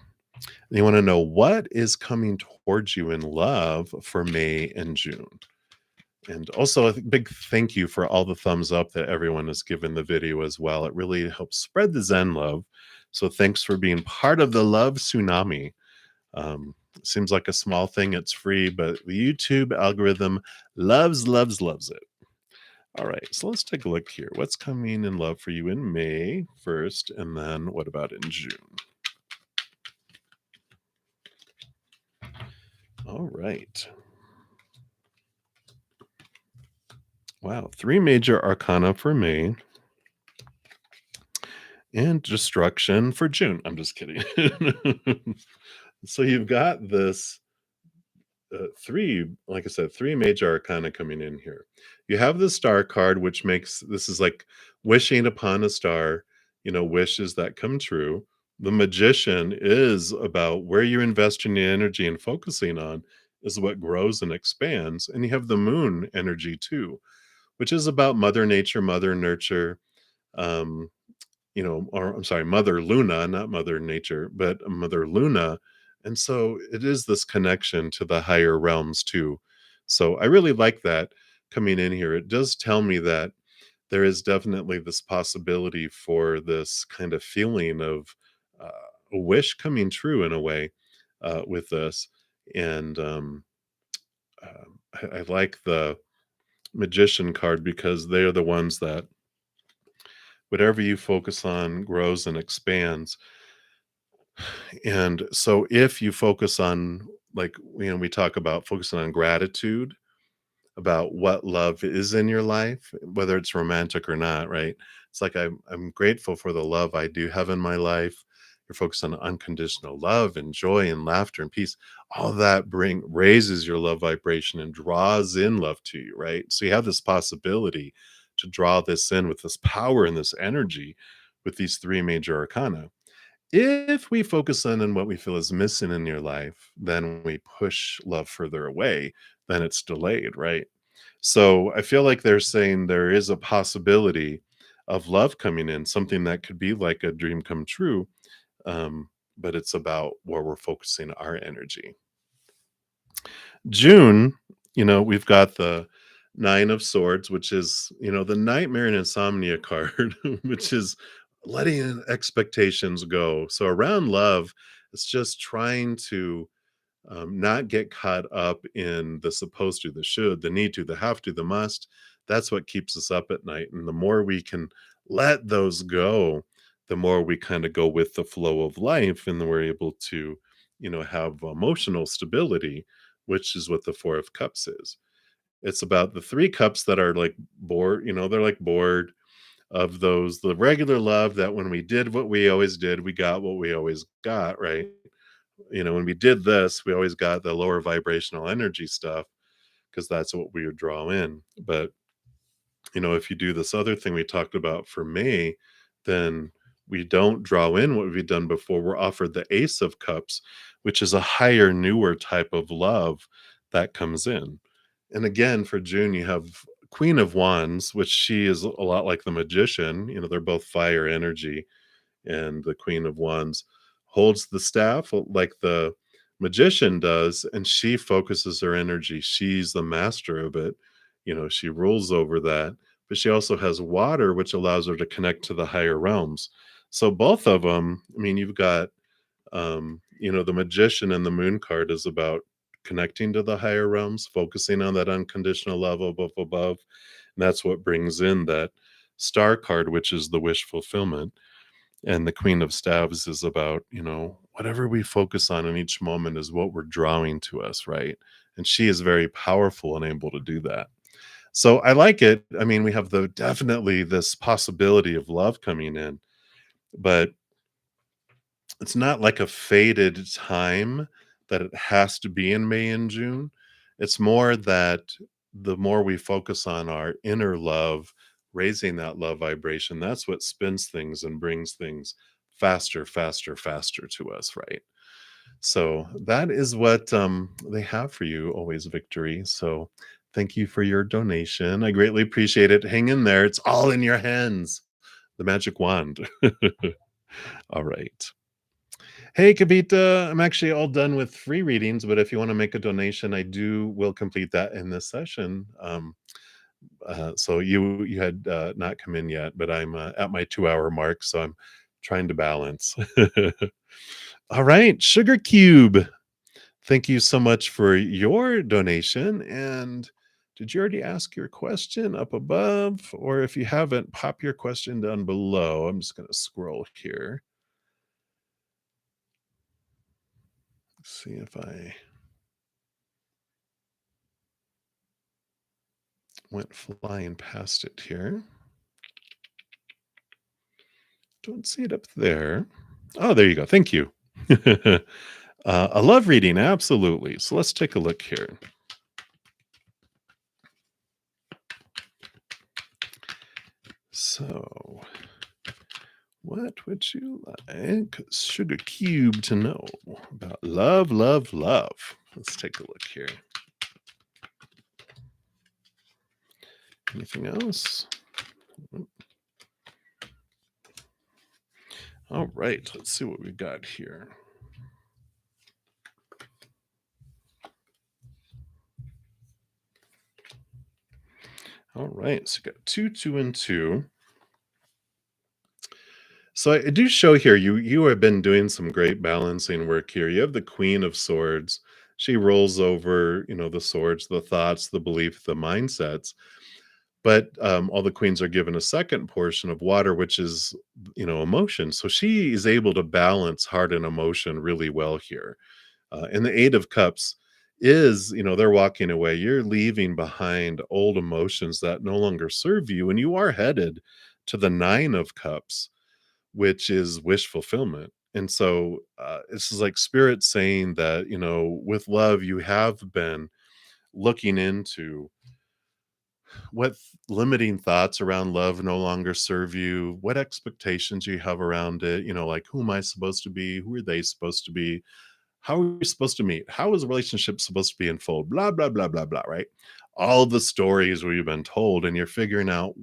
you want to know what is coming towards you in love for May and June. And also a big thank you for all the thumbs up that everyone has given the video as well. It really helps spread the Zen love. So thanks for being part of the love tsunami. Seems like a small thing. It's free, but the YouTube algorithm loves it. All right, so let's take a look here. What's coming in love for you in May first, and then what about in June? All right. Wow, 3 major arcana for May. and destruction for June. I'm just kidding. So you've got this three, like I said, three major arcana coming in here. You have the star card, which makes this is like wishing upon a star, wishes that come true. The magician is about where you're investing your energy and focusing on is what grows and expands. And you have the moon energy too, which is about mother nature, mother nurture, um, or I'm sorry, Mother Luna, not Mother Nature, but Mother Luna. And so it is this connection to the higher realms too. So I really like that coming in here. It does tell me that there is definitely this possibility for this kind of feeling of uh, a wish coming true in a way with this. And I like the magician card because they are the ones that whatever you focus on grows and expands. And so if you focus on, like, we talk about focusing on gratitude, about what love is in your life, whether it's romantic or not, right? It's like I'm grateful for the love I do have in my life. You're focused on unconditional love and joy and laughter and peace. All that bring raises your love vibration and draws in love to you, right? So you have this possibility to draw this in with this power and this energy with these three major arcana. If we focus on what we feel is missing in your life, then we push love further away, then it's delayed, right? So I feel like they're saying there is a possibility of love coming in, something that could be like a dream come true, but it's about where we're focusing our energy. June, we've got the Nine of Swords, which is, the nightmare and insomnia card, which is letting expectations go. So around love, it's just trying to not get caught up in the supposed to, the should, the need to, the have to, the must. That's what keeps us up at night. And the more we can let those go, the more we kind of go with the flow of life, and then we're able to, have emotional stability, which is what the Four of Cups is. It's about the three cups that are like bored, they're like bored of those, the regular love that when we did what we always did, we got what we always got, right? When we did this, we always got the lower vibrational energy stuff because that's what we would draw in. But, if you do this other thing we talked about for May, then we don't draw in what we've done before. We're offered the Ace of Cups, which is a higher, newer type of love that comes in. And again, for June, you have Queen of Wands, which she is a lot like the magician. They're both fire energy, and the Queen of Wands holds the staff like the magician does, and she focuses her energy. She's the master of it. She rules over that, but she also has water, which allows her to connect to the higher realms. So both of them, I mean, you've got, the magician and the moon card is about connecting to the higher realms, focusing on that unconditional love above. And that's what brings in that star card, which is the wish fulfillment, and the Queen of Staves is about, whatever we focus on in each moment is what we're drawing to us, right? And she is very powerful and able to do that. So I like it. I mean, we have the definitely this possibility of love coming in, but it's not like a faded time that it has to be in May and June. It's more that the more we focus on our inner love, raising that love vibration, that's what spins things and brings things faster, faster, faster to us, right? So that is what they have for you, always victory. So thank you for your donation. I greatly appreciate it. Hang in there. It's all in your hands. The magic wand. All right. Hey, Kavita, I'm actually all done with free readings, but if you want to make a donation, I will complete that in this session. So you had not come in yet, but I'm at my 2 hour mark, so I'm trying to balance. All right, Sugar Cube, thank you so much for your donation. And did you already ask your question up above? Or if you haven't, pop your question down below. I'm just going to scroll here. See if I went flying past it here. Don't see it up there. Oh, there you go. Thank you. A love reading, absolutely. So let's take a look here. So, what would you like Sugar Cube to know about love, love, love? Let's take a look here. Anything else? All right, let's see what we got here. All right, so we got two, two, and two. So I do show here you have been doing some great balancing work here. You have the Queen of Swords. She rolls over, the swords, the thoughts, the belief, the mindsets. But all the queens are given a second portion of water, which is, emotion. So she is able to balance heart and emotion really well here. And the Eight of Cups is, they're walking away. You're leaving behind old emotions that no longer serve you, and you are headed to the Nine of Cups, which is wish fulfillment. And so this is like spirit saying that, with love, you have been looking into what limiting thoughts around love no longer serve you, what expectations you have around it, like who am I supposed to be? Who are they supposed to be? How are we supposed to meet? How is a relationship supposed to be in full? Blah, blah, blah, blah, blah, right? All the stories where you've been told, and you're figuring out,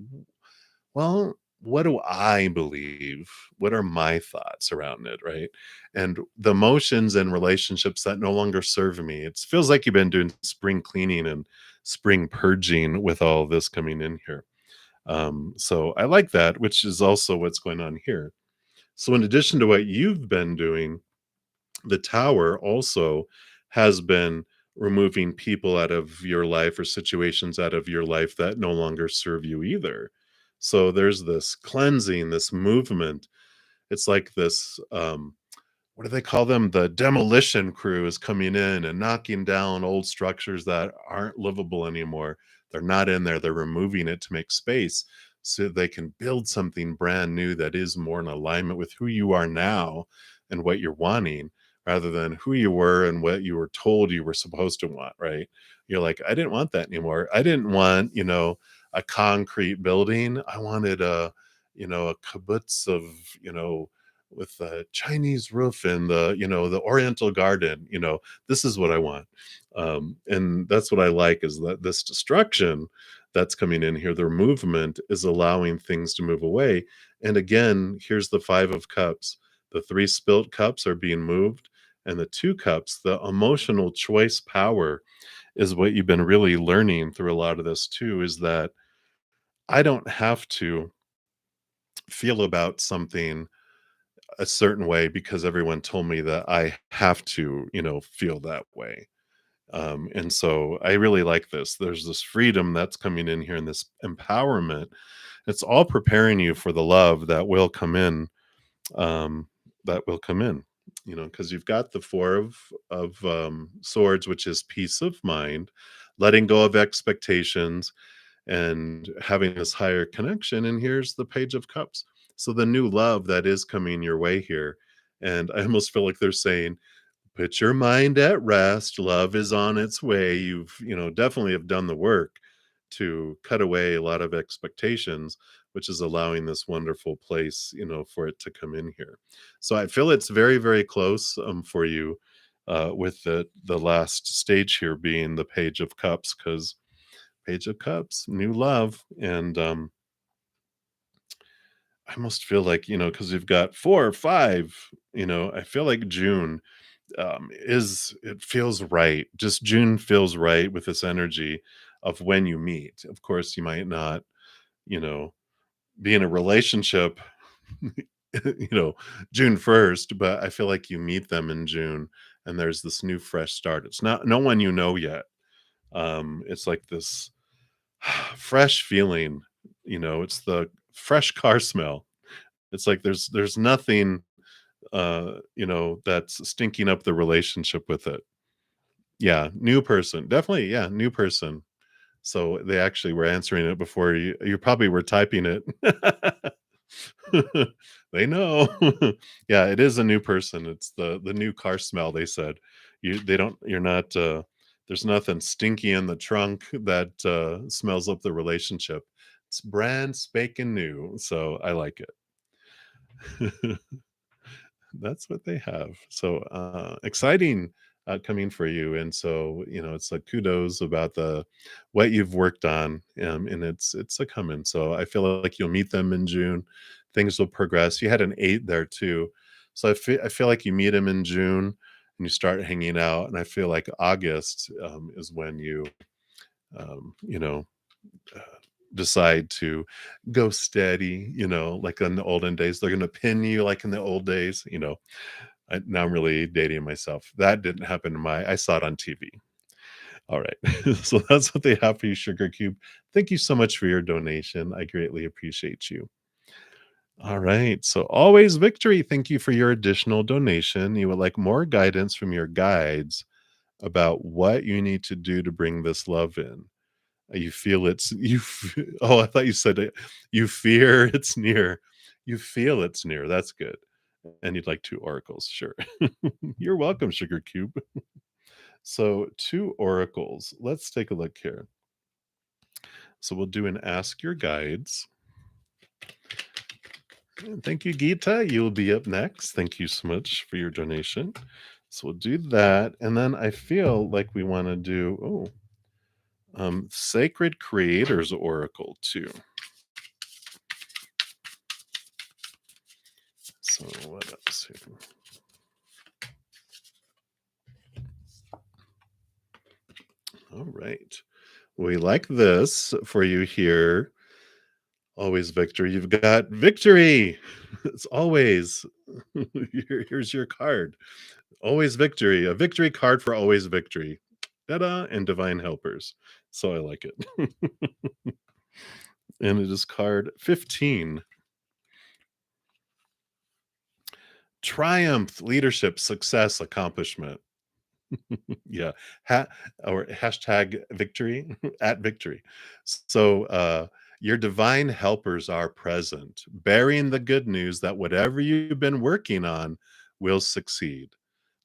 well, what do I believe? What are my thoughts around it, right? And the emotions and relationships that no longer serve me. It feels like you've been doing spring cleaning and spring purging with all this coming in here. So I like that, which is also what's going on here. So, in addition to what you've been doing, the tower also has been removing people out of your life or situations out of your life that no longer serve you either. So there's this cleansing, this movement. It's like this what do they call them? The demolition crew is coming in and knocking down old structures that aren't livable anymore. They're not in there. They're removing it to make space so they can build something brand new that is more in alignment with who you are now and what you're wanting rather than who you were and what you were told you were supposed to want, right? You're like, I didn't want that anymore. I didn't want, a concrete building. I wanted a kibbutz of, with the Chinese roof and the Oriental garden. This is what I want. And that's what I like is that this destruction that's coming in here, their movement is allowing things to move away. And again, here's the Five of Cups. The three spilt cups are being moved, and the two cups, the emotional choice power, is what you've been really learning through a lot of this too, is that I don't have to feel about something a certain way because everyone told me that I have to, feel that way. And so I really like this. There's this freedom that's coming in here and this empowerment. It's all preparing you for the love that will come in. Um, that will come in, because you've got the Four of Swords, which is peace of mind, letting go of expectations, and having this higher connection. And here's the Page of Cups. So the new love that is coming your way here. And I almost feel like they're saying, put your mind at rest. Love is on its way. You've, definitely have done the work to cut away a lot of expectations, which is allowing this wonderful place, for it to come in here. So I feel it's very, very close for you with the last stage here being the Page of Cups, because Page of Cups, new love. And I almost feel like, because we've got 4 or 5, I feel like June is it feels right. Just June feels right with this energy of when you meet. Of course, you might not, you know, be in a relationship, you know, June 1st, but I feel like you meet them in June and there's this new fresh start. It's not no one you know yet. It's like this fresh feeling, it's the fresh car smell. It's like there's nothing that's stinking up the relationship with it. Yeah, new person. Definitely, yeah, new person. So they actually were answering it before you probably were typing it. They know. Yeah, it is a new person. It's the new car smell, they said. They don't you're not, there's nothing stinky in the trunk that, smells up the relationship. It's brand spanking new, so I like it. That's what they have. So, exciting, coming for you, and so, it's like kudos about the what you've worked on, and it's a coming. So I feel like you'll meet them in June. Things will progress. You had an 8 there too. So I feel like you meet him in June and you start hanging out, and I feel like August, is when you, um, you know, uh, decide to go steady, like in the olden days. They're gonna pin you like in the old days, now I'm really dating myself. That didn't happen in my I saw it on TV. All right. So that's what they have for you, Sugar Cube. Thank you so much for your donation. I greatly appreciate you. All right. So always victory. Thank you for your additional donation. You would like more guidance from your guides about what you need to do to bring this love in. You feel it's oh, I thought you said it. You fear it's near. You feel it's near. That's good. And you'd like two oracles. Sure. You're welcome, Sugar Cube. So, two oracles. Let's take a look here. So, we'll do an ask your guides. And thank you, Geeta. You'll be up next. Thank you so much for your donation. So, we'll do that. And then I feel like we want to do, Sacred Creators Oracle too. So, what else here? All right. We like this for you here. Always victory. You've got victory. It's always. Here's your card. Always victory. A victory card for always victory. Ta-da! And divine helpers. So I like it. And it is card 15. Triumph, leadership, success, accomplishment. Yeah. Ha or hashtag victory at victory. So your divine helpers are present, bearing the good news that whatever you've been working on will succeed.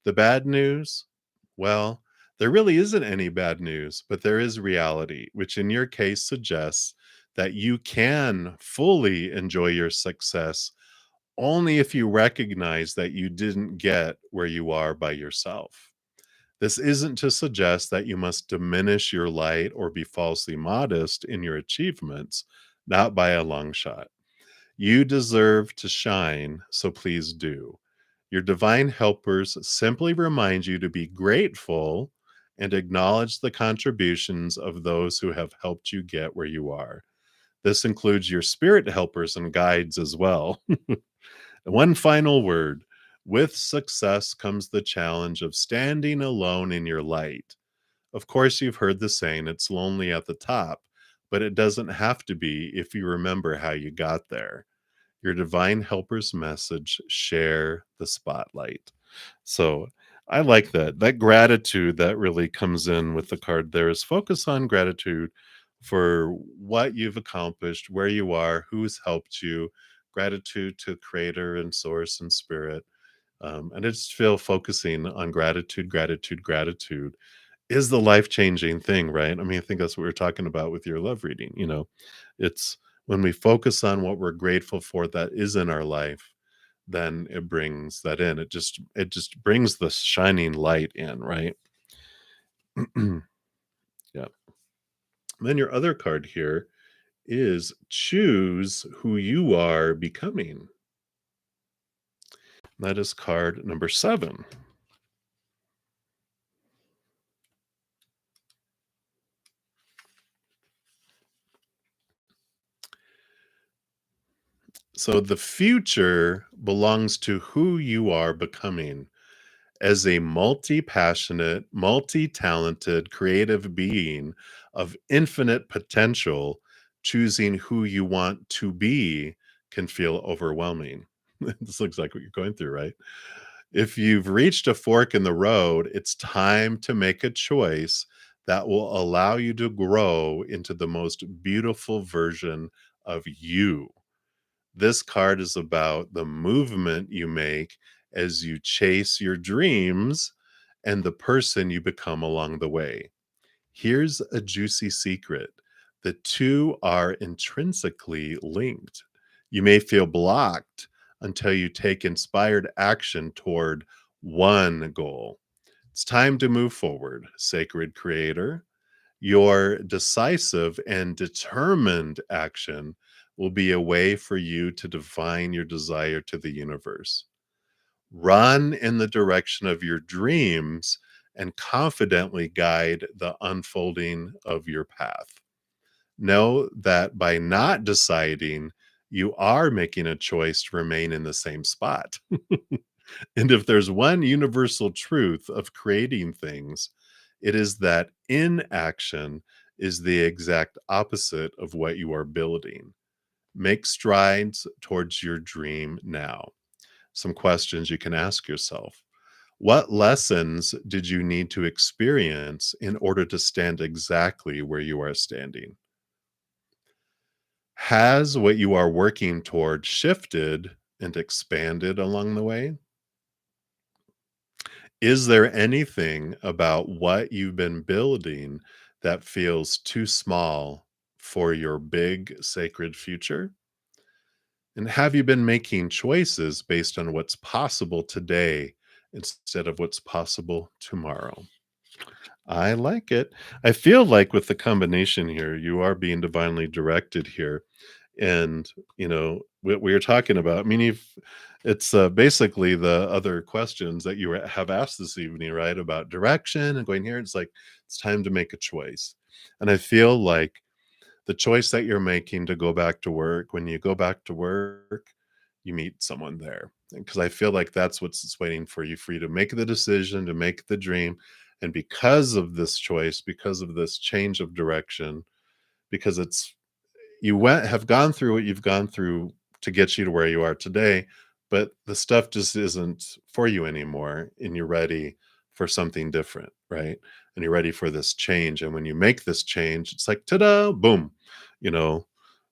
The bad news, well, there really isn't any bad news, but there is reality, which in your case suggests that you can fully enjoy your success only if you recognize that you didn't get where you are by yourself. This isn't to suggest that you must diminish your light or be falsely modest in your achievements, not by a long shot. You deserve to shine, so please do. Your divine helpers simply remind you to be grateful and acknowledge the contributions of those who have helped you get where you are. This includes your spirit helpers and guides as well. One final word. With success comes the challenge of standing alone in your light. Of course, you've heard the saying, it's lonely at the top, but it doesn't have to be if you remember how you got there. Your divine helper's message, share the spotlight. So I like that. That gratitude that really comes in with the card there is focus on gratitude for what you've accomplished, where you are, who's helped you, gratitude to creator and source and spirit. And I just feel focusing on gratitude, gratitude, gratitude is the life-changing thing, right? I mean, I think that's what we are talking about with your love reading, It's when we focus on what we're grateful for that is in our life, then it brings that in. It just brings the shining light in, right? Yeah. Then your other card here is choose who you are becoming. That is card number 7. So the future belongs to who you are becoming as a multi-passionate, multi-talented, creative being of infinite potential. Choosing who you want to be can feel overwhelming. This looks like what you're going through, right? If you've reached a fork in the road, it's time to make a choice that will allow you to grow into the most beautiful version of you. This card is about the movement you make as you chase your dreams and the person you become along the way. Here's a juicy secret: the two are intrinsically linked. You may feel blocked until you take inspired action toward one goal. It's time to move forward, sacred creator. Your decisive and determined action will be a way for you to define your desire to the universe. Run in the direction of your dreams and confidently guide the unfolding of your path. Know that by not deciding, you are making a choice to remain in the same spot. And if there's one universal truth of creating things, it is that inaction is the exact opposite of what you are building. Make strides towards your dream now. Some questions you can ask yourself: what lessons did you need to experience in order to stand exactly where you are standing? Has what you are working toward shifted and expanded along the way? Is there anything about what you've been building that feels too small for your big sacred future? And have you been making choices based on what's possible today instead of what's possible tomorrow? I like it. I feel like with the combination here, you are being divinely directed here. And, what we are talking about, I mean, it's basically the other questions that you have asked this evening, right? About direction and going here. It's like, it's time to make a choice. And I feel like the choice that you're making to go back to work, when you go back to work, you meet someone there. Because I feel like that's what's waiting for you to make the decision, to make the dream. And because of this choice, because of this change of direction, because have gone through what you've gone through to get you to where you are today, but the stuff just isn't for you anymore, and you're ready for something different, right? And you're ready for this change, and when you make this change, it's like, ta-da, boom, you know,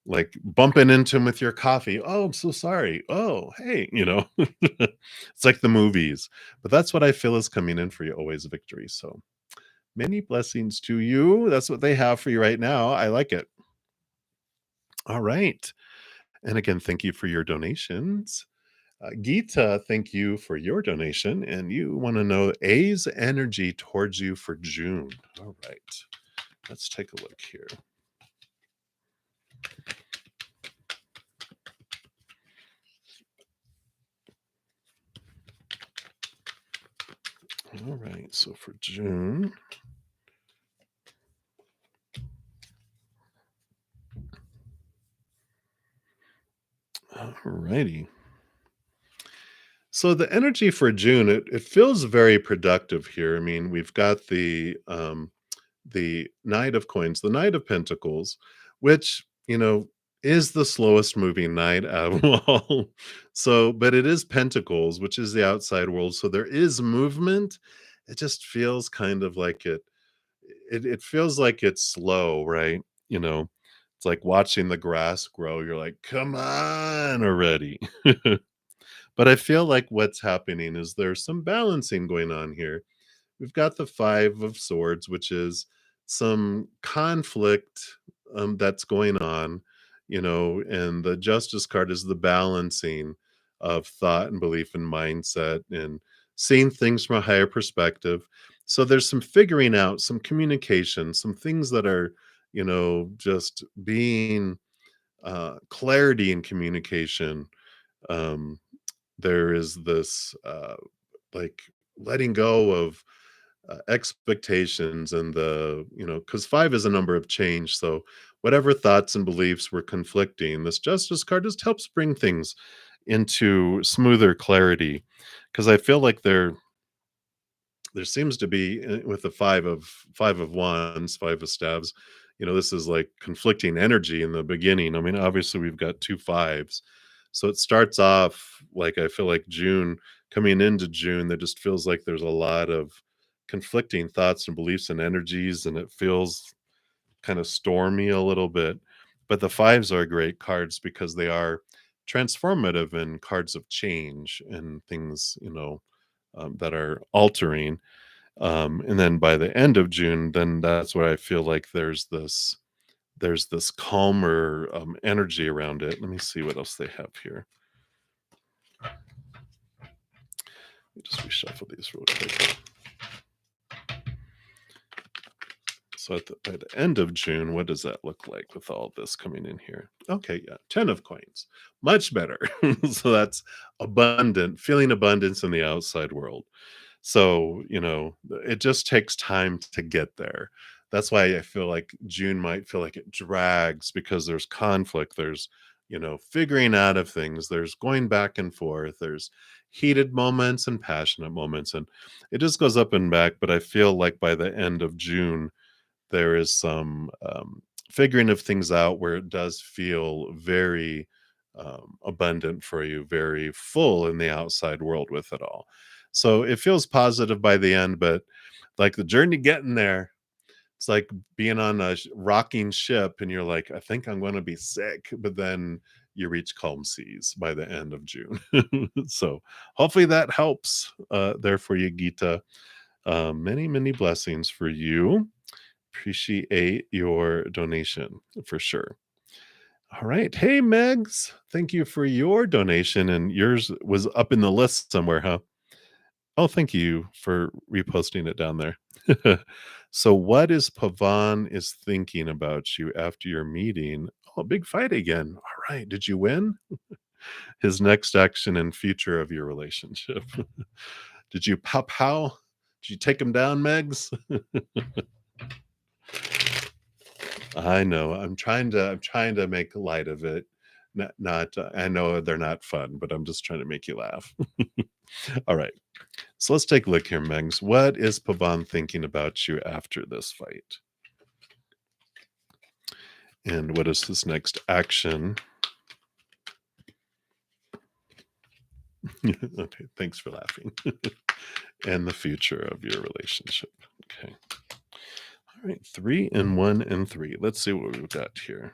like bumping into him with your coffee. Oh, I'm so sorry. Oh, hey, it's like the movies. But that's what I feel is coming in for you, always victory. So many blessings to you. That's what they have for you right now. I like it. All right. And again, thank you for your donations. Geeta, thank you for your donation. And you want to know A's energy towards you for June. All right. Let's take a look here. All right. So for June. All righty. So the energy for June, it feels very productive here. I mean, we've got the Knight of Coins, the Knight of Pentacles, which, is the slowest moving knight out of all. So, but it is Pentacles, which is the outside world. So there is movement. It just feels kind of like it feels like it's slow, right? It's like watching the grass grow. You're like, come on already. But I feel like what's happening is there's some balancing going on here. We've got the Five of Swords, which is some conflict that's going on, and the Justice card is the balancing of thought and belief and mindset and seeing things from a higher perspective. So there's some figuring out, some communication, some things that are, just being clarity in communication. Um, there is this like letting go of expectations and because five is a number of change. So whatever thoughts and beliefs were conflicting, this Justice card just helps bring things into smoother clarity. Because I feel like there seems to be with the five of wands, five of staves, this is like conflicting energy in the beginning. I mean, obviously we've got two fives, so it starts off like, I feel like June, coming into June, there just feels like there's a lot of conflicting thoughts and beliefs and energies, and it feels kind of stormy a little bit. But the fives are great cards because they are transformative and cards of change and things, that are altering. And then by the end of June, then that's where I feel like there's this calmer energy around it. Let me see what else they have here. Let me just reshuffle these real quick. So by the end of June, what does that look like with all this coming in here? Okay, yeah, 10 of coins. Much better. So that's abundant, feeling abundance in the outside world. So, it just takes time to get there. That's why I feel like June might feel like it drags because there's conflict. There's, figuring out of things. There's going back and forth. There's heated moments and passionate moments. And it just goes up and back. But I feel like by the end of June, there is some figuring of things out where it does feel very abundant for you, very full in the outside world with it all. So it feels positive by the end, but like the journey getting there, it's like being on a rocking ship and you're like, I think I'm going to be sick, but then you reach calm seas by the end of June. So hopefully that helps there for you, Gita. Many, many blessings for you. Appreciate your donation for sure. All right. Hey, Megs. Thank you for your donation. And yours was up in the list somewhere, huh? Oh, thank you for reposting it down there. So, what is Pavan is thinking about you after your meeting? Oh, big fight again. All right. Did you win? His next action and future of your relationship. Did you pop how? Did you take him down, Megs? I know. I'm trying to make light of it. Not I know they're not fun, but I'm just trying to make you laugh. All right. So let's take a look here, Megs. What is Pavan thinking about you after this fight? And what is his next action? Okay, thanks for laughing. And the future of your relationship. Okay. All right, 3 and 1 and 3. Let's see what we've got here.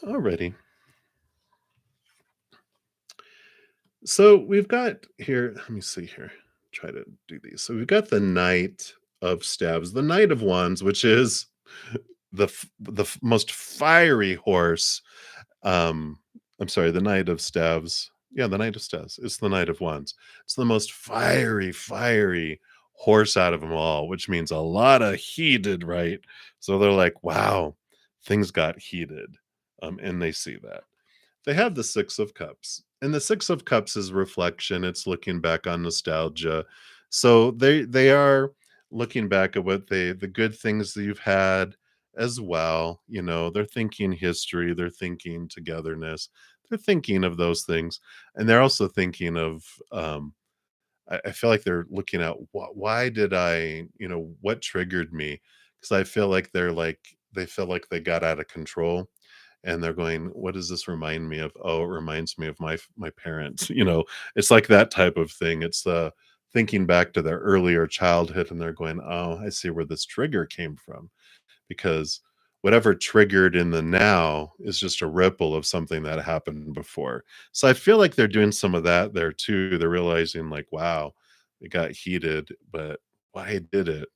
Alrighty. So we've got here, let me see here. Try to do these. So we've got the Knight of Staves, the Knight of Wands, which is the most fiery horse. I'm sorry, the Knight of Staves. Yeah, the Knight of Staves. It's the Knight of Wands. It's the most fiery horse out of them all, which means a lot of heated, right? So they're like, wow, things got heated. And they see that. They have the Six of Cups, and the Six of Cups is reflection. It's looking back on nostalgia. So they are looking back at the good things that you've had as well. They're thinking history, they're thinking togetherness, they're thinking of those things, and they're also thinking of I feel like they're looking at why did I, what triggered me? Because I feel like they feel like they got out of control and they're going, what does this remind me of? Oh, it reminds me of my parents. It's like that type of thing. It's the thinking back to their earlier childhood and they're going, oh, I see where this trigger came from, because whatever triggered in the now is just a ripple of something that happened before. So I feel like they're doing some of that there too. They're realizing like, wow, it got heated, but why did it?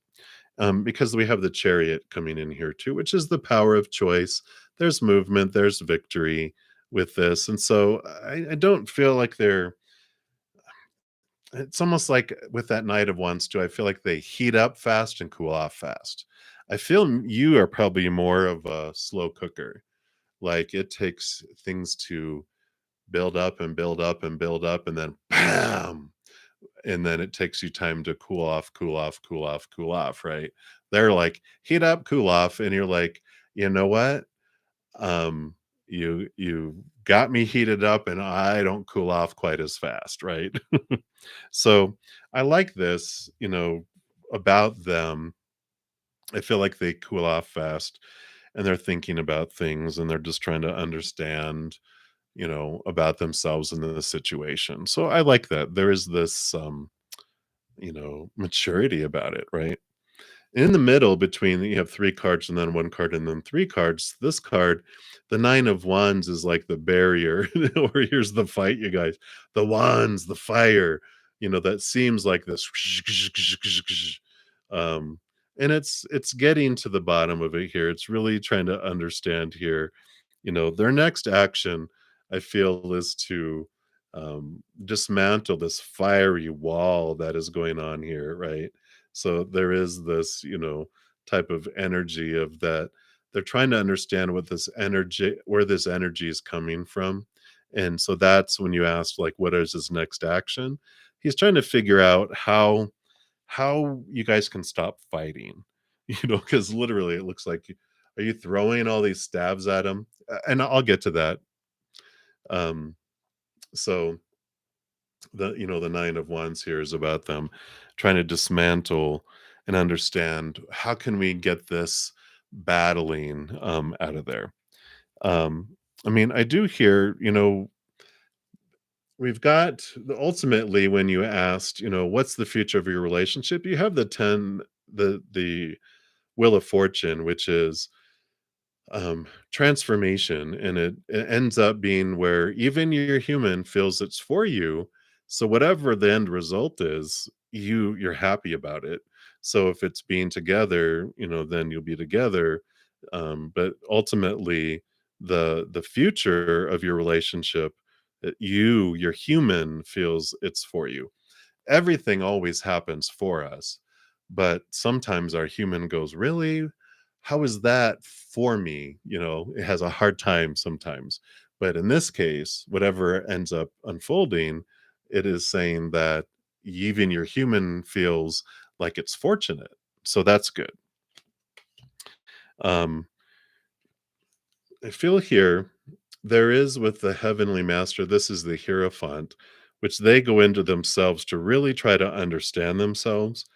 Because we have the Chariot coming in here too, which is the power of choice. There's movement, there's victory with this. And so I don't feel like it's almost like with that Knight of Wands too, I feel like they heat up fast and cool off fast. I feel you are probably more of a slow cooker. Like it takes things to build up and build up and build up, and then bam, and then it takes you time to cool off, cool off, cool off, cool off, right? They're like heat up, cool off, and you're like, you know what? Um, you got me heated up, and I don't cool off quite as fast, right? So I like this, about them. I feel like they cool off fast and they're thinking about things and they're just trying to understand, about themselves and the situation. So I like that. There is this maturity about it, right? In the middle between you have 3 cards and then 1 card and then 3 cards. This card, the 9 of wands is like the barrier, or here's the fight, you guys. The wands, the fire, that seems like this um, and it's getting to the bottom of it here. It's really trying to understand here, their next action, I feel, is to, dismantle this fiery wall that is going on here, right? So there is this, type of energy of that they're trying to understand what this energy where this energy is coming from. And so that's when you asked, like, what is his next action? He's trying to figure out how you guys can stop fighting, because literally it looks like are you throwing all these stabs at him? And I'll get to that. Um, so the 9 of wands here is about them trying to dismantle and understand how can we get this battling out of there. um I mean, I do hear, we've got ultimately, when you asked, what's the future of your relationship, you have the 10, the wheel of fortune, which is transformation, and it ends up being where even your human feels it's for you. So whatever the end result is, you're happy about it. So if it's being together, then you'll be together. But ultimately, the future of your relationship, your human feels it's for you. Everything always happens for us, but sometimes our human goes, really, how is that for me? It has a hard time sometimes. But in this case, whatever ends up unfolding, it is saying that even your human feels like it's fortunate. So that's good. um I feel here there is, with the heavenly master, this is the hierophant, which they go into themselves to really try to understand themselves.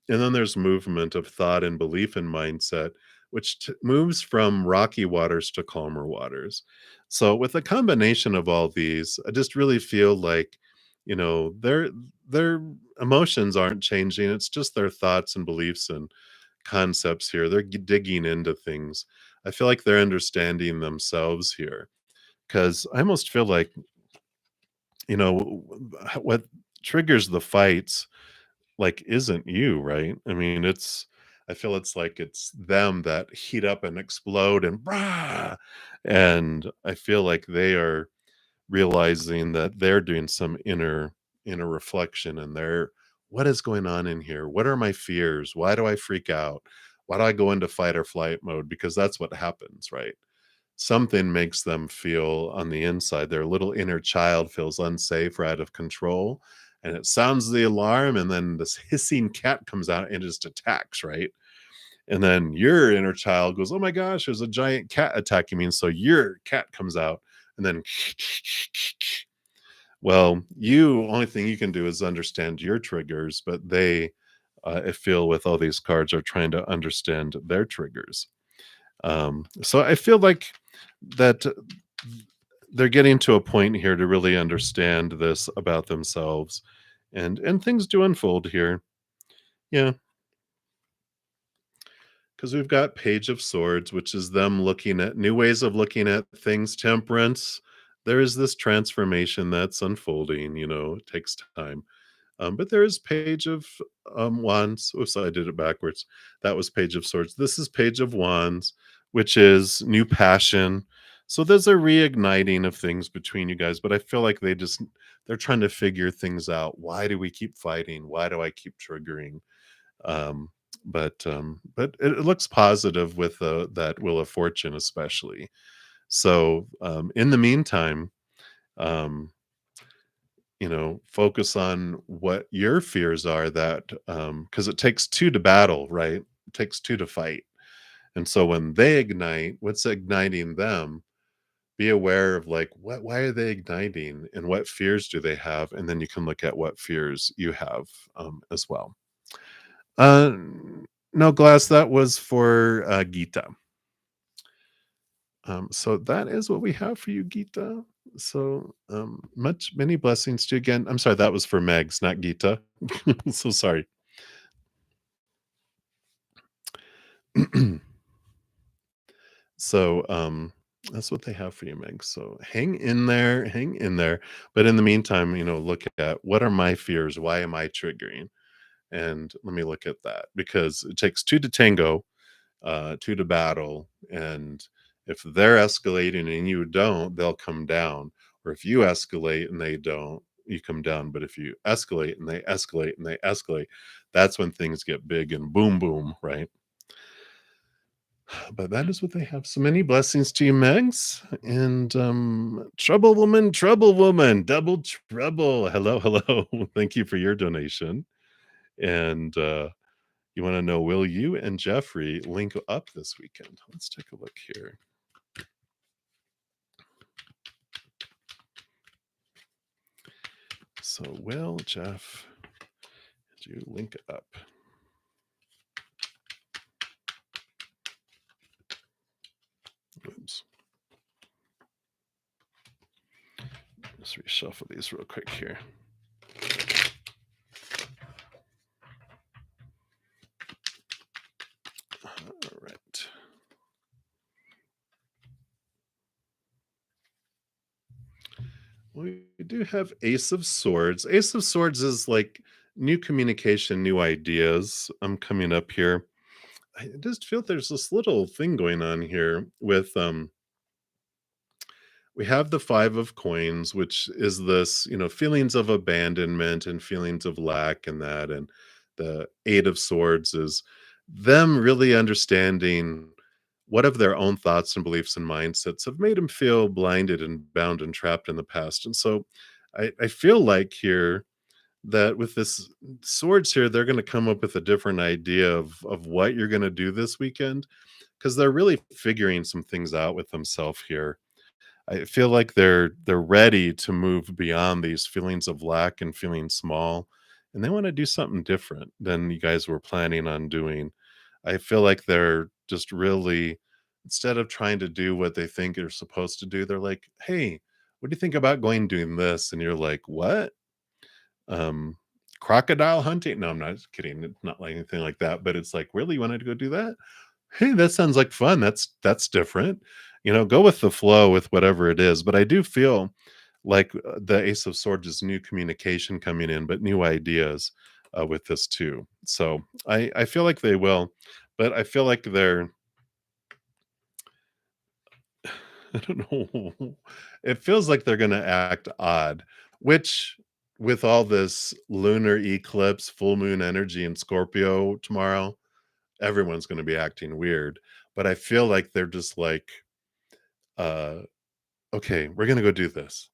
And then there's movement of thought and belief and mindset, which moves from rocky waters to calmer waters. So, with a combination of all these, I just really feel like, their emotions aren't changing. It's just their thoughts and beliefs and concepts here. They're digging into things. I feel like they're understanding themselves here, because I almost feel like, what triggers the fights, like, isn't you, right? I mean, I feel it's like it's them that heat up and explode and "Brah!" And I feel like they are realizing that they're doing some inner reflection, and they're, what is going on in here? What are my fears? Why do I freak out? Why do I go into fight or flight mode? Because that's what happens, right? Something makes them feel on the inside. Their little inner child feels unsafe or out of control. And it sounds the alarm, and then this hissing cat comes out and just attacks, right? And then your inner child goes, "Oh my gosh, there's a giant cat attacking me." And so your cat comes out, and then, well, only thing you can do is understand your triggers, but they, I feel, with all these cards, are trying to understand their triggers. So I feel like that they're getting to a point here to really understand this about themselves, and things do unfold here. Yeah, because we've got Page of Swords, which is them looking at new ways of looking at things. Temperance, there is this transformation that's unfolding. It takes time. But there is Page of Wands. Oops, I did it backwards. That was Page of Swords. This is Page of Wands, which is new passion. So there's a reigniting of things between you guys, but I feel like they're trying to figure things out. Why do we keep fighting? Why do I keep triggering? Um, but it looks positive with that Wheel of Fortune, especially. So in the meantime, um, focus on what your fears are, that because it takes two to battle, right? It takes two to fight. And so when they ignite, what's igniting them? Be aware of, like, why are they igniting, and what fears do they have? And then you can look at what fears you have as well. Uh, no, Glass, that was for Gita. So that is what we have for you, Gita. So, many blessings to you again. I'm sorry, that was for Megs, not Gita. So sorry. So, that's what they have for you, Meg. So hang in there. But in the meantime, look at what are my fears? Why am I triggering? And let me look at that because it takes two to tango, two to battle. And if they're escalating and you don't, they'll come down. Or if you escalate and they don't, you come down. But if you escalate and they escalate and they escalate, that's when things get big and boom, boom, right? But that is what they have. So many blessings to you, Megs. And trouble woman, double trouble. Hello, hello. Thank you for your donation. And you want to know, will you and Jeffrey link up this weekend? Let's take a look here. So, will Jeff, do you link up? Oops. Let's reshuffle these real quick here. All right. We do have Ace of Swords. Ace of Swords is like new communication, new ideas. I'm coming up here. I just feel there's this little thing going on here with we have the 5 of coins, which is this, feelings of abandonment and feelings of lack and that. And the 8 of swords is them really understanding what of their own thoughts and beliefs and mindsets have made them feel blinded and bound and trapped in the past. And so I feel like here that with this swords here, they're going to come up with a different idea of what you're going to do this weekend because they're really figuring some things out with themselves here. I feel like they're ready to move beyond these feelings of lack and feeling small, and they want to do something different than you guys were planning on doing. I feel like they're just really instead of trying to do what they think you're supposed to do, they're like, "Hey, what do you think about going doing this?" And you're like, "What? Um, crocodile hunting?" No, I'm not kidding. It's not like anything like that, but it's like, "Really? You wanted to go do that? Hey, that sounds like fun. That's different." Go with the flow with whatever it is. But I do feel like the Ace of Swords is new communication coming in, but new ideas with this too. So I feel like they will, but I feel like they're I don't know. It feels like they're gonna act odd, which with all this lunar eclipse, full moon energy in Scorpio tomorrow, everyone's gonna be acting weird. But I feel like they're just like, uh, okay, we're gonna go do this.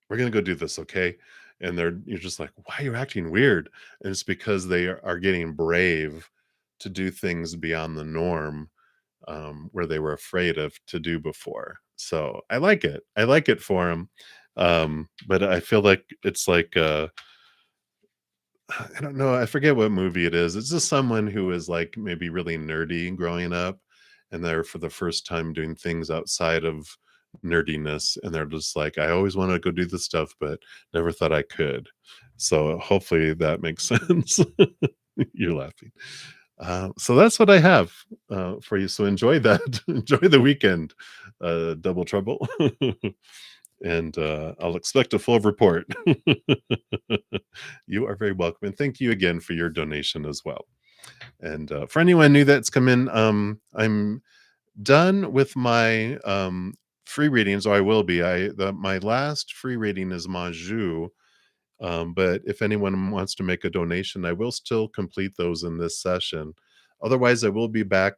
We're gonna go do this, okay? And you're just like, why are you acting weird? And it's because they are getting brave to do things beyond the norm where they were afraid of to do before. So I like it. I like it for them. But I feel like it's like I don't know. I forget what movie it is. It's just someone who is like maybe really nerdy growing up, and they're for the first time doing things outside of nerdiness, and they're just like, I always want to go do this stuff, but never thought I could. So hopefully that makes sense. You're laughing. So that's what I have for you. So enjoy that. Enjoy the weekend, Double Trouble. And I'll expect a full report. You are very welcome. And thank you again for your donation as well. And for anyone new that's come in, I'm done with my free readings, or I will be. My last free reading is Maju, but if anyone wants to make a donation, I will still complete those in this session. Otherwise, I will be back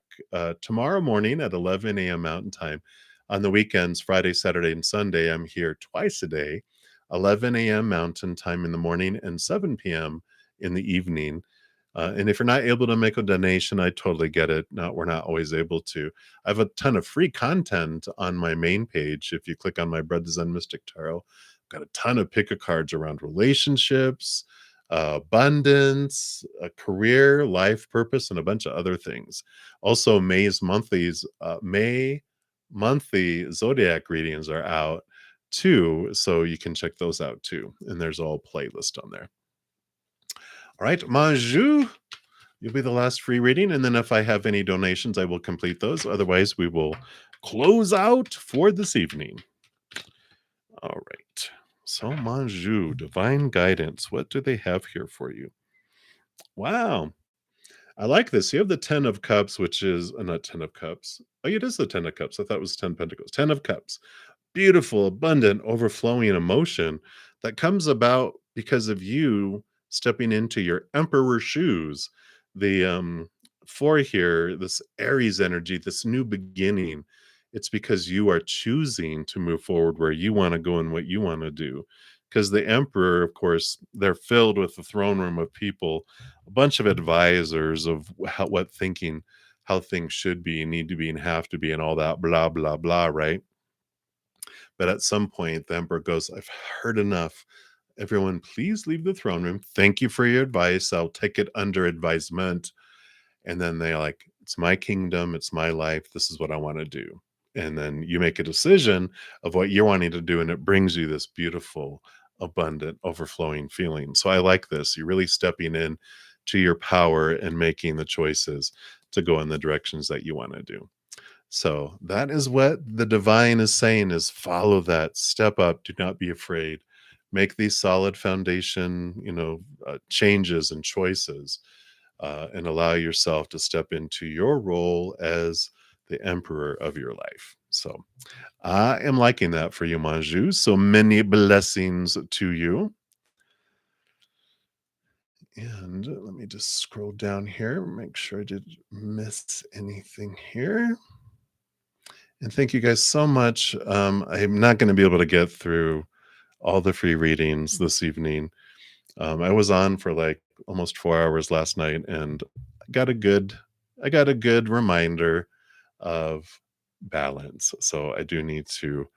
tomorrow morning at 11 a.m. Mountain Time. On the weekends, Friday, Saturday, and Sunday, I'm here twice a day, 11 a.m. Mountain Time in the morning and 7 p.m. in the evening. And if you're not able to make a donation, I totally get it. No, we're not always able to. I have a ton of free content on my main page. If you click on my bruddaZEN Mystic Tarot, got a ton of pick a cards around relationships, abundance, a career, life purpose, and a bunch of other things. Also, May monthly zodiac readings are out too. So you can check those out too. And there's all playlist on there. All right, Maju. You'll be the last free reading. And then if I have any donations, I will complete those. Otherwise, we will close out for this evening. All right. So, Maju, divine guidance. What do they have here for you? Wow. I like this. You have the 10 of cups, which is not 10 of cups. Oh, it is the 10 of cups. I thought it was 10 pentacles. 10 of cups. Beautiful, abundant, overflowing emotion that comes about because of you stepping into your emperor shoes. The four here, this Aries energy, this new beginning, it's because you are choosing to move forward where you want to go and what you want to do. Because the emperor, of course, they're filled with the throne room of people, a bunch of advisors of what thinking, how things should be, need to be, and have to be, and all that blah blah blah, right? But at some point, the emperor goes, I've heard enough. Everyone, please leave the throne room. Thank you for your advice. I'll take it under advisement. And then they're like, it's my kingdom. It's my life. This is what I want to do. And then you make a decision of what you're wanting to do. And it brings you this beautiful, abundant, overflowing feeling. So I like this. You're really stepping in to your power and making the choices to go in the directions that you want to do. So that is what the divine is saying is follow that, step up, do not be afraid, make these solid foundation, changes and choices, and allow yourself to step into your role as the emperor of your life. So I am liking that for you, Manju. So many blessings to you. And let me just scroll down here, make sure I didn't miss anything here. And thank you guys so much. I'm not going to be able to get through all the free readings this evening. I was on for like almost 4 hours last night, and got a good, I got a good reminder of balance. So I do need to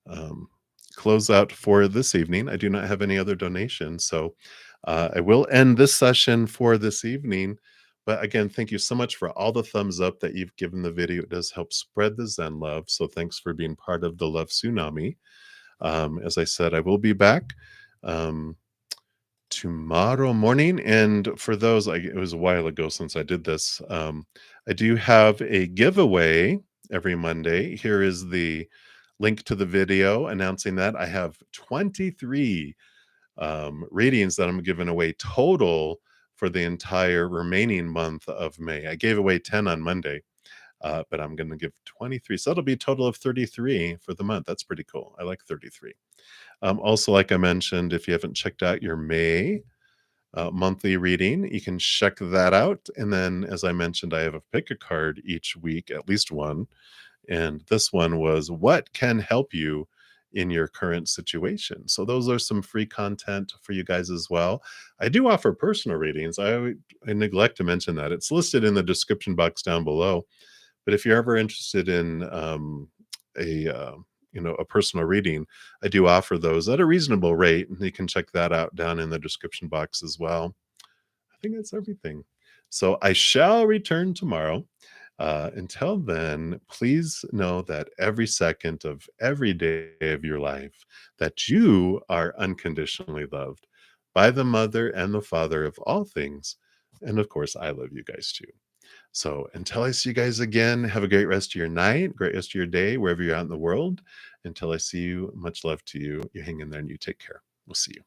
um, close out for this evening. I do not have any other donations, so I will end this session for this evening. But again, thank you so much for all the thumbs up that you've given the video. It does help spread the Zen love. So thanks for being part of the love tsunami. As I said, I will be back um, tomorrow morning. And for those, it was a while ago since I did this. I do have a giveaway every Monday. Here is the link to the video announcing that. I have 23 readings that I'm giving away total for the entire remaining month of May. I gave away 10 on Monday, but I'm going to give 23. So that'll be a total of 33 for the month. That's pretty cool. I like 33. Also, like I mentioned, if you haven't checked out your May monthly reading, you can check that out. And then, as I mentioned, I have a pick a card each week, at least one. And this one was what can help you in your current situation. So those are some free content for you guys as well. I do offer personal readings. I neglect to mention that. It's listed in the description box down below. But if you're ever interested in a personal reading, I do offer those at a reasonable rate, and you can check that out down in the description box as well. I think that's everything. So I shall return tomorrow. Until then, please know that every second of every day of your life, that you are unconditionally loved by the mother and the father of all things. And of course, I love you guys too. So until I see you guys again, have a great rest of your night, great rest of your day, wherever you're out in the world. Until I see you, much love to you. You hang in there and you take care. We'll see you.